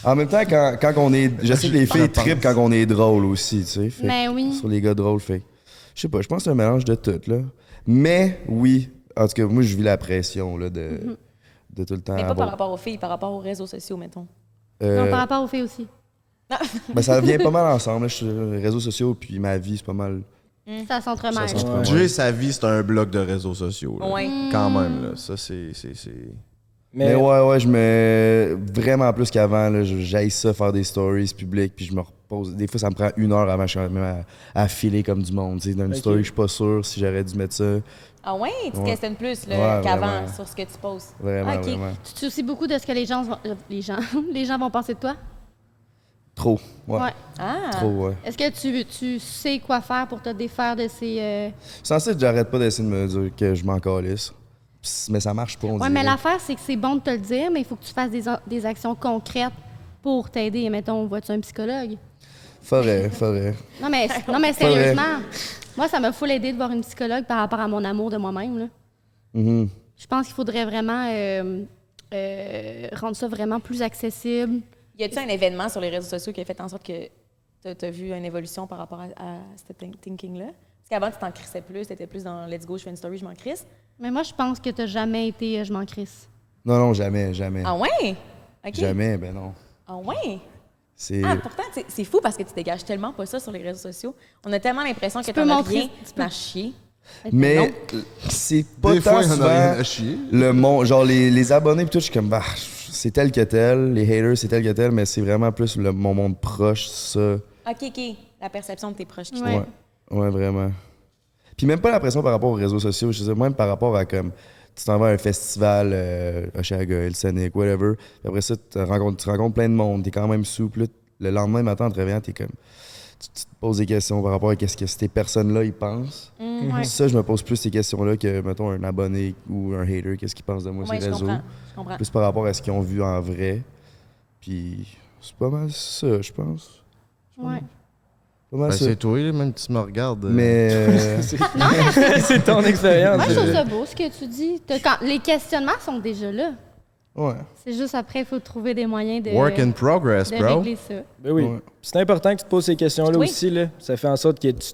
quand on est... Je sais que les filles trippent quand on est drôle aussi, tu sais. Fait Ben que oui. Sur les gars drôles, fait que, je sais pas, je pense que c'est un mélange de tout, là. Mais, oui, en tout cas, moi, je vis la pression, là, de tout le temps Mais pas par avoir... rapport aux filles, par rapport aux réseaux sociaux, mettons. Non, par rapport aux filles aussi. Ben, ça vient pas mal ensemble, là. Les réseaux sociaux puis ma vie, c'est pas mal... Ça s'entremêle. Ça s'entremêle. Jay, sa vie, c'est un bloc de réseaux sociaux. Là. Ouais. Quand même, là. Ça, c'est... Mais ouais, je me... Vraiment plus qu'avant, là, j'haïs ça, faire des stories publiques, puis je me repose... Des fois, ça me prend 1 heure avant, je suis même à filer comme du monde, tu sais. Dans une story, je suis pas sûr si j'aurais dû mettre ça. Ah ouais? Tu te Ouais. questionnes plus là, Ouais, qu'avant vraiment. sur ce que tu postes. Vraiment, Ah, ok. vraiment. Tu te soucies beaucoup de ce que les gens vont penser de toi? Trop, ouais. Ah! Trop, ouais. Est-ce que tu sais quoi faire pour te défaire de ces... Censé que j'arrête pas d'essayer de me dire que je m'en calisse. Mais ça marche pas, on Ouais, dirait. mais l'affaire, c'est que c'est bon de te le dire, mais il faut que tu fasses des actions concrètes pour t'aider. Mettons, vois-tu un psychologue? Faudrait. Non, mais sérieusement, moi, ça m'a full aidé de voir une psychologue par rapport à mon amour de moi-même, là. Mhm. Je pense qu'il faudrait vraiment rendre ça vraiment plus accessible. Y a-t-il un événement sur les réseaux sociaux qui a fait en sorte que tu as vu une évolution par rapport à ce thinking-là? Parce qu'avant, tu t'en crissais plus, tu étais plus dans Let's go, je fais une story, je m'en crisse. Mais moi, je pense que t'as jamais été je m'en crisse. Non, jamais. Ah ouais? OK. Jamais, ben non. Ah ouais? C'est... Ah, pourtant, c'est fou parce que tu dégages tellement pas ça sur les réseaux sociaux. On a tellement l'impression que peux t'en as montrer- rien tu peux- à chier. Mais c'est pas Des fois, tant il y en a rien souvent à chier. le monde, genre les abonnés pis tout, je suis comme bah c'est tel que tel, les haters c'est tel que tel, mais c'est vraiment plus mon monde proche, ça. OK. La perception de tes proches qui Ouais. Ouais, vraiment. Puis même pas l'impression par rapport aux réseaux sociaux, je sais même par rapport à comme tu t'en vas à un festival, Oshaga, El Sonic, whatever. Puis après ça, tu rencontres plein de monde, t'es quand même souple. Là, le lendemain matin, en te réveillant, t'es comme. Tu te poses des questions par rapport à qu'est-ce que ces personnes-là ils pensent. Ouais. Ça, je me pose plus ces questions-là que, mettons, un abonné ou un hater, qu'est-ce qu'il pense de moi sur Ouais, les je réseaux. comprends. Plus par rapport à ce qu'ils ont vu en vrai. Puis c'est pas mal ça, je pense. Ouais. Pas mal Ben, ça. c'est toi, là, même si tu me regardes. Mais. C'est ton expérience. Moi, je trouve ça beau ce que tu dis. Les questionnements sont déjà là. Ouais. C'est juste après, il faut trouver des moyens de, Work in progress, de bro. régler ça. Ben oui. Ouais. C'est important que tu te poses ces questions-là Oui. aussi. Là. Ça fait en sorte que tu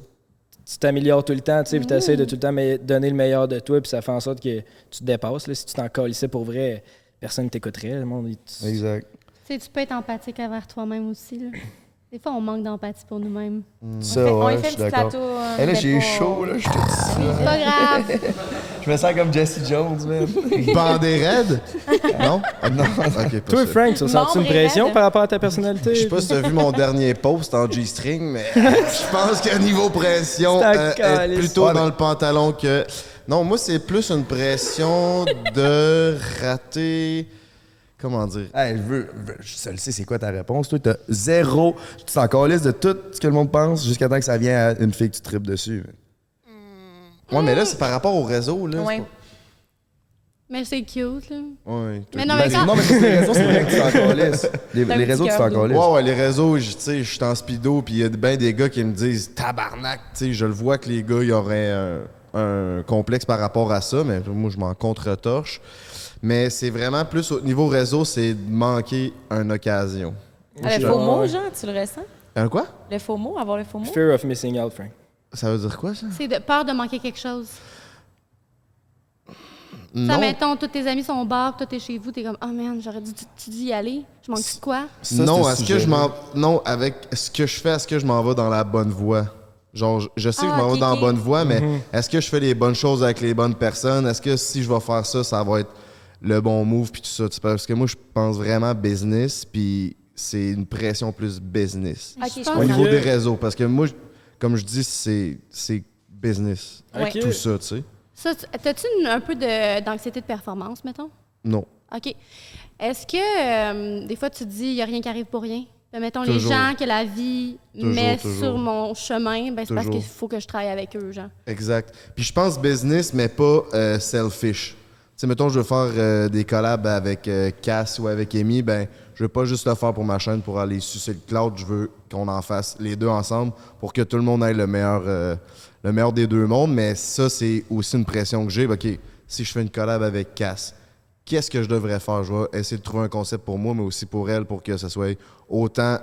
t'améliores tout le temps, tu sais, puis tu essaies de tout le temps donner le meilleur de toi, puis ça fait en sorte que tu te dépasses. Là. Si tu t'en calissais pour vrai, personne ne t'écouterait. Le monde, Exact. Tu sais, tu peux être empathique envers toi-même aussi. Là. Des fois, on manque d'empathie pour nous-mêmes. Ça, On ouais, lui je fait suis un petit d'accord. plateau. Hey, là, j'ai pas- chaud, là, je te dis ça. C'est pas grave. Je me sens comme Jesse Jones, man. Bandé raide? Non? Non, Ok, pas Toi, ça. Frank, tu ressens-tu une Membre et pression raide. par rapport à ta personnalité? Je sais pas si t'as vu mon dernier post en G-string, mais je pense que niveau pression, C'est un être calice. plutôt Ouais, dans mais- le pantalon que... Non, moi, c'est plus une pression de rater... Comment dire? Hey, je le sais, c'est quoi ta réponse? Toi, t'as zéro. Tu t'en calisses de tout ce que le monde pense jusqu'à temps que ça vienne à une fille que tu tripes dessus. Ouais, mais là, c'est par rapport au réseau, là. Ouais. Mais c'est cute, là. Ouais. Mais non, mais Ben, quand... non, mais c'est les réseaux, c'est vrai que tu t'en calisses. Les un réseaux, petit tu t'en cœur calisses. Ouais, les réseaux, tu sais, je suis en speedo, puis il y a bien des gars qui me disent tabarnak, tu sais, je le vois que les gars, ils auraient un complexe par rapport à ça, mais moi, je m'en contre-torche. Mais c'est vraiment plus au niveau réseau, c'est de manquer une occasion. Le faux mot, genre, tu le ressens? Un quoi? Le faux mot, avoir le faux mot? Fear of missing out, Frank. Ça veut dire quoi, ça? C'est de peur de manquer quelque chose. Ça, Non. mettons, tous tes amis sont au bar, toi, t'es chez vous, t'es comme, oh man, j'aurais dû y aller. Je manque de quoi? Ça, Non, c'est est-ce le que je sujet. m'en. Non, avec ce que je fais, est-ce que je m'en vais dans la bonne voie? Genre, je sais que je m'en ok, vais dans la ok. bonne voie, mais est-ce que je fais les bonnes choses avec les bonnes personnes? Est-ce que si je vais faire ça, ça va être le bon move puis tout ça? Tu sais, parce que moi, je pense vraiment business, puis c'est une pression plus business. Ok, je pense Au comprends. niveau des réseaux, parce que moi, comme je dis, c'est business. Ouais. Tout ça, tu sais. Ça, t'as-tu un peu d'anxiété de performance, mettons? Non. OK. Est-ce que des fois, tu te dis, il n'y a rien qui arrive pour rien? Mettons, les Toujours. gens que la vie Toujours, met toujours. sur mon chemin, ben, c'est parce Toujours. qu'il faut que je travaille avec eux, genre. Exact. Puis je pense business, mais pas selfish. Tu sais, mettons, je veux faire des collabs avec Cass ou avec Amy, ben, je veux pas juste le faire pour ma chaîne pour aller sucer le cloud. Je veux qu'on en fasse les deux ensemble pour que tout le monde ait le meilleur des deux mondes. Mais ça, c'est aussi une pression que j'ai. OK, si je fais une collab avec Cass, qu'est-ce que je devrais faire? Je vais essayer de trouver un concept pour moi, mais aussi pour elle, pour que ça soit autant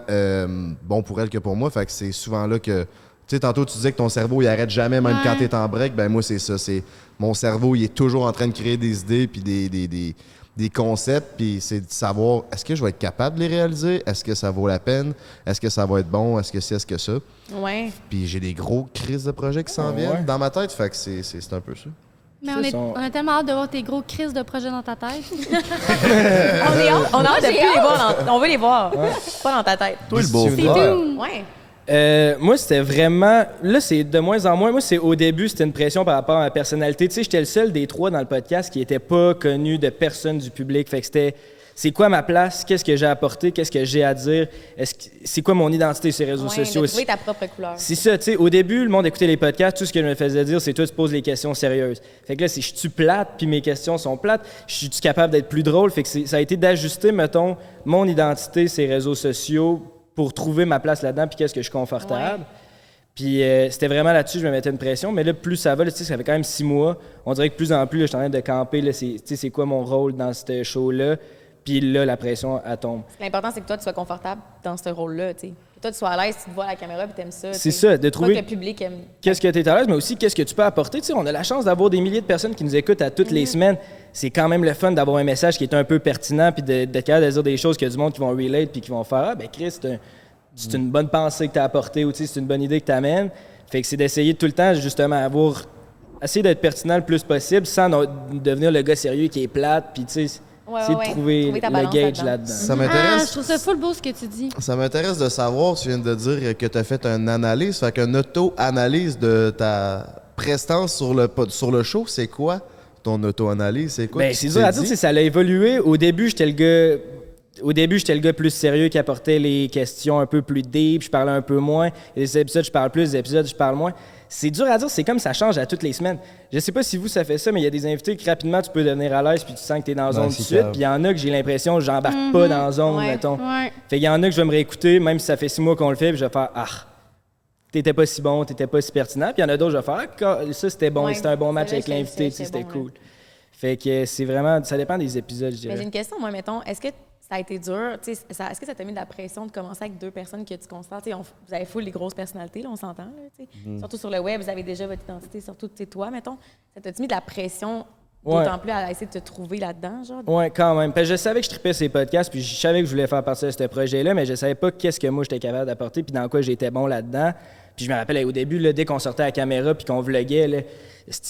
bon pour elle que pour moi. Fait que c'est souvent là que... Tu sais, tantôt, tu disais que ton cerveau, il arrête jamais, même Ouais. quand t'es en break. Ben moi, c'est ça. C'est mon cerveau, il est toujours en train de créer des idées puis des concepts. Puis c'est de savoir, est-ce que je vais être capable de les réaliser? Est-ce que ça vaut la peine? Est-ce que ça va être bon? Est-ce que c'est, est-ce que ça? Ouais. Puis j'ai des gros crises de projets qui s'en Ah, viennent ouais. dans ma tête. Fait que c'est un peu ça. Mais Ça, on a tellement hâte de voir tes gros crises de projets dans ta tête. On a hâte de plus les voir. On veut les voir. Pas dans ta tête. Toi, le beau C'est frère. tout. Ouais. Moi, c'était vraiment. Là, c'est de moins en moins. Moi, c'est au début, c'était une pression par rapport à ma personnalité. Tu sais, j'étais le seul des trois dans le podcast qui n'était pas connu de personne du public. Fait que c'était. C'est quoi ma place? Qu'est-ce que j'ai à apporter? Qu'est-ce que j'ai à dire? C'est quoi mon identité sur les réseaux Ouais, sociaux? de trouver ta propre couleur. C'est ça, tu sais. Au début, le monde écoutait les podcasts. Tout ce que je me faisais dire, c'est toi, tu poses les questions sérieuses. Fait que là, si je suis plate, puis mes questions sont plates, je suis capable d'être plus drôle. Fait que ça a été d'ajuster, mettons, mon identité, ces réseaux sociaux, pour trouver ma place là-dedans, puis qu'est-ce que je suis confortable. Puis c'était vraiment là-dessus, je me mettais une pression. Mais là, plus ça va, là, tu sais, ça fait quand même 6 mois. On dirait que de plus en plus, là, je suis en train de camper. Là, tu sais, c'est quoi mon rôle dans ce show-là? Puis là, la pression, elle tombe. L'important, c'est que toi, tu sois confortable dans ce rôle-là, tu sais. Que toi, tu sois à l'aise, tu te vois à la caméra puis t'aimes ça. C'est tu sais. ça, de trouver Pas que le public aime. qu'est-ce que tu es à l'aise, mais aussi qu'est-ce que tu peux apporter. Tu sais, on a la chance d'avoir des milliers de personnes qui nous écoutent à toutes les semaines. C'est quand même le fun d'avoir un message qui est un peu pertinent, puis d'être capable de dire des choses qu'il y a du monde qui vont relate, puis qui vont faire « Ah, ben Chris, c'est une bonne pensée que tu as apportée, ou tu sais, c'est une bonne idée que tu amènes. » Fait que c'est d'essayer tout le temps, justement, avoir essayer d'être pertinent le plus possible sans devenir le gars sérieux qui est plate, puis tu sais, essayer de trouver le gauge là-dedans. Ça m'intéresse. Je trouve ça full beau ce que tu dis. Ça m'intéresse de savoir, tu viens de dire que tu as fait une analyse, fait qu'une auto-analyse de ta prestance sur le show, c'est quoi ton auto-analyse? C'est quoi? Ben, c'est dur à dire, ça a évolué. Au début, j'étais le gars plus sérieux qui apportait les questions un peu plus deep, je parlais un peu moins. Les épisodes, je parle plus, les épisodes, je parle moins. C'est dur à dire, c'est comme ça change à toutes les semaines. Je sais pas si vous, ça fait ça, mais il y a des invités que rapidement, tu peux devenir à l'aise puis tu sens que tu es dans la zone tout de suite. Puis il y en a que j'ai l'impression que j'embarque pas dans la zone, mettons. Fait qu'il y en a que je vais me réécouter, même si ça fait 6 mois qu'on le fait, puis je vais faire « Ah, t'étais pas si bon, t'étais pas si pertinent. » Puis il y en a d'autres, je vais faire « Ah, ça, c'était bon, c'était un bon match avec l'invité, c'était cool. » Fait que c'est vraiment... Ça dépend des épisodes, je dirais. Mais j'ai une question, moi, mettons. Est-ce que ça a été dur? Est-ce que ça t'a mis de la pression de commencer avec 2 personnes que tu constates? Vous avez full les grosses personnalités, là, on s'entend. Là, Surtout sur le web, vous avez déjà votre identité, surtout toi, mettons. Ça t'a-tu mis de la pression d'autant plus à essayer de te trouver là-dedans? Oui, quand même. Parce que je savais que je trippais ces podcasts, puis je savais que je voulais faire partie de ce projet-là, mais je savais pas qu'est-ce que moi j'étais capable d'apporter, puis dans quoi j'étais bon là-dedans. Puis je me rappelle, au début, là, dès qu'on sortait à la caméra puis qu'on vloguait, là,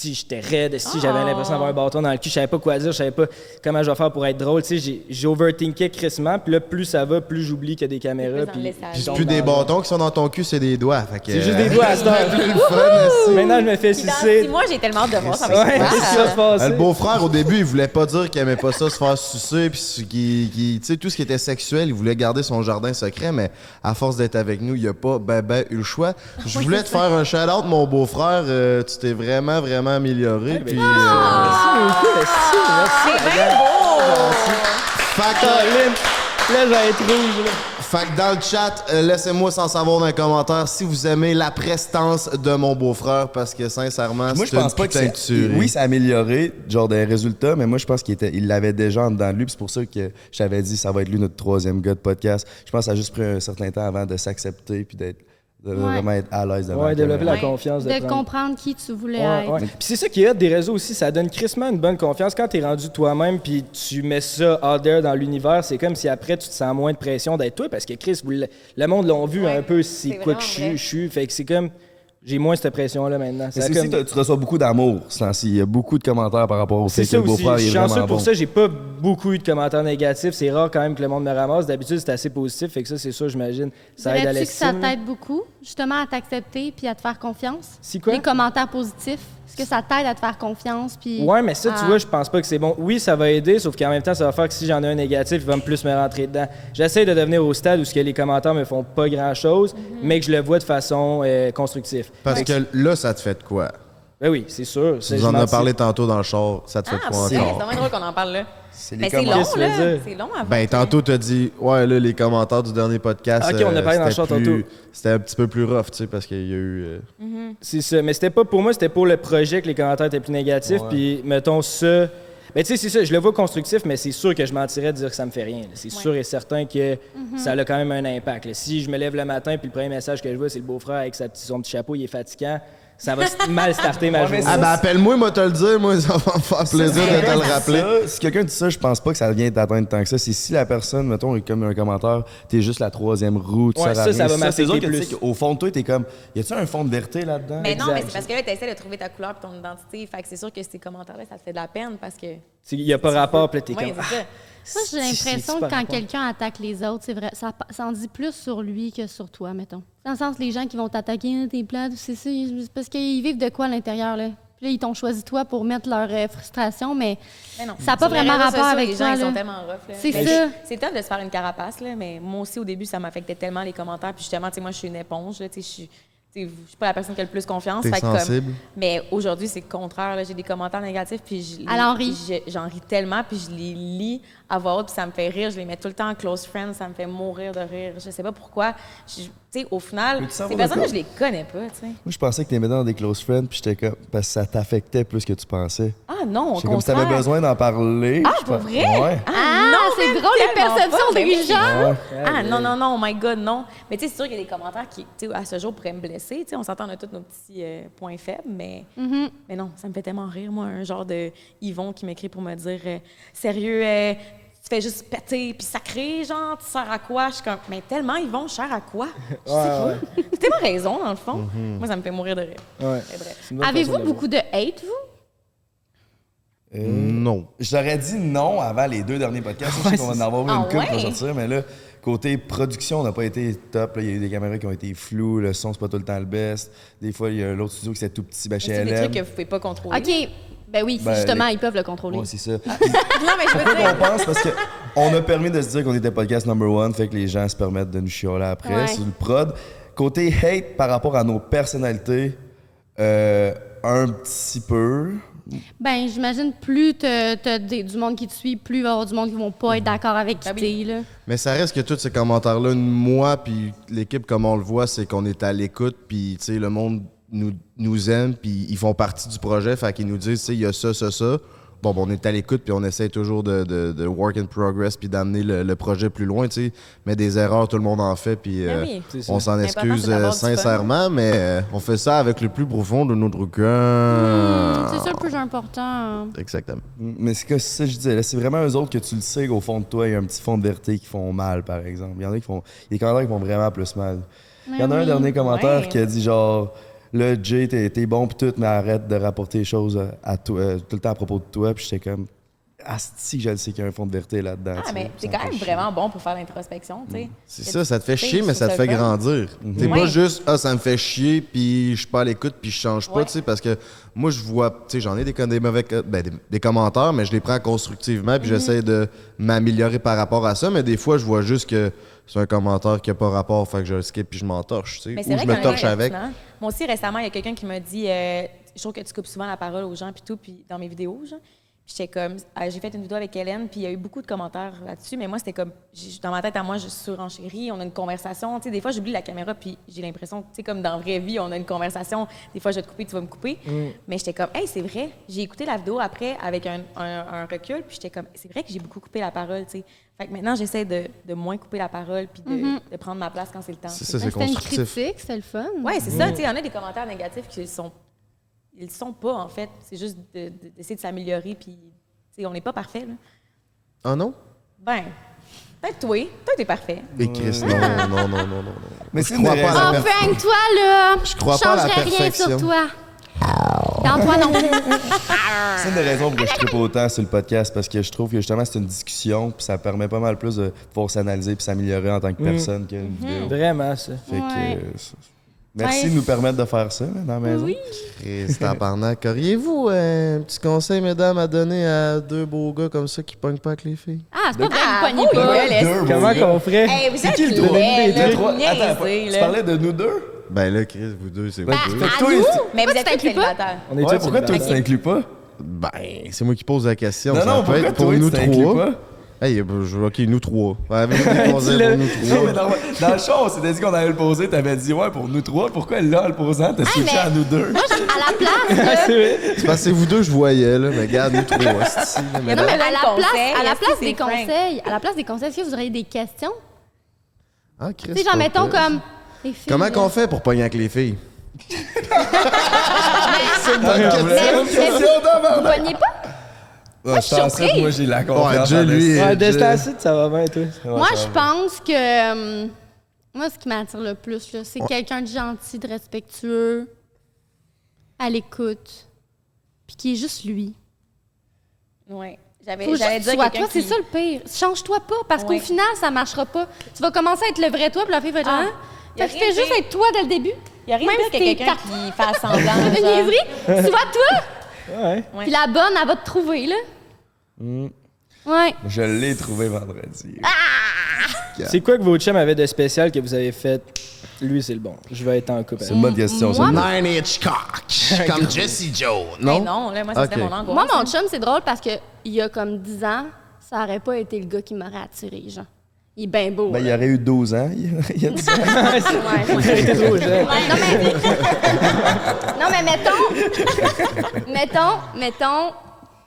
j'étais raide, j'avais l'impression d'avoir un bâton dans le cul, je savais pas quoi dire, je savais pas comment je vais faire pour être drôle. J'ai overthinkais crissement, puis là, plus ça va, plus j'oublie qu'il y a des caméras. Puis c'est plus des bâtons qui sont dans ton cul, c'est des doigts. C'est juste des doigts à ce temps. Maintenant, je me fais sucer. Moi, j'ai tellement hâte de voir, ça va être le beau-frère, au début, il voulait pas dire qu'il aimait pas ça, se faire sucer, puis tout ce qui était sexuel, il voulait garder son jardin secret, mais à force d'être avec nous, il a pas eu le choix. Je voulais te faire un shout-out, mon beau-frère. Tu t'es vraiment amélioré. Puis, c'est bien beau! Là, je vais être rouge. Fait que dans le chat, laissez-moi sans savoir dans les commentaires si vous aimez la prestance de mon beau-frère, parce que sincèrement, moi, je pense pas que oui, ça a amélioré, genre des résultats, mais moi, je pense qu'il l'avait déjà en dedans de lui, puis c'est pour ça que j'avais dit ça va être lui notre 3e gars de podcast. Je pense que ça a juste pris un certain temps avant de s'accepter puis d'être vraiment être à l'aise devant développer la confiance. De comprendre qui tu voulais être. Puis c'est ça qui est hot des réseaux aussi, ça donne crissement une bonne confiance. Quand t'es rendu toi-même puis tu mets ça out there dans l'univers, c'est comme si après tu te sens moins de pression d'être toi, parce que Chris, le monde l'a vu un peu c'est quoi que je suis. Fait que c'est comme... J'ai moins cette pression-là maintenant. Mais c'est aussi, tu reçois beaucoup d'amour, il y a beaucoup de commentaires par rapport au fait que le beau-frère est vraiment bon. Je suis chanceux pour ça, j'ai pas beaucoup eu de commentaires négatifs. C'est rare quand même que le monde me ramasse. D'habitude, c'est assez positif, fait que ça, c'est sûr, j'imagine. Ça aide à l'estime. Que ça t'aide beaucoup, justement, à t'accepter puis à te faire confiance? C'est quoi? Les commentaires positifs. Est-ce que ça t'aide à te faire confiance? Puis ouais, mais ça, tu vois, je pense pas que c'est bon. Oui, ça va aider, sauf qu'en même temps, ça va faire que si j'en ai un négatif, il va plus me rentrer dedans. J'essaie de devenir au stade où les commentaires me font pas grand-chose, mais que je le vois de façon constructive. Parce que là, ça te fait de quoi? Ben oui, c'est sûr. Tu nous en as parlé tantôt dans le char, ça te fait de quoi encore? C'est vraiment drôle qu'on en parle là. Mais c'est long, là. C'est long avant. Ben, tantôt, t'as dit, ouais, là, les commentaires du dernier podcast. OK, on a parlé dans le chat tantôt. C'était un petit peu plus rough, tu sais, parce qu'il y a eu. C'est ça. Mais c'était pas pour moi, c'était pour le projet que les commentaires étaient plus négatifs. Puis, mettons ça. Ben, tu sais, c'est ça. Je le vois constructif, mais c'est sûr que je mentirais de dire que ça me fait rien. C'est sûr et certain que ça a quand même un impact. Là. Si je me lève le matin, puis le premier message que je vois, c'est le beau-frère avec son petit chapeau, il est fatigant. Ça va mal starter ma journée. Ah ben appelle-moi, moi te le dire, moi ça va me faire plaisir de te le rappeler. Si quelqu'un dit ça, je pense pas que ça vient t'atteindre tant que ça. C'est si la personne, mettons, est comme un commentaire, t'es juste la 3e roue, tu ça va m'affecter plus. Au fond de toi, t'es comme, y a-tu un fond de vérité là-dedans? Mais non, mais c'est parce que là, t'essaies de trouver ta couleur et ton identité. Fait que c'est sûr que ces commentaires-là, ça te fait de la peine parce que... Il y a pas rapport, puis là, t'es comme... Moi, j'ai l'impression que quand quelqu'un attaque les autres, c'est vrai, ça en dit plus sur lui que sur toi, mettons. Dans le sens, les gens qui vont t'attaquer, t'es plate, c'est ça, parce qu'ils vivent de quoi à l'intérieur, là? Puis là, ils t'ont choisi toi pour mettre leur frustration, mais non, ça n'a pas vraiment rapport avec toi. Les gens, ils sont tellement rough, là. C'est ça. C'est top de se faire une carapace, là, mais moi aussi, au début, ça m'affectait tellement les commentaires. Puis justement, tu sais, moi, je suis une éponge, là, tu sais, je suis pas la personne qui a le plus confiance. T'es sensible. Mais aujourd'hui, c'est le contraire. Là. J'ai des commentaires négatifs, puis j'en ris tellement, puis je les lis à voix haute, puis ça me fait rire. Je les mets tout le temps en close friends, ça me fait mourir de rire. Je sais pas pourquoi. Au final, ces personnes-là, je les connais pas. T'sais. Moi, je pensais que tu aimais dans des close friends, puis j'étais comme, parce que ça t'affectait plus que tu pensais. Ah non, au contraire. Comme si t'avais besoin d'en parler. Ah, pour vrai? Ouais. Ah non, c'est drôle, les perceptions des gens. Ah non, oh my God, non. Mais tu sais, c'est sûr qu'il y a des commentaires qui, à ce jour, pourraient me blesser. On s'entend, on a tous nos petits points faibles, mais non, ça me fait tellement rire, moi, un genre de Yvon qui m'écrit pour me dire sérieux, tu fais juste péter puis sacrer, genre, tu sers à quoi? Je suis comme, mais tellement, ils vont, je sers à quoi? Je sais pas. C'est tellement raison, dans le fond. Moi, ça me fait mourir de rire. Ouais. Avez-vous beaucoup de hate, vous? Non. J'aurais dit non avant les 2 derniers podcasts. Je sais qu'on va en avoir une couple pour sortir, mais là, côté production, on n'a pas été top. Là, il y a eu des caméras qui ont été floues, le son, c'est pas tout le temps le best. Des fois, il y a l'autre studio qui c'est tout petit, chez C'est LM. des trucs que vous pouvez pas contrôler. OK. Ben oui, justement, ils peuvent le contrôler. Ouais, c'est ça. Non, mais je veux Pourquoi dire... on pense? Parce qu'on a permis de se dire qu'on était podcast number 1, fait que les gens se permettent de nous chialer après sur le prod. Côté hate par rapport à nos personnalités, un petit peu. Ben, j'imagine plus t'as du monde qui te suit, plus il va y avoir du monde qui vont pas être d'accord avec qui t'es, là. Mais ça reste que tous ces commentaires-là, moi puis l'équipe, comme on le voit, c'est qu'on est à l'écoute, puis tu sais, le monde nous aime, puis ils font partie du projet, fait qu'ils nous disent, tu sais, il y a ça. Bon, on est à l'écoute, puis on essaie toujours de work in progress, puis d'amener le projet plus loin, tu sais. Mais des erreurs, tout le monde en fait, puis on s'en excuse sincèrement, mais on fait ça avec le plus profond de notre cœur. C'est ça le plus important. Exactement. Mais c'est que ça que je disais, là, c'est vraiment eux autres que tu le sais qu'au fond de toi, il y a un petit fond de vérité qui font mal, par exemple. Il y en a qui font... Il y a des commentaires qui font vraiment plus mal. Il y en a un dernier commentaire qui a dit genre... Là, Jay, t'es bon pis tout, mais arrête de rapporter les choses à toi, tout le temps à propos de toi. Puis j'étais comme, asti, je le sais qu'il y a un fond de vérité là-dedans. Ah, mais c'est quand même vraiment bon pour faire l'introspection, tu sais. C'est ça te fait chier, mais ça te fait grandir. T'es pas juste, ça me fait chier, puis je suis pas à l'écoute, puis je change pas, tu sais, parce que moi, je vois, tu sais, j'en ai des commentaires, mais je les prends constructivement, puis j'essaie de m'améliorer par rapport à ça, mais des fois, je vois juste que c'est un commentaire qui n'a pas rapport, fait que je le skip puis je m'en torche, tu sais. Ou je me torche avec. Moi aussi, récemment, il y a quelqu'un qui m'a dit je trouve que tu coupes souvent la parole aux gens, puis tout, puis dans mes vidéos, genre. Puis j'étais comme, j'ai fait une vidéo avec Hélène, puis il y a eu beaucoup de commentaires là-dessus, mais moi, c'était comme, dans ma tête à moi, je surenchéris, on a une conversation. Tu sais, des fois, j'oublie la caméra, puis j'ai l'impression, tu sais, comme dans la vraie vie, on a une conversation. Des fois, je vais te couper, tu vas me couper. Mais j'étais comme, hey, c'est vrai. J'ai écouté la vidéo après avec un recul, puis j'étais comme, c'est vrai que j'ai beaucoup coupé la parole, tu sais. Fait que maintenant, j'essaie de moins couper la parole, puis de prendre ma place quand c'est le temps. C'est c'était une critique, c'était le fun. Oui, c'est ça. Tu sais, il y en a des commentaires négatifs qui sont... Ils le sont pas, en fait. C'est juste d'essayer de s'améliorer, puis... On n'est pas parfait, là. Ah non? Ben, peut-être toi. Toi, t'es parfait. Et Chris, non. Mais je crois pas à la Frank, toi, là! Je crois pas à la rien perfection. sur toi. Dans toi, non. C'est une des raisons pour que je trippe autant sur le podcast, parce que je trouve que justement, c'est une discussion, puis ça permet pas mal plus de pouvoir s'analyser puis s'améliorer en tant que personne qu'une vidéo. Vraiment, ça. Fait que... Merci de nous permettre de faire ça là, dans la maison. Oui. Chris, tabarnak. Auriez-vous un petit conseil, mesdames, à donner à 2 beaux gars comme ça qui pognent pas avec les filles? Ah, c'est pas vrai, vous pognez pas. Comment qu'on ferait? Hey, vous êtes qui le trois? Attends, tu parlais de nous deux? Ben là, Chris, vous deux, c'est vous deux. Mais vous êtes tous célibataires. On est Ouais, pourquoi toi, tu t'inclus pas? Ben, c'est moi qui pose la question. Non, Ça non, peut pourquoi être pour toi, nous tu t'inclus 3. pas? Hey, OK, nous 3. Ouais, avec des conseils pour nous Non, 3. mais dans le show, on s'était dit qu'on allait le poser. T'avais dit, ouais, pour nous 3. Pourquoi là, en le posant, t'as switché mais- à nous 2? Moi, à la place, C'est parce que c'est vous deux, je voyais, là. Mais regarde, nous 3. Mais non, là, mais à la place c'est des Frank. conseils, est-ce que vous auriez des questions? ah, Chris, Tu sais, genre, pas mettons pire. comme... les filles, Comment là. qu'on fait pour pogner avec les filles? C'est une bonne question. Vous pognez pas? Je suis pense surprise. que moi, j'ai la confiance. Jay, lui, Ouais, de ce temps-ci, ça va bien, toi. Moi, je pense que... moi, ce qui m'attire le plus, là, c'est quelqu'un de gentil, de respectueux, à l'écoute, puis qui est juste lui. Oui. Faut J'allais juste dire que tu sois quelqu'un toi, c'est qui... ça le pire. Change-toi pas, parce qu'au Ouais. final, ça marchera pas. Tu vas commencer à être le vrai toi, puis la fille va dire... Ah. Hein? Y a Fait que rien fais juste de- être toi dès le début. Il n'y a rien de Même pire si que t'es quelqu'un qui fait semblant. C'est une genre. niaiserie. Tu vois, toi, Ouais. Ouais. puis la bonne, elle va te trouver, là. Ouais. Je l'ai trouvé vendredi. C'est quoi que votre chum avait de spécial que vous avez fait? Lui, c'est le bon. Je vais être en couple. C'est une bonne question, ça. Moi, 9-inch cock, comme Jesse Joe. Non, Non? là, moi, ça c'était Ok. mon angoisse. Moi, mon chum, c'est drôle parce que il y a comme 10 ans, ça aurait pas été le gars qui m'aurait attiré, genre. Il est bien beau. Ben, il y là. aurait eu 12 ans. Il y a 10 ans. Ouais. T'es trop jeune. Non, mais mettons,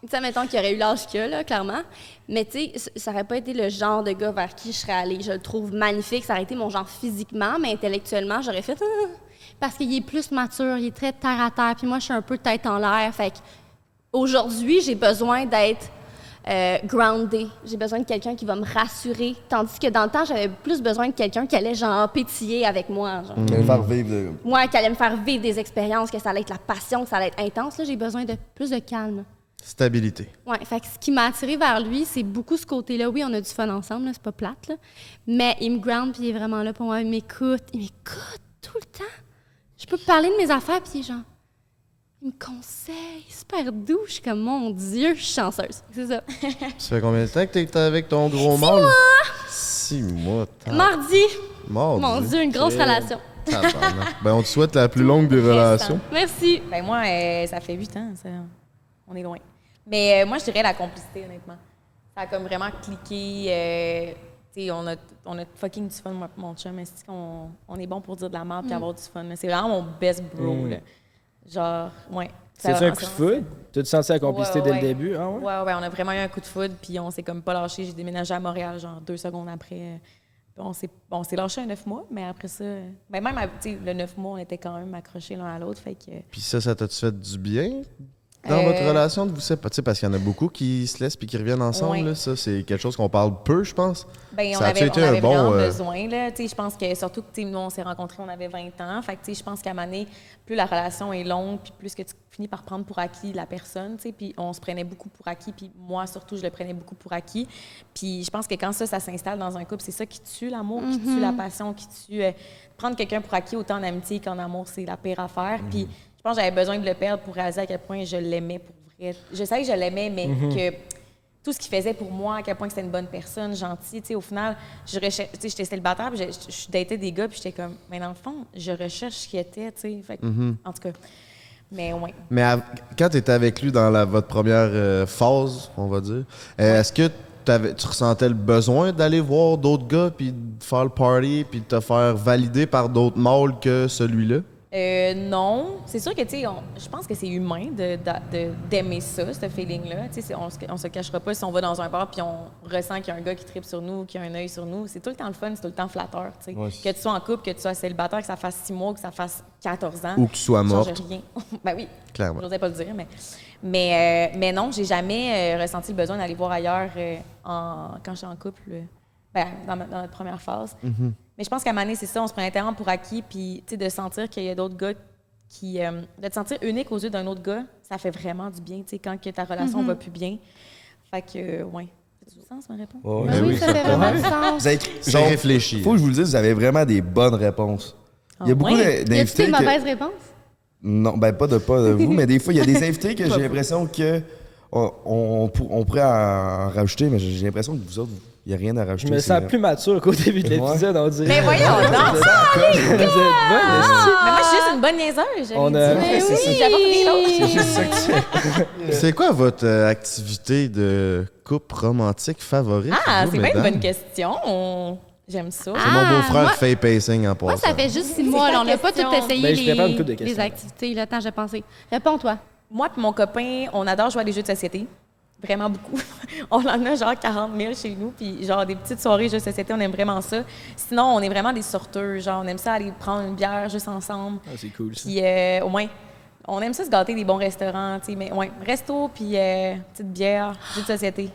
tu sais, mettons qu'il aurait eu l'âge qu'il a, là, clairement. Mais tu sais, ça aurait pas été le genre de gars vers qui je serais allée. Je le trouve magnifique. Ça aurait été mon genre physiquement, mais intellectuellement, j'aurais fait... parce qu'il est plus mature, il est très terre à terre. Puis moi, je suis un peu tête en l'air. Fait que aujourd'hui, j'ai besoin d'être groundée. J'ai besoin de quelqu'un qui va me rassurer. Tandis que dans le temps, j'avais plus besoin de quelqu'un qui allait genre pétiller avec moi. Genre. Qui allait faire vivre. Moi, qui allait me faire vivre des expériences, que ça allait être la passion, que ça allait être intense. Là, j'ai besoin de plus de calme. Stabilité. Ouais, fait que ce qui m'a attiré vers lui, c'est beaucoup ce côté-là. Oui, on a du fun ensemble, là, c'est pas plate, là. Mais il me ground, puis il est vraiment là pour moi. Il m'écoute tout le temps. Je peux parler de mes affaires, puis genre, il me conseille, super doux. Je suis comme, mon Dieu, je suis chanceuse. C'est ça. Ça fait combien de temps que t'es avec ton gros mâle? 6 mois. Mardi. Mardi. Mon Dieu, une grosse relation. Ben, on te souhaite la plus longue des relations. Merci. Ben moi, ça fait 8 ans, ça. On est loin. Mais moi, je dirais la complicité, honnêtement. Ça a comme vraiment cliqué. Tu sais, on a fucking du fun, moi et mon chum. Est-ce qu'on est bon pour dire de la merde et avoir du fun? C'est vraiment mon best bro, là. Genre, ouais. C'est un coup de foudre? Tu te senti la complicité dès le début? Ah ouais? Ouais, on a vraiment eu un coup de foudre, puis on s'est comme pas lâché. J'ai déménagé à Montréal, genre 2 secondes après. On s'est lâché un 9 mois, mais après ça... Ben même, tu sais, le 9 mois, on était quand même accrochés l'un à l'autre, fait que... Puis ça t'a-tu fait du bien dans votre relation de vous séparer? Parce qu'il y en a beaucoup qui se laissent puis qui reviennent ensemble, là. Ça, c'est quelque chose qu'on parle peu, je pense. Ben, on ça avait bon, vraiment besoin, là. Tu sais, je pense que, surtout que, nous, on s'est rencontrés, on avait 20 ans. Fait que, tu sais, je pense qu'à un moment donné, plus la relation est longue, puis plus que tu finis par prendre pour acquis la personne, tu sais, puis on se prenait beaucoup pour acquis, puis moi, surtout, je le prenais beaucoup pour acquis. Puis je pense que quand ça s'installe dans un couple, c'est ça qui tue l'amour, qui tue la passion, qui tue... prendre quelqu'un pour acquis, autant en amitié qu'en amour, c'est la pire affaire. Puis je pense que j'avais besoin de le perdre pour réaliser à quel point je l'aimais pour vrai. Je savais que je l'aimais, mais que... tout ce qu'il faisait pour moi, à quel point c'était une bonne personne, gentille. Tu sais, au final, j'étais célibataire, puis je datais des gars, puis j'étais comme, mais dans le fond, je recherche ce qu'il était, tu sais. Fait que, en tout cas, mais ouais. Mais quand tu étais avec lui dans votre première phase, on va dire, est-ce que tu ressentais le besoin d'aller voir d'autres gars, puis de faire le party, puis de te faire valider par d'autres mâles que celui-là? Non. C'est sûr que, tu sais, je pense que c'est humain d'aimer ça, ce feeling-là. Tu sais, on se cachera pas si on va dans un bar puis on ressent qu'il y a un gars qui tripe sur nous, qui a un œil sur nous. C'est tout le temps le fun, c'est tout le temps flatteur, tu sais. Ouais. Que tu sois en couple, que tu sois célibataire, que ça fasse 6 mois, que ça fasse 14 ans. Ou que tu sois morte. Ça change rien. Ben oui. Clairement. J'osais pas le dire, mais non, j'ai jamais ressenti le besoin d'aller voir ailleurs quand j'étais en couple, dans notre première phase. Mais je pense qu'à un moment donné, c'est ça, on se prenait tellement pour acquis, puis de sentir qu'il y a d'autres gars de te sentir unique aux yeux d'un autre gars, ça fait vraiment du bien, tu sais, quand que ta relation va plus bien. Fait que, ouais. Ça fait du sens, ma réponse? Oh, oui, ça fait vraiment du sens. J'ai réfléchi. Faut que je vous le dise, vous avez vraiment des bonnes réponses. Il y a beaucoup d'invités. Y a-t-il des mauvaises réponses? Non, ben pas de vous, mais des fois, il y a des invités que j'ai l'impression que on pourrait en rajouter, mais j'ai l'impression que vous autres, il n'y a rien à rajouter. Je me sens plus mature qu'au début de l'épisode, on dirait. Mais voyons, non! Mais moi, je suis juste une bonne niaiseuse. C'est juste ça que tu fais. C'est quoi votre activité de couple romantique favorite? Ah, c'est bien une bonne question. J'aime ça. C'est mon beau-frère Faye Pacing en passant. Moi, ça fait juste 6 mois. On n'a pas tout essayé les activités. Là, attends, j'ai pensé. Réponds-toi. Moi et mon copain, on adore jouer à des jeux de société. Vraiment beaucoup. On en a genre 40 000 chez nous, puis genre des petites soirées jeux de société, on aime vraiment ça. Sinon, on est vraiment des sorteurs, genre on aime ça aller prendre une bière juste ensemble. Ah, c'est cool ça. Puis au moins, on aime ça se gâter des bons restaurants, tu sais, mais ouais, resto puis petite bière, jeux de société.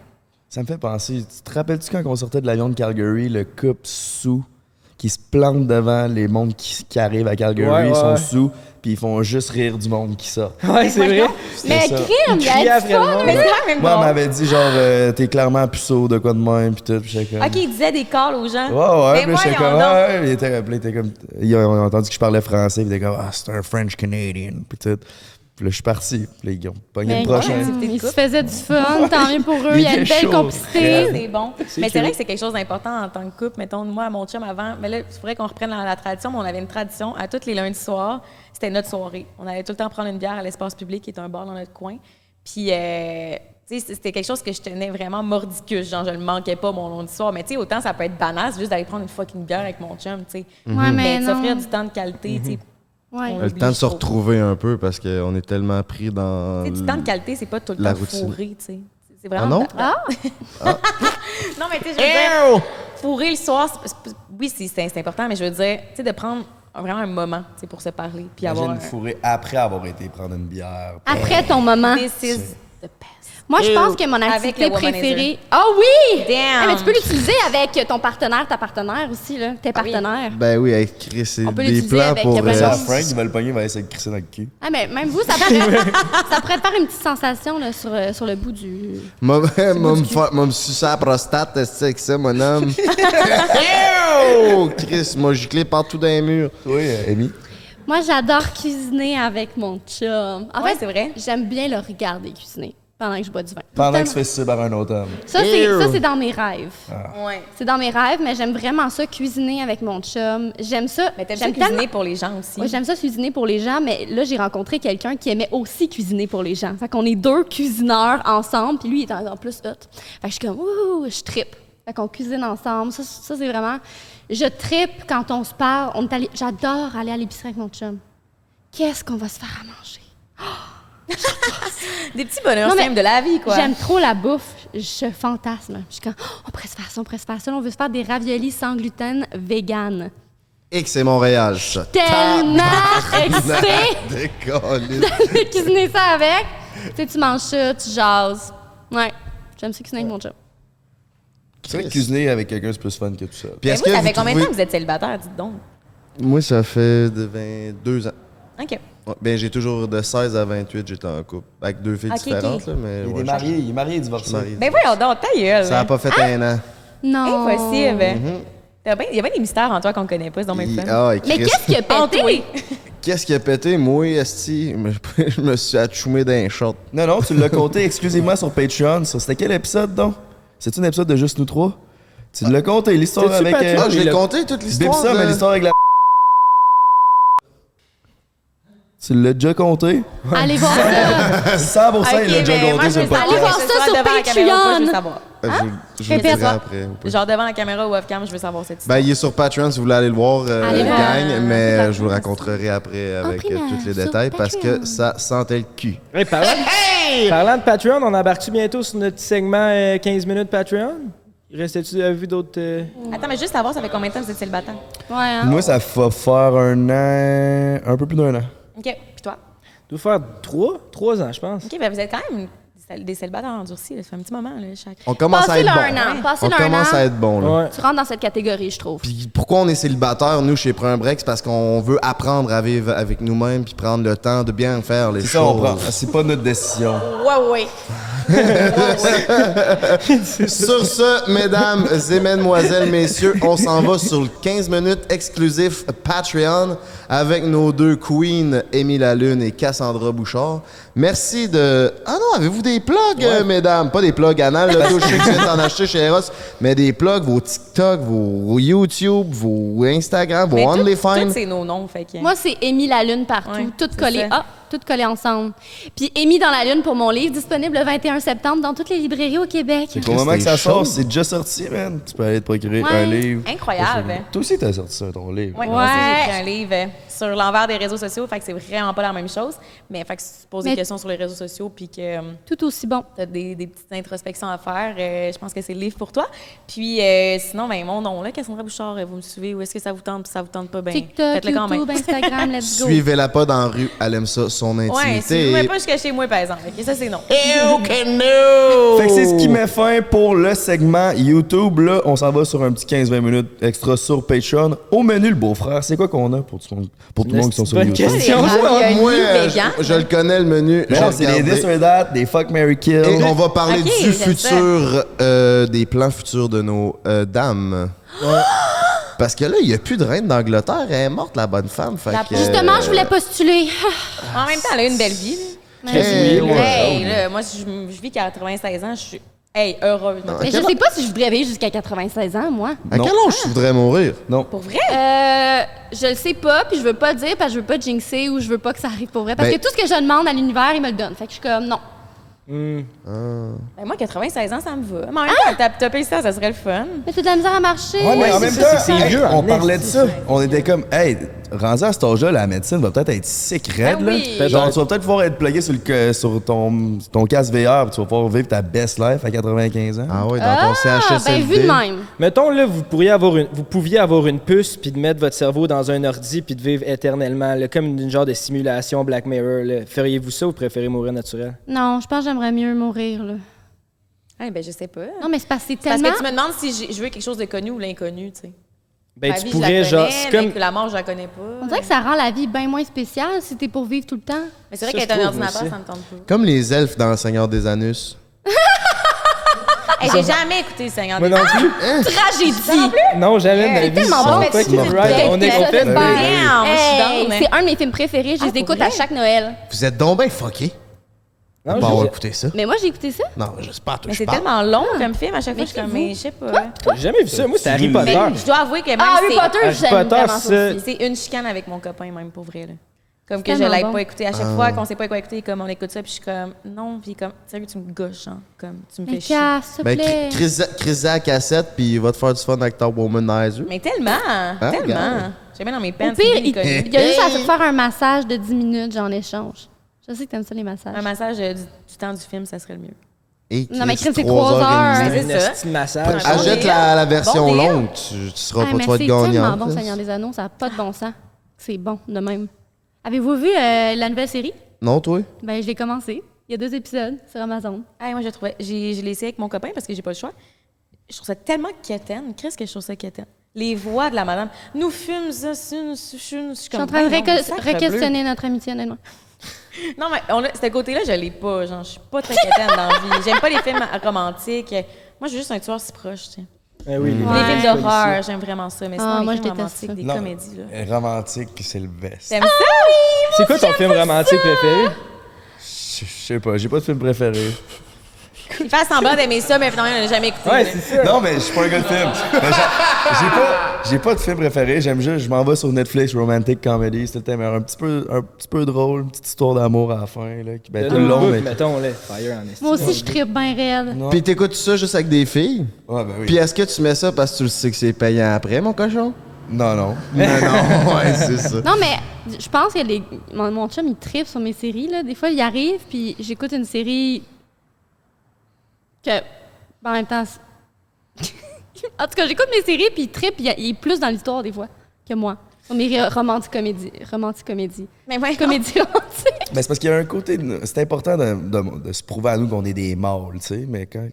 Ça me fait penser, tu te rappelles-tu quand on sortait de l'avion de Calgary, le couple sous qui se plante devant les mondes qui arrivent à Calgary, ils sont sous, puis ils font juste rire du monde qui sort. Ouais, c'est vrai. Mais crime, il y a du fun, mais c'est la même Moi, on m'avait dit genre, t'es clairement puceau de quoi de même, puis tout, puis j'étais comme... OK, il disait des calls aux gens. Ouais, puis j'étais comme, il était comme... Ils ont entendu que je parlais français, puis ils étaient comme, c'est un French-Canadian, puis tout. Puis là, je suis parti. Puis là, ils ont pogné le prochain. Ils se faisaient du fun, tant mieux pour eux. Il y a une belle complicité. C'est bon. Mais c'est vrai que c'est quelque chose d'important en tant que couple. Mettons, moi, mon chum avant, mais là, il faudrait qu'on reprenne la tradition, mais on avait une tradition. À tous les lundis soirs, c'était notre soirée. On allait tout le temps prendre une bière à l'espace public, qui est un bar dans notre coin. Puis, c'était quelque chose que je tenais vraiment mordicus. Genre, je le manquais pas, mon lundi soir. Mais tu sais, autant ça peut être banal, c'est juste d'aller prendre une fucking bière avec mon chum, tu sais. Ouais, mais s'offrir du temps de qualité, tu sais. Ouais. Le temps de se retrouver un peu parce qu'on est tellement pris dans. Du temps de qualité, c'est pas tout le temps fourré, tu sais. C'est vraiment. Ah non? Non, mais tu sais, je veux dire, fourrer le soir, oui, c'est important, mais je veux dire, tu sais, de prendre vraiment un moment, tu sais, pour se parler. Puis avoir. Fourrer après avoir été prendre une bière. Après ton moment. This is Moi, je pense que mon activité Avec le préférée... Ah oui! Damn! Mais tu peux l'utiliser avec ton partenaire, ta partenaire aussi, là. Tes partenaires. Ben oui, avec Chris, c'est On peut des l'utiliser plans avec pour... plein de Ça, choses. Frank, il va le pogner, il va essayer de crisser dans le cul. Ah, mais même vous, ça pourrait te faire une petite sensation là, sur le bout du... M'a me sucer la prostate, c'est avec ça, mon homme. Oh, Chris, m'a giclé partout dans les murs. Oui, Amy. Moi, j'adore cuisiner avec mon chum. En Ouais, fait, c'est vrai. j'aime bien le regarder cuisiner pendant que je bois du vin. Pendant que tu fais ça par un autre homme. Ça, c'est dans mes rêves. Ouais. C'est dans mes rêves, mais j'aime vraiment ça, cuisiner avec mon chum. J'aime ça. Mais t'aimes ça j'aime cuisiner tellement- pour les gens aussi. Ouais, j'aime ça cuisiner pour les gens, mais là, j'ai rencontré quelqu'un qui aimait aussi cuisiner pour les gens. Fait qu'on est 2 cuisineurs ensemble, puis lui, il est en plus hot. Fait que je suis comme, ouh, je trippe. Fait qu'on cuisine ensemble. Ça, c'est vraiment... Je trippe quand on se parle. J'adore aller à l'épicerie avec mon chum. Qu'est-ce qu'on va se faire à manger? Des petits bonheurs Non, mais simples de la vie, quoi. J'aime trop la bouffe. Je fantasme. Je suis comme, on pourrait se faire ça, on pourrait se faire ça. On veut se faire des raviolis sans gluten vegan. Et que c'est Montréal, ça. Tellement excitée Décolle. de cuisiner ça avec. Tu sais, tu manges ça, tu jases. Ouais, j'aime ça cuisiner avec mon chum. C'est vrai que cuisiner avec quelqu'un, c'est plus fun que tout ça. Puis Mais est-ce vous, que ça vous fait combien de trouvez- temps que vous êtes célibataire, dites donc? Moi, ça fait de 22 ans. OK. Ouais, ben, j'ai toujours de 16 à 28, j'étais en couple. Avec 2 filles Ok, différentes, ok. là, mais... Il ouais, est marié, il est marié et je suis divorcé. marié. Ben voyons donc, ta gueule. Ça a pas fait un an. Non. Impossible. Mm-hmm. Il y a bien des mystères en toi qu'on connaît pas, c'est donc bien le fun. Ah, et Mais Chris, qu'est-ce qui a pété? qu'est-ce qui a pété? Moi, esti, je me suis atchoumé dans un short. Non, non, tu l'as compté exclusivement sur Patreon. C'était quel épisode, donc? C'est-tu un épisode de Juste nous trois? Tu l'as compté, l'histoire C'est-tu avec... Patreon? Ah, je l'ai compté, toute Bip l'histoire. ça, de- mais l'histoire avec la... Tu l'as déjà compté? Allez voir ça. 100% il l'a déjà mais moi, compté je sur veux le savoir Allez voir podcast. ça sur devant la caméra, Patreon. je veux savoir. Je le Répète. dirai après. au pire. Genre devant la caméra ou off-cam, je veux savoir cette Ben, histoire. il est sur Patreon si vous voulez aller le voir, Allez voir. gang, mais Patreon. je vous le raconterai après avec primaire, tous les sur détails parce Patreon. que ça sentait le cul. Hey, parlant de Patreon, on embarque-tu bientôt sur notre segment 15 minutes Patreon? Restais-tu à vu d'autres... Attends, mais juste savoir, ça fait combien de temps que vous êtes célibataire? Ouais, hein? Moi, ça va faire un peu plus d'1 an. OK. Puis toi? doit faire 3 ans, je pense. OK, ben vous êtes quand même des célibataires endurcis. Là. Ça fait un petit moment, là, chaque. On commence à Passez-le être un bon. an. On Passez-le un commence an. à être bon, là. Ouais. Tu rentres dans cette catégorie, je trouve. Puis pourquoi on est célibataire, nous, chez Prends un Break, c'est parce qu'on veut apprendre à vivre avec nous-mêmes puis prendre le temps de bien faire les C'est choses. ça, on prend. C'est pas notre décision. Ouais, ouais. Sur ce, mesdames et mesdemoiselles, messieurs, on s'en va sur le 15 minutes exclusif Patreon avec nos 2 queens, Émile Lalune et Cassandra Bouchard. Merci de... Ah non, avez-vous des plugs, mesdames? Pas des plugs anal, là, je sais que vous êtes en acheter chez Eros, mais des plugs, vos TikTok, vos YouTube, vos Instagram, vos Mais OnlyFans. tous c'est nos noms, fait que. Moi, c'est Amy la Lune partout, Ouais, tout c'est collé. ça. Ah, tout collé ensemble. Puis Amy dans la Lune pour mon livre, disponible le 21 septembre dans toutes les librairies au Québec. Au moment que ça chaud. sort, c'est déjà sorti, man. Tu peux aller te procurer Ouais. un livre. Incroyable. Toi aussi, t'as sorti ça, ton livre. Ouais, moi aussi, j'ai écrit un livre sur l'envers des réseaux sociaux, fait que c'est vraiment pas la même chose. Mais fait que si tu poses Mais- des questions sur les réseaux sociaux puis que Tout aussi bon. tu as des petites introspections à faire, je pense que c'est le livre pour toi. Puis sinon, ben, mon nom, là, Cassandra Bouchard, vous me suivez ou est-ce que ça vous tente puis ça vous tente pas? Ben, TikTok, faites-le quand même. YouTube, Instagram, let's go. Suivez-la pas dans la rue, elle aime ça, son Ouais, intimité. si vous ne pas jusqu'à chez moi, par exemple. Ok, ça, c'est non. Fait que c'est ce qui met fin pour le segment YouTube. Là, on s'en va sur un petit 15-20 minutes extra sur Patreon. Au menu, le beau-frère, c'est quoi qu'on a pour tout le monde qui sont sur bonne YouTube? question. Des raviolis Moi, vegan. je le connais, le menu. Non, j'ai c'est des regardé. this or that, des fuck, marry, kill. Et on va parler Ok, du j'aime futur, des plans futurs de nos dames. Parce que là, il n'y a plus de reine d'Angleterre. Elle est morte, la bonne femme. Fait que, Justement, je voulais postuler. En même temps, elle a une belle vie. là. Hey, oui, ouais. Hey, là, moi, si je vis 96 ans, je suis heureuse. mettons. Mais je sais pas si je voudrais vivre jusqu'à 96 ans, moi. À quel âge tu voudrais mourir? Pour vrai? Je le sais pas, puis je veux pas le dire parce que je veux pas jinxer ou je veux pas que ça arrive pour vrai. Parce Ben- que tout ce que je demande à l'univers, il me le donne. Fait que je suis comme, non. Ben, moi, 96 ans, ça me va. Mais en même temps, taper ça, ça serait le fun. Mais t'as de la misère à marcher. Ouais, mais en même c'est temps, ça, c'est hey, vieux, on en parlait de esti, ça. On était comme, hey, rendu à cet âge-là, la médecine va peut-être être sick raide, Ben oui. là. Genre, tu vas peut-être pouvoir être plugué sur ton casque VR, puis tu vas pouvoir vivre ta best life à 95 ans. Ah oui, dans ton CHSLD. Ben, vu de même. Mettons, là, vous pouviez avoir une puce puis de mettre votre cerveau dans un ordi puis de vivre éternellement, là, comme une genre de simulation Black Mirror. Là. Feriez-vous ça ou préférez mourir naturel? Non, je pense que j'aimerais mieux mourir, là. Ah, ben, je sais pas. Non, mais c'est parce que c'est Parce tellement... que tu me demandes si je veux quelque chose de connu ou l'inconnu, tu sais. Ben, La tu vie, pourrais, je la genre, connais, c'est mais comme... que la mort, je la connais pas. On dirait que ça rend la vie bien moins spéciale si t'es pour vivre tout le temps. Mais c'est vrai Ça, qu'être je un trouve ordinateur, aussi. ça me tente pas. Comme les elfes dans Le Seigneur des Anus. Hey, j'ai jamais écouté Seigneur Moi des non plus. Tragédie! Non, jamais de ma vie. tellement Ça bon. va pas être Fais-tu right. une On est tête? fait. Damn, je suis Hey, down, mais- c'est un de mes films préférés. Je les pour écoute vrai? à chaque Noël. Vous êtes donc bien fuckés. Non, Pas j'ai- avoir écouté ça. Mais moi, j'ai écouté ça. Non, je sais pas, toi, Mais je c'est parle. tellement long comme film, à chaque fois, je suis comme, Mais mais je sais pas. J'ai jamais vu ça. Moi, c'est Harry Potter. Mais je dois avouer que même Ah, Harry Potter, Harry j'aime Potter, vraiment ça ça- aussi. c'est une chicane avec mon copain, même, pour vrai, là. Comme que je tellement l'aide bon. pas écouter. À chaque fois qu'on sait pas quoi écouter, comme on écoute ça, puis je suis comme, non, puis comme, sérieux, tu me gauches, hein. Comme, tu me Mais fais chier. Cass, s'il te Ben, plaît. Chris à cassette, puis il va te faire du fun avec Top Womanizer. Mais tellement, regarde. tellement. J'ai bien dans mes Au pants. pire, c'est bien il connu. y a juste à se faire un massage de 10 minutes, genre en échange. Je sais que t'aimes ça, les massages. Un massage du temps du film, ça serait le mieux. Et Non, mais Chris, c'est 3 3 heures. Mais Un c'est ça. esti de massage. Bon Achète deal. la version Bon deal. longue, tu seras Ah, pas, mais tu vas c'est être tellement gagnant. bon, Seigneur des Anneaux, ça n'a pas de bon sens. C'est bon, de même. Avez-vous vu la nouvelle série? Non, toi? Ben, je l'ai commencé. Il y a 2 épisodes sur Amazon. Ah, moi, je l'ai essayé avec mon copain parce que j'ai pas le choix. Je trouve ça tellement quétaine. Qu'est-ce que je trouve ça quétaine? Les voix de la madame. Nous fûmes ça, je suis Je suis en train de re-questionner notre amitié, honnêtement. Non, mais ce côté-là, je l'ai pas. Genre, je suis pas très quétaine dans la vie. J'aime pas les films romantiques. Moi, je veux juste un tueur si proche, tu sais. Eh oui, Ouais. Les films d'horreur, j'aime vraiment ça. Mais sinon, Ah, les moi, films je déteste romantiques, ça. des Non. comédies, là. Romantique, c'est le best. T'aimes ça? C'est quoi ton film romantique préféré? Je sais pas, j'ai pas de film préféré. Il fait semblant d'aimer ça, mais finalement, il n'a jamais écouté. Ouais, là. c'est ça. Non, mais je suis pas un gars de film. Mais j'ai pas de film préféré. J'aime juste, je m'en vais sur Netflix, romantic comedy. C'est le thème. Un petit peu drôle, une petite histoire d'amour à la fin. Là, qui, ben, tout le long, mais. Mettons, là, Fire en esti. Moi aussi, je trippe bien raide. Non. Puis t'écoutes ça juste avec des filles? Ouais, ben oui. Puis est-ce que tu mets ça parce que tu le sais que c'est payant après, mon cochon? Non, non. Non, ouais, c'est ça. Non, mais je pense que mon chum, il trippe sur mes séries. Là. Des fois, il arrive, puis j'écoute une série que, en même temps... en tout cas, j'écoute mes séries, puis il trippe, il est plus dans l'histoire, des fois, que moi. Sur mes romantiques comédies. Mais ouais, Comédie romantique. Ben, c'est parce qu'il y a un côté. C'est important de se prouver à nous qu'on est des mâles, tu sais. Mais quand.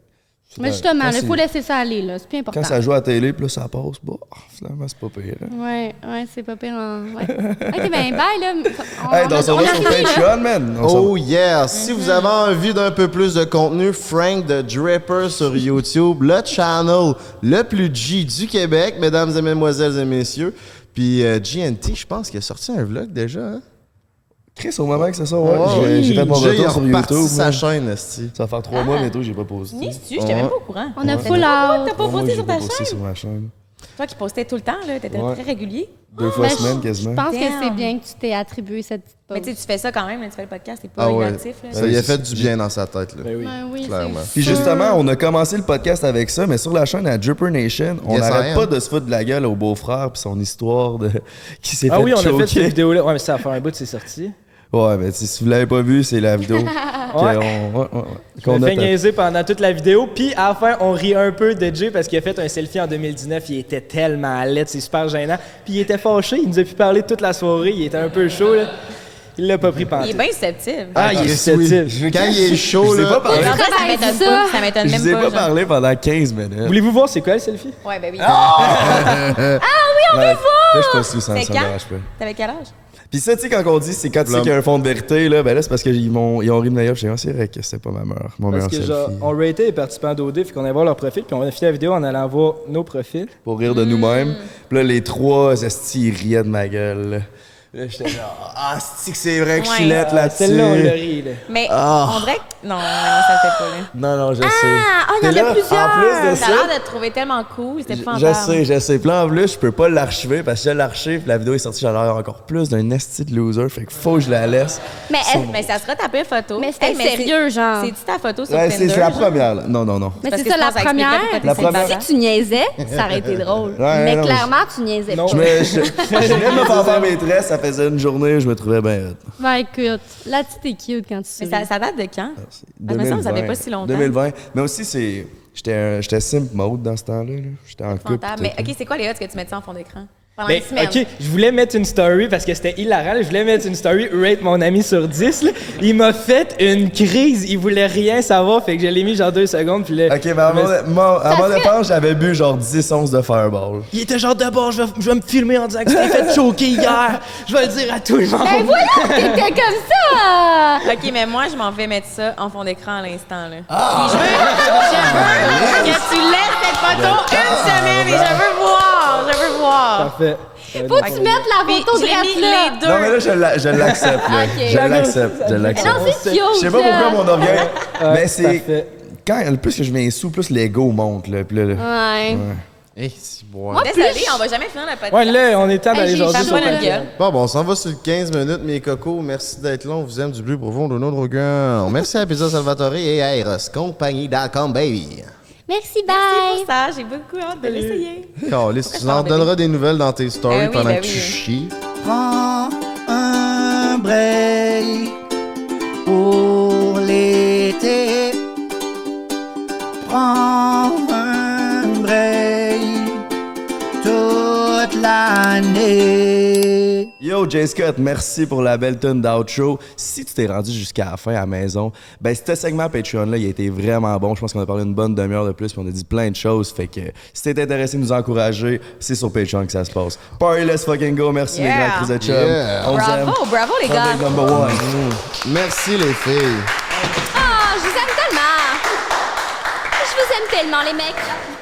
Mais justement, quand il faut laisser ça aller, là. C'est plus important. Quand ça joue à la télé, puis là, ça passe, bah, finalement, c'est pas pire. Hein. Ouais, c'est pas pire. Ouais. OK, ben bye, là. Hey, donc, on va sur Patreon, man. Oh yeah! Si vous avez envie d'un peu plus de contenu, Frank the Dripper sur YouTube, le channel le plus G du Québec, mesdames et mesdemoiselles et messieurs. Puis GNT, je pense qu'il a sorti un vlog déjà, hein? Chris, au moment que c'est ça, ouais. Ouais, J'ai fait mon Jay, il a retour sur reparti YouTube. sa man. chaîne, esti. Ça va faire 3 mois bientôt, j'ai pas posté. Ni tu, j'étais même pas au courant. On a Ouais. full out. T'as pas Moi, posté j'ai sur pas ta posté chaîne? sur ma chaîne. Toi qui postais tout le temps, là, t'étais Ouais. très régulier. 2 fois Ben, semaine, Je quasiment. pense que Damn. c'est bien que tu t'es attribué cette petite pause. Mais tu sais, tu fais ça quand même, là, tu fais le podcast, t'es pas Ah ouais. inactif. Là. Ça lui a fait du bien dans sa tête, là. Ben oui. Ben oui, Clairement. c'est Puis sûr. justement, on a commencé le podcast avec ça, mais sur la chaîne à Dripper Nation, on Yes, I n'arrête am. pas de se foutre de la gueule au beau-frère puis son histoire de qui s'est Ah fait oui, on a fait choquer. cette vidéo-là. Ouais, mais ça a fait un bout, c'est sorti. Ouais, mais si vous l'avez pas vu, c'est la vidéo On qu'on a a fait niaiser pendant toute la vidéo. Puis à la fin, on rit un peu de Jay parce qu'il a fait un selfie en 2019. Il était tellement laid, c'est super gênant. Puis il était fâché. Il nous a pu parler toute la soirée. Il était un peu chaud, là. Il l'a pas pris Il est pantoute. bien susceptible. Ah, il est Chris, susceptible. oui. Quand il est chaud, Je vous ai là. pas parlé. En fait, ça m'étonne ça. pas. Ça m'étonne Je même vous ai pas. pas genre. parlé pendant 15 minutes. Voulez-vous voir c'est quoi le selfie? Ouais, ben oui. Là, je suis pas sûr ça C'est me quand? dérange pas. T'avais quel âge? Puis ça, tu sais, quand on dit c'est quand tu sais qu'il y a un fond de vérité, là, ben là, c'est parce qu'ils ont ri de meilleur. Je sais, c'est vrai que c'était pas mon Parce meilleur que selfie. genre, on ratait les participants d'OD, fait qu'on allait voir leur profil, puis on a fini la vidéo en allant voir nos profils. Pour rire de nous-mêmes. Puis là, les 3 estis, ils riaient de ma gueule. là. Là, j'étais genre, c'est vrai que je suis lettre là-dessus. Celle-là, on l'a ri, là. Mais on dirait que... Non, ça le fait pas, là. Non, je sais. Il y en a plusieurs! En plus de Ça a ça, l'air de te trouver tellement cool, c'était pas je sais. Puis là, en plus, je peux pas l'archiver parce que si je l'archive, la vidéo est sortie, j'ai l'air encore plus d'un esti de loser. Fait que faut que je la laisse. Mais ça sera ta pire photo. Mais c'était sérieux, genre. C'est-tu ta photo sur Ouais, Tinder? c'est la première, là. Non. Mais Parce c'est que ça, je pense la que ça première. expliquait La première. Si tu niaisais, ça aurait été drôle. Ouais, mais non, clairement, tu niaisais pas. Je venais de me faire mes tresses, ça faisait une journée, je me trouvais bien hot. Ben écoute, là, tu t'es cute quand tu sais. Mais ça date de quand? Mais ça, vous savez pas si longtemps. 2020. Mais aussi, j'étais simp mode dans ce temps-là. Là. J'étais en couple. Mais OK, c'est quoi les hots que tu mets ça en fond d'écran? Pendant Ben, une semaine. OK, je voulais mettre une story parce que c'était hilarant. Je voulais mettre une story rate mon ami sur 10. Là. Il m'a fait une crise. Il voulait rien savoir. Fait que je l'ai mis genre 2 secondes. Puis là, OK, mais à mon départ, j'avais bu genre 10 onces de Fireball. il était genre d'abord, je vais me filmer en disant que tu t'es fait choquer hier. Je vais le dire à tout le monde. Ben voilà, t'étais comme ça! OK, mais moi, je m'en vais mettre ça en fond d'écran à l'instant. Là. Puis je veux que tu laisses cette photo une semaine et je veux voir. Parfait. Faut que tu mettes la photo de J'ai mis là. les deux. Non, mais là, je l'accepte. là. Ok. Je l'accepte. Mais non, c'est cute. Je sais pas pourquoi mon orgueil. Mais c'est. Parfait. Quand plus que je viens sous, plus l'ego monte. Là, puis là, Ouais. Si, bon. Désolée, on va jamais finir le podcast. Ouais, là, on est temps d'aller Hey, jaser j'ai sur pas le notre gueule. Bon, on s'en va sur le 15 minutes, mes cocos. Merci d'être là. On vous aime du plus profond de notre cœur. Merci à Pizza Salvatore et à ErosCompagnie.com, baby. Merci, Merci bye! pour ça, j'ai beaucoup hâte de l'essayer. Carlis, tu en donneras des nouvelles dans tes stories Ben oui, pendant ben que tu oui. chies. Prends un break pour l'été. Prends un break toute l'année. Yo, Jay Scott, merci pour la belle tune d'outro. Si tu t'es rendu jusqu'à la fin à la maison, ben ce segment Patreon-là, il a été vraiment bon. Je pense qu'on a parlé une bonne demi-heure de plus, puis on a dit plein de choses. Fait que si t'es intéressé de nous encourager, c'est sur Patreon que ça se passe. Party, let's fucking go. Merci les gars, Chris de Chum. Yeah. On vous aime. Bravo les gars. Public number one. Merci, les filles. Oh, je vous aime tellement! Je vous aime tellement, les mecs!